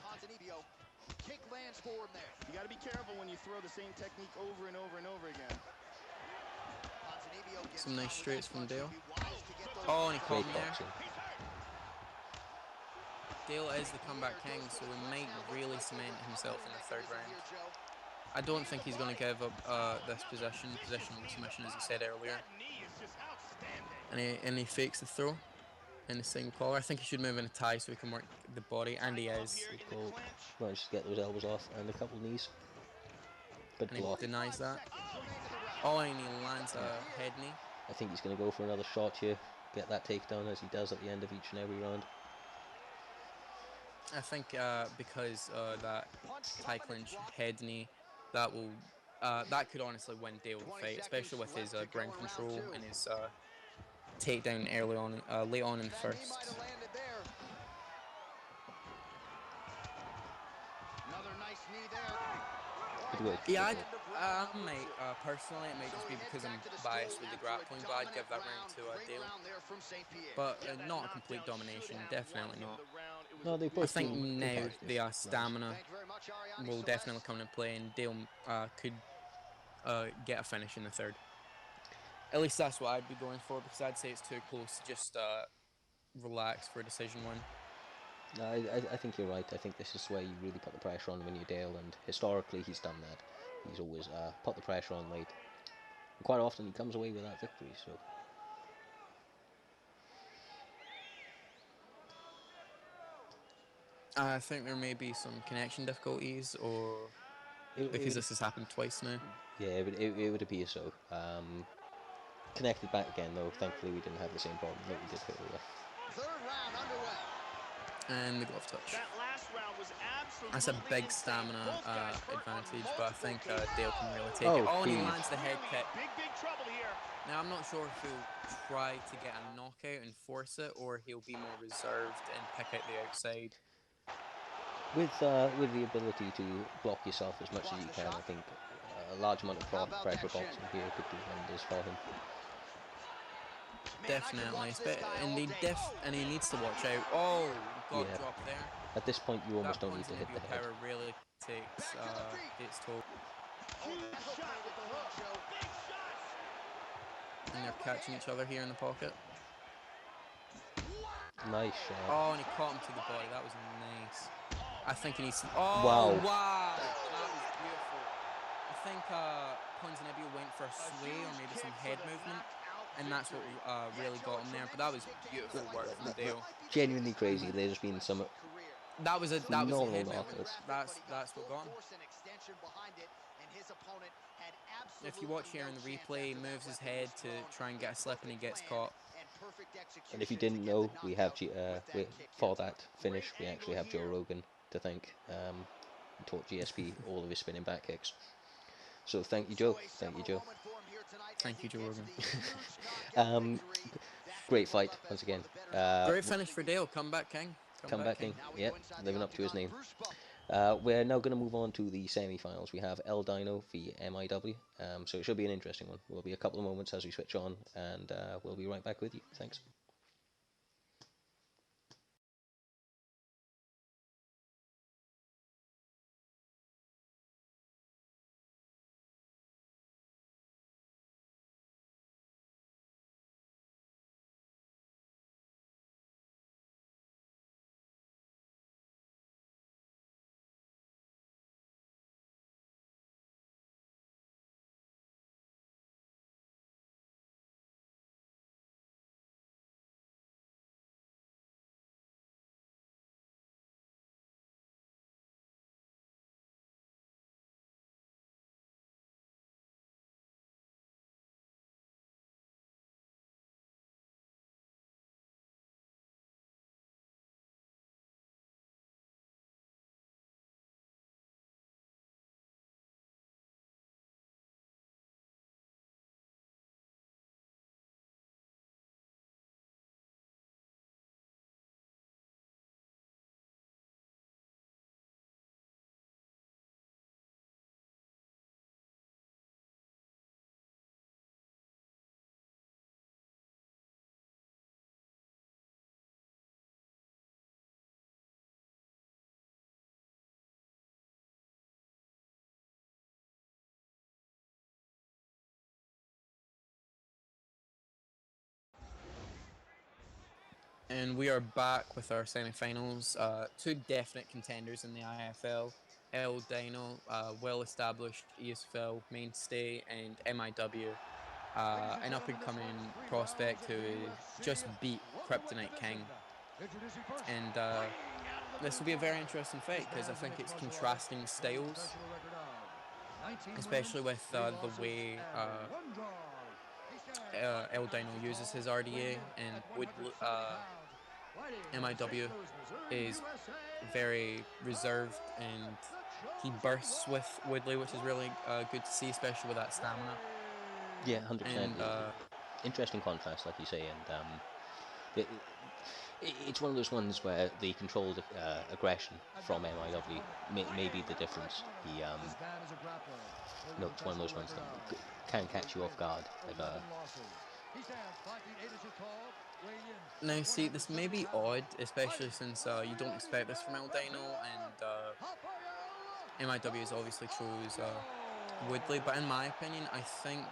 Kick lands forward there. You got to be careful when you throw the same technique over and over and over again. Some nice straights from Dale. Oh, and he caught him there. Dale is the comeback king, so he might really cement himself in the third round. I don't think he's going to give up this positional submission, as he said earlier. And he fakes the throw in the same collar. I think he should move in a tie so he can work the body, and he is. Cool. Managed to get those elbows off and a couple knees. Good block. He denies that. Oh, and he lands a head knee. I think he's going to go for another shot here. Get that takedown as he does at the end of each and every round. I think because that tie clinch head knee, that could honestly win Dale the fight, especially with his ground control and his takedown early on, late on in the first. Another nice knee there. Good work. Yeah, personally, it may just be because I'm biased with the grappling, but I'd give that round to Dale. But not a complete domination, definitely not. No, they both I think now the stamina will definitely come into play, and Dale could get a finish in the third. At least that's what I'd be going for, because I'd say it's too close to just relax for a decision win. No, I think you're right. I think this is where you really put the pressure on when you're Dale, and historically he's done that. He's always put the pressure on late. And quite often he comes away with that victory, so... I think there may be some connection difficulties, or because this has happened twice now. Yeah, it would appear so. Connected back again though. Thankfully we didn't have the same problem that we did earlier. Third round underway. And the glove touch. That last round was absolutely That's a big insane. stamina Both guys hurt on advantage, but I think multiple Dale can really take Oh, it. Oh, and he geez. lands the head Really kick. in big trouble here. Now, I'm not sure if he'll try to get a knockout and force it, or he'll be more reserved and pick out the outside. With the ability to block yourself as much as you can, I think a large amount of pressure boxing here could do wonders for him. Definitely, and he needs to watch out. Oh, got Yeah. dropped there. At this point, you almost That don't need to hit the Ponzinibbio head. power really takes its toll. And they're catching each other here in the pocket. Nice shot. Oh, and he caught him to the body. That was nice. I think he needs to... Oh, Wow. wow. That was beautiful. I think Ponzinibbio went for a sway or maybe some head movement, and that's what really got him there. But that was beautiful work from Dale. Genuinely crazy. There's been some That was a head phenomenal movement. knockouts. That's what got him. If you watch here in the replay, he moves his head to try and get a slip, and he gets caught. And if you didn't know, we have for that finish, we actually have Joe Rogan to thank. He taught GSP all of his spinning back kicks. So thank you, Joe. Thank you, Joe. Thank you, Joe Rogan. Great fight once again. Great finish for Dale. Comeback king. Comeback king. Yep, living up to his name. We're now going to move on to the semi-finals. We have El Dino v MIW, so it should be an interesting one. Will be a couple of moments as we switch on, and we'll be right back with you. Thanks. And we are back with our semi-finals. Two definite contenders in the IFL. El Dino, well-established ESFL mainstay, and MIW, an up-and-coming prospect who just beat Kryptonite King. And this will be a very interesting fight because I think it's contrasting styles, especially with the way El Dino uses his RDA, and MIW is very reserved, and he bursts with Woodley, which is really good to see, especially with that stamina. Yeah, 100%. And interesting contrast, like you say, and it's one of those ones where the controlled aggression from MIW may be the difference. It's one of those ones that can catch you off guard. Now, see, this may be odd, especially since you don't expect this from El Dino, and MIW has obviously chose Woodley, but in my opinion, I think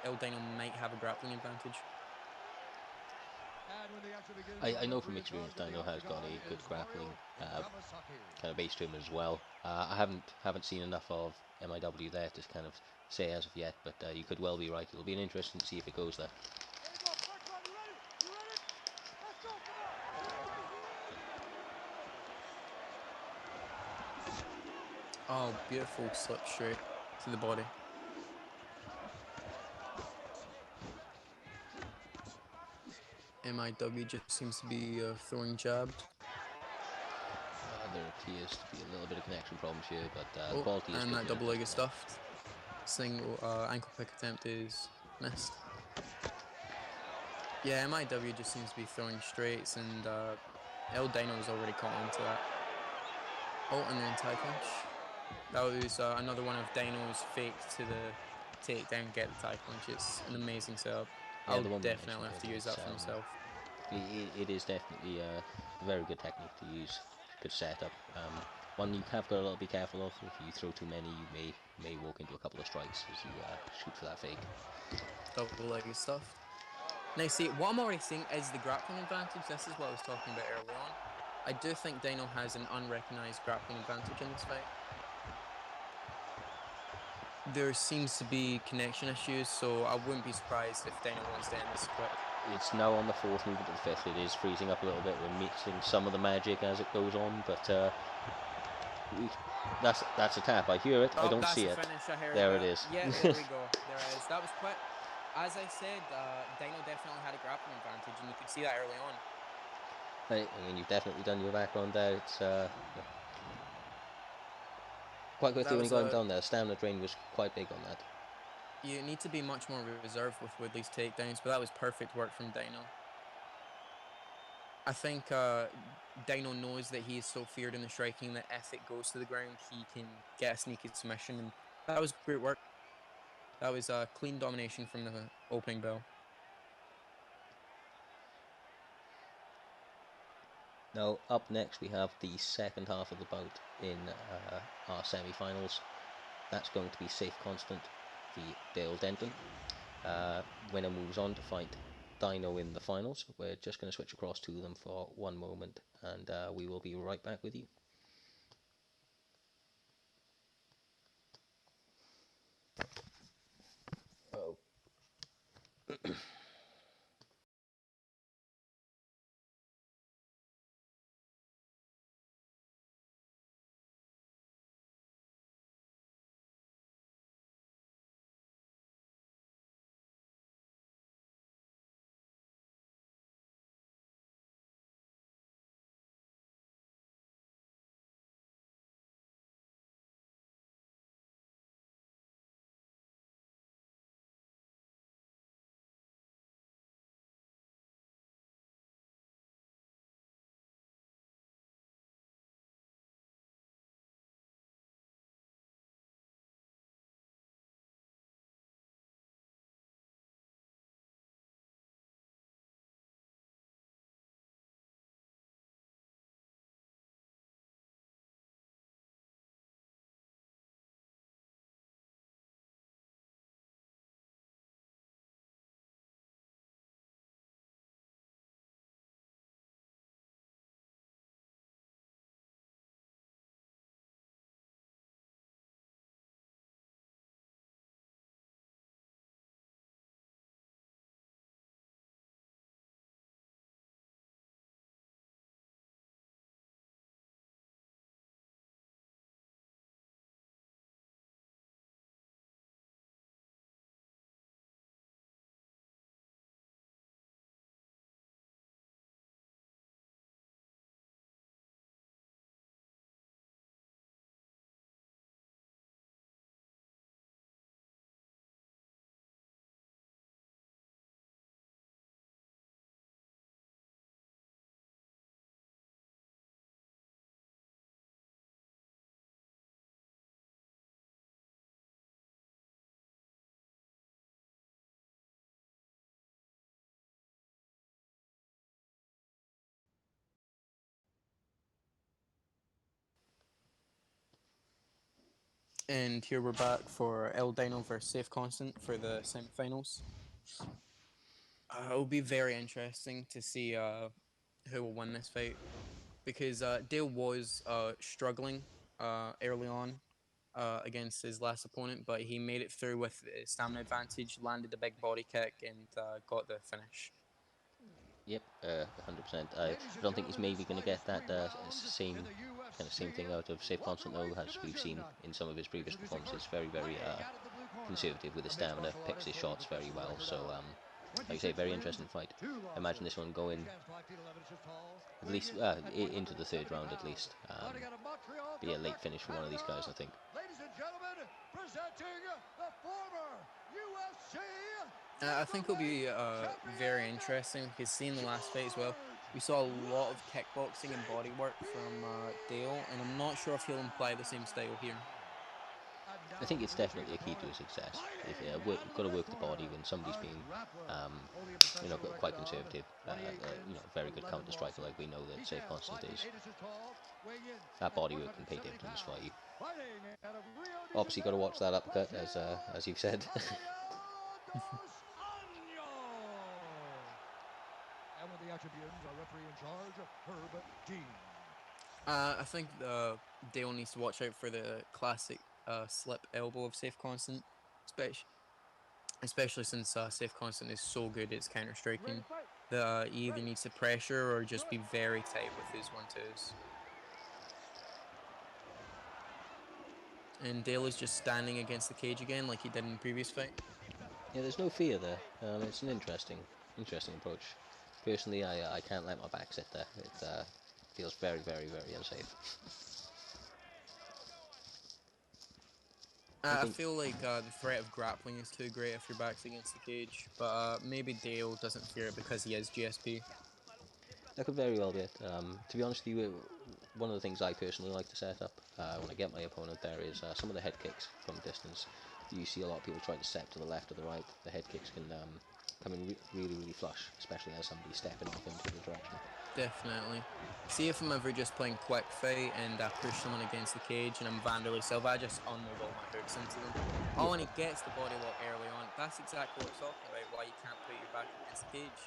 El Dino might have a grappling advantage. I know from experience Dino has got a good grappling kind of base to him as well. I haven't seen enough of MIW there to kind of say as of yet, but you could well be right. It'll be interesting to see if it goes there. Oh, beautiful slip straight to the body. MIW just seems to be throwing jabs. appears to be a little bit of connection problems here, but the Oh, quality is and good that here. double leg is stuffed. Single ankle pick attempt is missed. Yeah, MIW just seems to be throwing straights, and El Dino's already caught on to that. Oh, and then tie clinch. That was another one of Dino's fakes to the takedown, get the tie clinch. It's an amazing setup. Yeah, I'll the one we definitely mentioned have to earlier, use that it's, for myself. It is definitely a very good technique to use. Good setup. One you have got to be careful of. If you throw too many, you may walk into a couple of strikes as you shoot for that fake. Double leg is stuffed. Now, see, what I'm already seeing is the grappling advantage. This is what I was talking about early on. I do think Dino has an unrecognised grappling advantage in this fight. There seems to be connection issues, so I wouldn't be surprised if Dino wants to end this quick. It's now on the fourth, moving to the fifth. It is freezing up a little bit. We're mixing some of the magic as it goes on, but that's a tap. I hear it. I don't see it. Finish, I heard there that. it is. Yeah, there we go. There it is. That was quick. As I said, Dino definitely had a grappling advantage, and you could see that early on. I mean, you've definitely done your background there. It's quite quickly when you got him down there. Stamina drain was quite big on that. You need to be much more reserved with Woodley's takedowns, but that was perfect work from Dino. I think Dino knows that he is so feared in the striking that if it goes to the ground, he can get a sneaky submission, and that was great work. That was clean domination from the opening bell. Now, up next, we have the second half of the bout in our semi-finals. That's going to be Safe Constant v Dale Denton. Winner moves on to fight Dino in the finals. We're just going to switch across to them for one moment, and we will be right back with you. Oh. And here we're back for El Dino versus Safe Constant for the semi-finals. It'll be very interesting to see who will win this fight, because Dale was struggling early on against his last opponent, but he made it through with stamina advantage, landed a big body kick, and got the finish. Yep, 100%. I don't think he's maybe going to get that same thing out of Safe Constant, though, as we've seen in some of his previous performances. Very, very conservative with his stamina, picks his shots very well. So Like I say, very interesting fight. Imagine this one going at least into the third round at least. Be a late finish for one of these guys, I think. Ladies and gentlemen, presenting the former UFC. I think it'll be very interesting because seeing the last fight as well, we saw a lot of kickboxing and body work from Dale, and I'm not sure if he'll imply the same style here. I think it's definitely a key to his success. If got to work the body when somebody's being, quite conservative. Very good counter striker like we know that Safe Constant is. That body work can pay dividends for you. Obviously, got to watch that uppercut, as you've said. And with the attributions, our referee in charge, Herb Dean. I think Dale needs to watch out for the classic slip elbow of Safe Constant, especially since Safe Constant is so good at its counter striking that he either needs to pressure or just be very tight with his 1-2s. And Dale is just standing against the cage again like he did in the previous fight. Yeah, there's no fear there. It's an interesting approach. Personally, I can't let my back sit there. It feels very, very, very unsafe. I feel like the threat of grappling is too great if your back's against the cage, but maybe Dale doesn't fear it because he is GSP. That could very well be it. To be honest with you, one of the things I personally like to set up when I get my opponent there is some of the head kicks from distance. You see a lot of people try to step to the left or the right. The head kicks can come in really, really flush, especially as somebody's stepping off into the direction. Definitely. See if I'm ever just playing quick fight and I push someone against the cage and I'm Vanderlei Silva, I just unload all my hooks into them. Oh, and he gets the body lock early on. That's exactly what I'm talking about, why you can't put your back against the cage.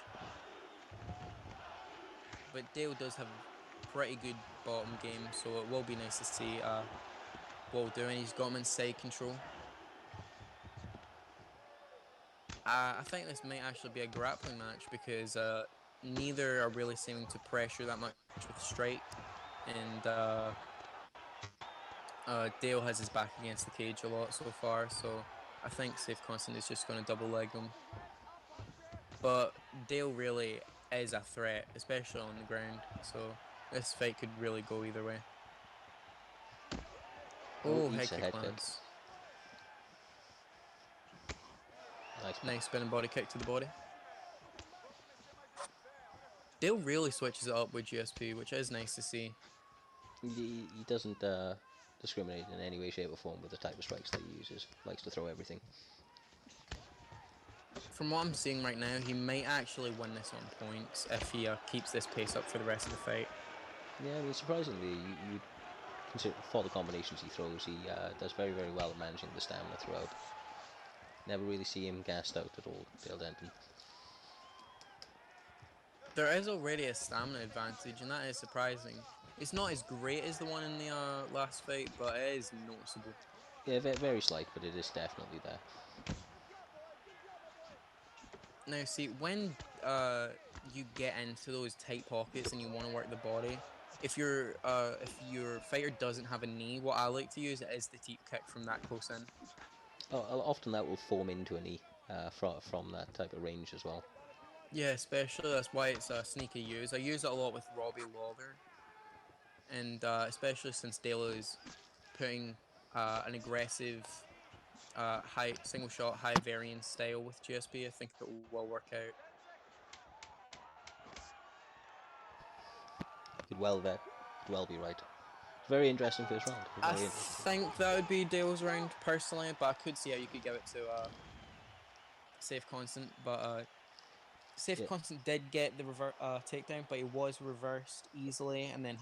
But Dale does have a pretty good bottom game, so it will be nice to see what he's doing. He's got him in side control. I think this might actually be a grappling match because neither are really seeming to pressure that much with strike, and Dale has his back against the cage a lot so far, so I think Safe Constant is just going to double leg him. But Dale really is a threat, especially on the ground, so this fight could really go either way. Oh, head kick lands. Nice spinning body kick to the body. Dale really switches it up with GSP, which is nice to see. He doesn't discriminate in any way, shape or form with the type of strikes that he uses. Likes to throw everything. From what I'm seeing right now, he might actually win this on points if he keeps this pace up for the rest of the fight. Yeah, I mean, surprisingly, you consider for the combinations he throws, he does very, very well at managing the stamina throughout. Never really see him gassed out at all, Dale Denton. There is already a stamina advantage, and that is surprising. It's not as great as the one in the last fight, but it is noticeable. Yeah, very slight, but it is definitely there. Now, see, when you get into those tight pockets and you want to work the body, if your fighter doesn't have a knee, what I like to use is the deep kick from that close in. Oh, often that will form into a knee from that type of range as well. Yeah, especially that's why it's a sneaky use. I use it a lot with Robbie Lawler, and especially since Dale is putting an aggressive high single shot, high variance style with GSP, I think it will work out. Could well be right. Very interesting first round. I think that would be Dale's round personally, but I could see how you could give it to Safe Constant. But Safe Constant did get the takedown, but it was reversed easily, and then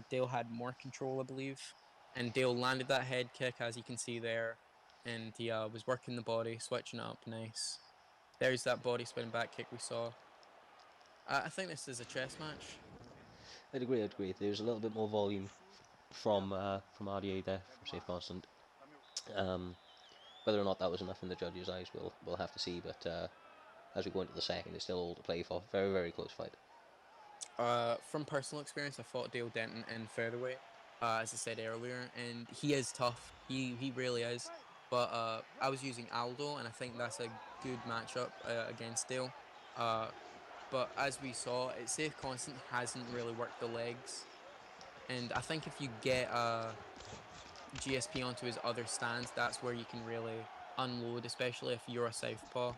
Dale had more control, I believe. And Dale landed that head kick, as you can see there, and he was working the body, switching it up nice. There's that body spinning back kick we saw. I think this is a chess match. I'd agree. There's a little bit more volume from RDA there, from Safe Constant. Whether or not that was enough in the judges' eyes, we'll have to see. But as we go into the second, it's still all to play for. Very, very close fight. From personal experience, I fought Dale Denton in featherweight, as I said earlier, and he is tough. He really is. But I was using Aldo, and I think that's a good matchup against Dale. But as we saw, Safe Constant hasn't really worked the legs. And I think if you get GSP onto his other stance, that's where you can really unload, especially if you're a southpaw.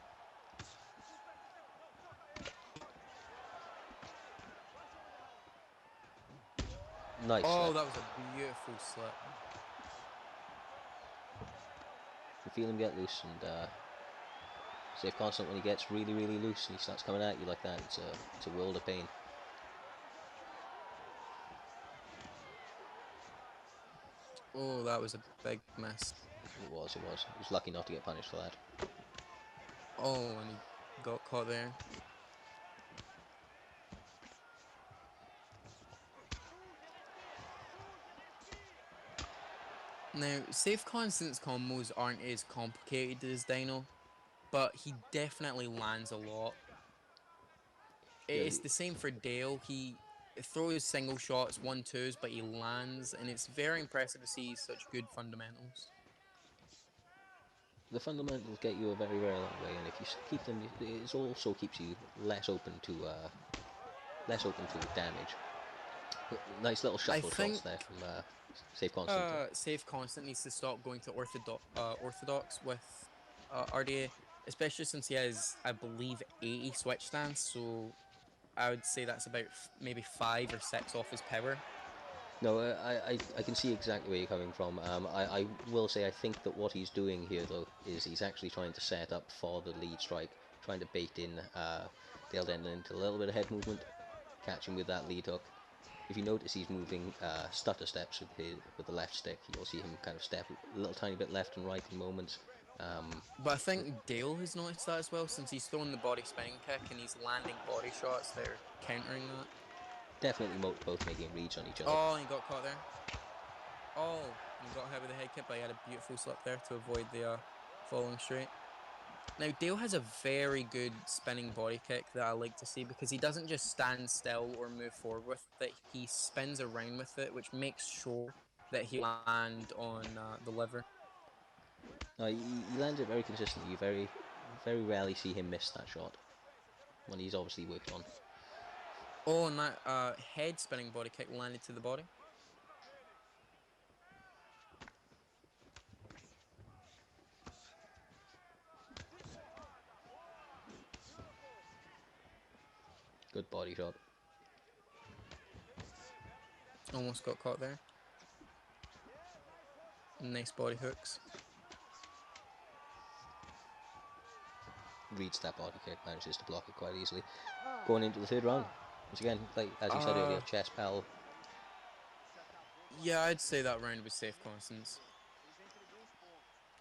Nice. Oh, that was a beautiful slip. You feel him get loose, and Safe Constant, when he gets really, really loose and he starts coming at you like that, it's a world of pain. Oh, that was a big miss. It was. He was lucky not to get punished for that. Oh, and he got caught there. Now, Safe Constant's combos aren't as complicated as Dino, but he definitely lands a lot. It's the same for Dale. He throws single shots, 1-2s, but he lands, and it's very impressive to see such good fundamentals. The fundamentals get you a very, very long way, and if you keep them, it also keeps you less open to damage. Nice little shuffle shots there from Safe Constant. Safe Constant needs to stop going to orthodox with RDA, especially since he has, I believe, 80 switch stance. So I would say that's about maybe 5 or 6 off his power. No, I can see exactly where you're coming from. I will say I think that what he's doing here, though, is he's actually trying to set up for the lead strike, trying to bait in Dale Denton into a little bit of head movement, catch him with that lead hook. If you notice, he's moving stutter steps with the left stick. You'll see him kind of step a little tiny bit left and right in moments. But I think Dale has noticed that as well, since he's throwing the body spinning kick and he's landing body shots. They're countering that. Definitely both making reads on each other. Oh, he got caught there. Oh, he got hit with a head kick, but he had a beautiful slip there to avoid the following straight. Now, Dale has a very good spinning body kick that I like to see, because he doesn't just stand still or move forward with it. He spins around with it, which makes sure that he land on the liver. He lands it very consistently. You very, very rarely see him miss that shot when he's obviously worked on. Oh, and that head spinning body kick landed to the body. Good body shot. Almost got caught there. Nice body hooks. Reads that body kick, manages to block it quite easily. Going into the third round. Once again, like as you said earlier, chest pal. Yeah, I'd say that round was Safe Constance.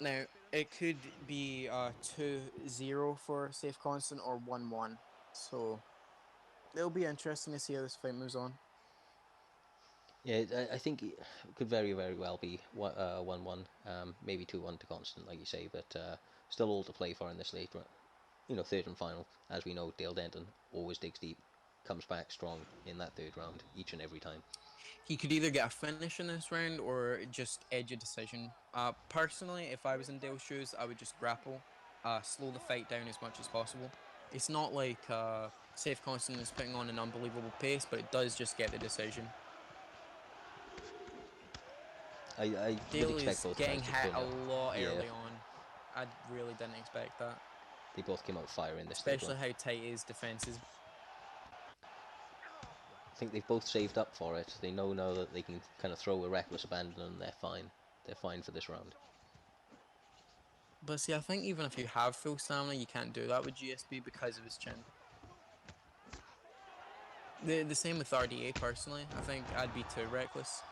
Now, it could be 2-0 for Safe Constant or 1-1. So, it'll be interesting to see how this fight moves on. Yeah, I think it could very, very well be 1-1, maybe 2-1 to Constant, like you say, but still all to play for in this late, third and final. As we know, Dale Denton always digs deep, comes back strong in that third round each and every time. He could either get a finish in this round or just edge a decision. Personally, if I was in Dale's shoes, I would just grapple, slow the fight down as much as possible. It's not like Safe Constant is putting on an unbelievable pace, but it does just get the decision. I Dale would expect is both getting guys to hit turn a up. lot early on. I really didn't expect that. They both came out firing this Especially how tight his defense is. I think they've both saved up for it. They know now that they can kind of throw a reckless abandon and they're fine. They're fine for this round. But see, I think even if you have full stamina, you can't do that with GSP because of his chin. The same with RDA, personally. I think I'd be too reckless.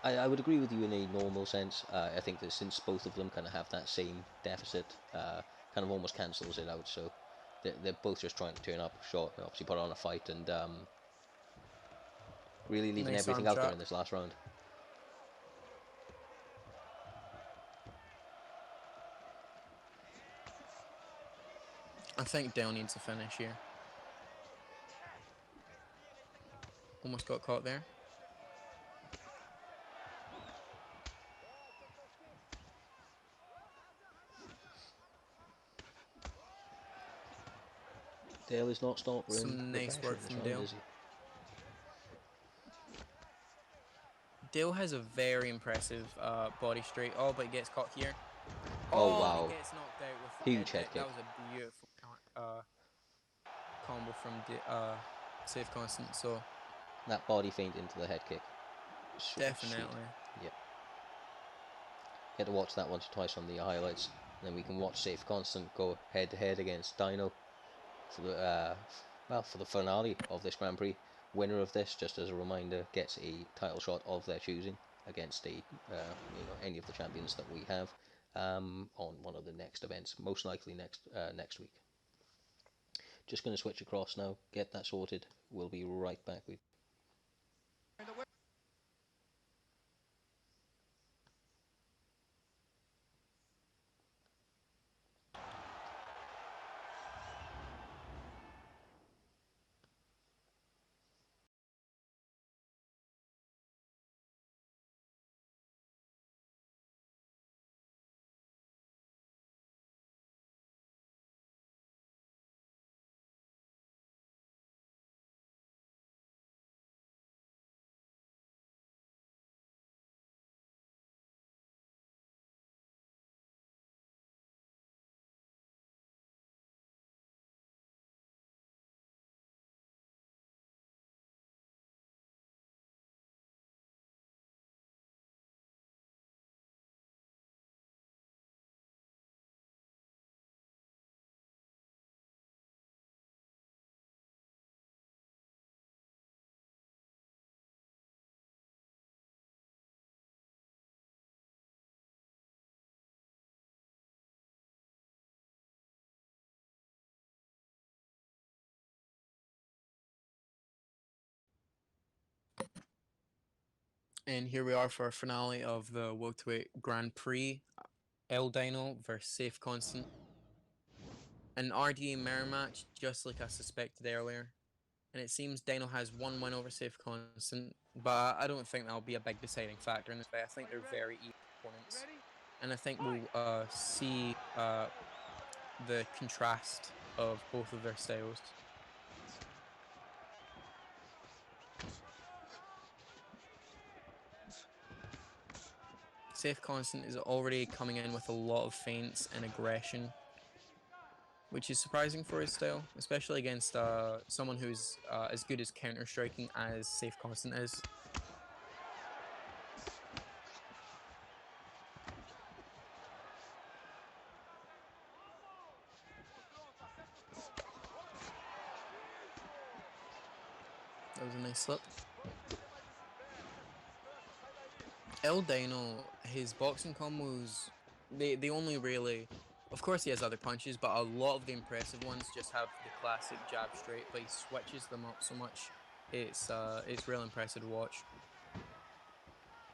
I would agree with you in a normal sense. I think that since both of them kind of have that same deficit, kind of almost cancels it out. So they're both just trying to turn up short, obviously put on a fight, and really leaving Nice everything arm out there trap in this last round. I think Dale needs a finish here. Almost got caught there. Dale is not stopping Some the nice pressure work in this from round, Dale. is he? Dale has a very impressive body straight. Oh, but he gets caught here. Oh, And wow. he gets knocked out with the Huge head head kick. kick. That was a beautiful combo from Safe Constant. So That body feint into the head kick. definitely. Sweet. Yep. Get to watch that once or twice on the highlights. Then we can watch Safe Constant go head to head against Dino for the for the finale of this Grand Prix. Winner of this, just as a reminder, gets a title shot of their choosing against any of the champions that we have on one of the next events, most likely next week. Just going to switch across now, get that sorted. We'll be right back with. And here we are for our finale of the Welterweight Grand Prix. El Dino versus Safe Constant. An RDA mirror match, just like I suspected earlier. And it seems Dino has one win over Safe Constant, but I don't think that'll be a big deciding factor in this fight. I think they're very even opponents. And I think we'll see the contrast of both of their styles. Safe Constant is already coming in with a lot of feints and aggression, which is surprising for his style, especially against someone who's as good as counter-striking as Safe Constant is. That was a nice slip. El Dino, his boxing combos, they only really... Of course he has other punches, but a lot of the impressive ones just have the classic jab straight, but he switches them up so much. It's real impressive to watch.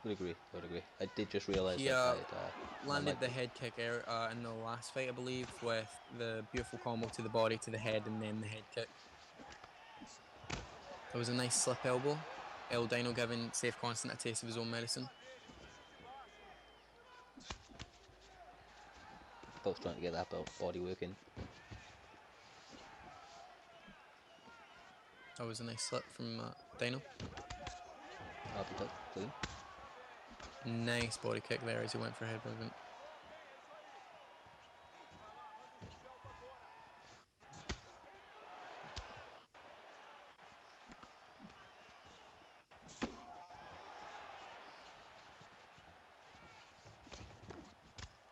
Would agree. I did just realise He that landed the head kick in the last fight, I believe, with the beautiful combo to the body, to the head, and then the head kick. That was a nice slip elbow. El Dino giving Safe Constant a taste of his own medicine. both trying to get that body working. That was a nice slip from Dino. Uppercut, clean. Nice body kick there as he went for head movement.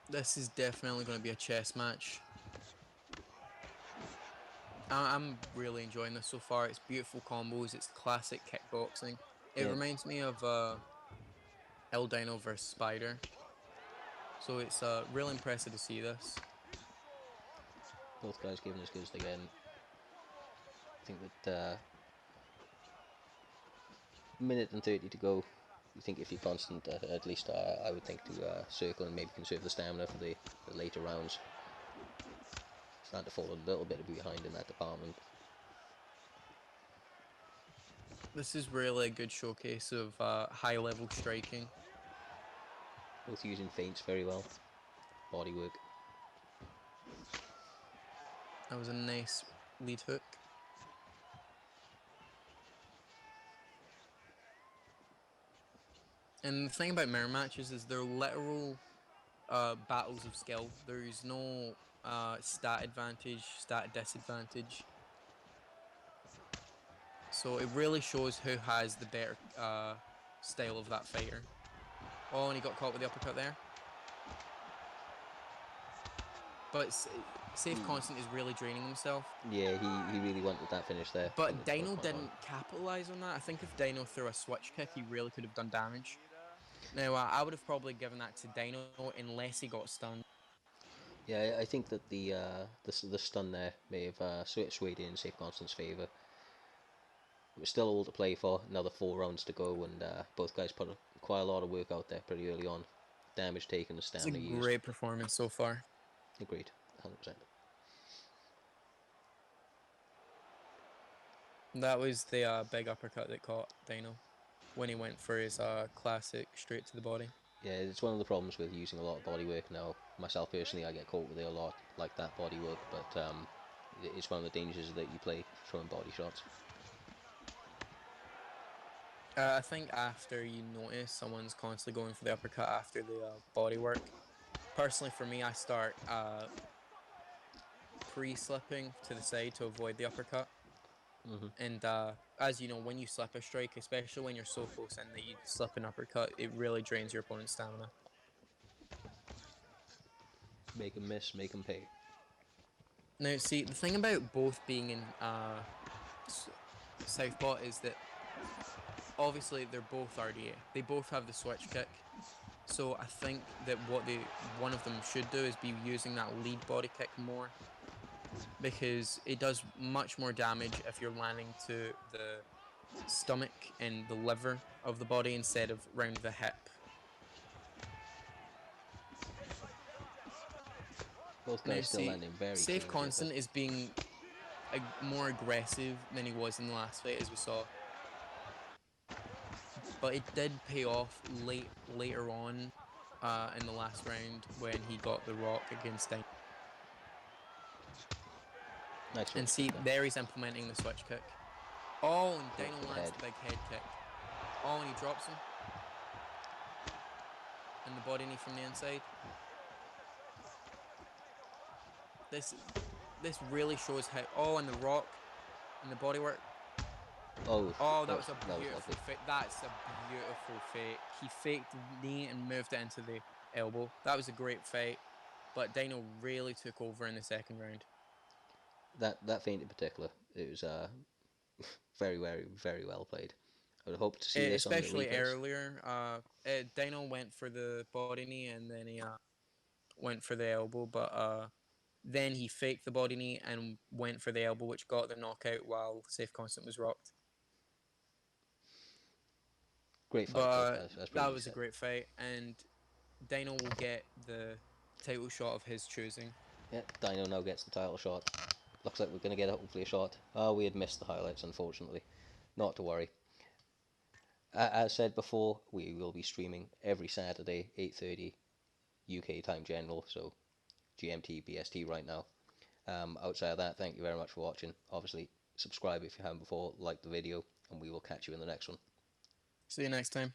This is definitely going to be a chess match. I'm really enjoying this so far. It's beautiful combos. It's classic kickboxing. It reminds me of El Dino versus Spider. So it's real impressive to see this. Both guys giving as good as they can. I think that minute and 30 to go. You think if you're constant, at least I would think to circle and maybe conserve the stamina for the later rounds. Starting to fall a little bit behind in that department. This is really a good showcase of high level striking. Both using feints very well. Body work. That was a nice lead hook. And the thing about mirror matches is they're literal battles of skill. There's no stat advantage, stat disadvantage. So it really shows who has the better style of that fighter. Oh, and he got caught with the uppercut there. But Safe Constant is really draining himself. Yeah, he really wanted that finish there. But Dino didn't capitalise on that. I think if Dino threw a switch kick, he really could have done damage. Now, I would have probably given that to Dino unless he got stunned. Yeah, I think that the stun there may have swayed in Safe Constant's favour. It was still all to play for, another 4 rounds to go, and both guys put quite a lot of work out there pretty early on. Damage taken, the stamina used. It's a great performance so far. Agreed, 100%. That was the big uppercut that caught Dino when he went for his classic straight to the body. Yeah, it's one of the problems with using a lot of body work now. Myself personally, I get caught with it a lot, like that body work, but it's one of the dangers that you play throwing body shots. I think after you notice someone's constantly going for the uppercut after the body work, personally for me, I start pre-slipping to the side to avoid the uppercut. And as you know, when you slip a strike, especially when you're so close in that you slip an uppercut, it really drains your opponent's stamina. Make them miss, make them pay. Now, see, the thing about both being in Southpaw is that obviously they're both RDA. They both have the switch kick. So I think that what one of them should do is be using that lead body kick more, because it does much more damage if you're landing to the stomach and the liver of the body instead of round the hip. Both guys still landing very Safe Constant is being more aggressive than he was in the last fight, as we saw. But it did pay off later on in the last round when he got the rock against Dino. Nice. And see, there he's implementing the switch kick. Oh, and Dino lands the big head kick. Oh, and he drops him. And the body knee from the inside. This really shows how... Oh, and the rock and the body work. Oh, that was a beautiful fake. That's a beautiful fake. He faked the knee and moved it into the elbow. That was a great fight, but Dino really took over in the second round. That feint in particular, it was very, very, very well played. I would hope to see this especially on the replays. Earlier. Dino went for the body knee and then he went for the elbow, but then he faked the body knee and went for the elbow, which got the knockout while Safe Constant was rocked. Great fight. But that was a great fight, and Dino will get the title shot of his choosing. Yeah, Dino now gets the title shot. Looks like we're going to get hopefully a shot. Oh, we had missed the highlights, unfortunately. Not to worry. As said before, we will be streaming every Saturday, 8:30 UK time general, so GMT, BST right now. Outside of that, thank you very much for watching. Obviously, subscribe if you haven't before, like the video, and we will catch you in the next one. See you next time.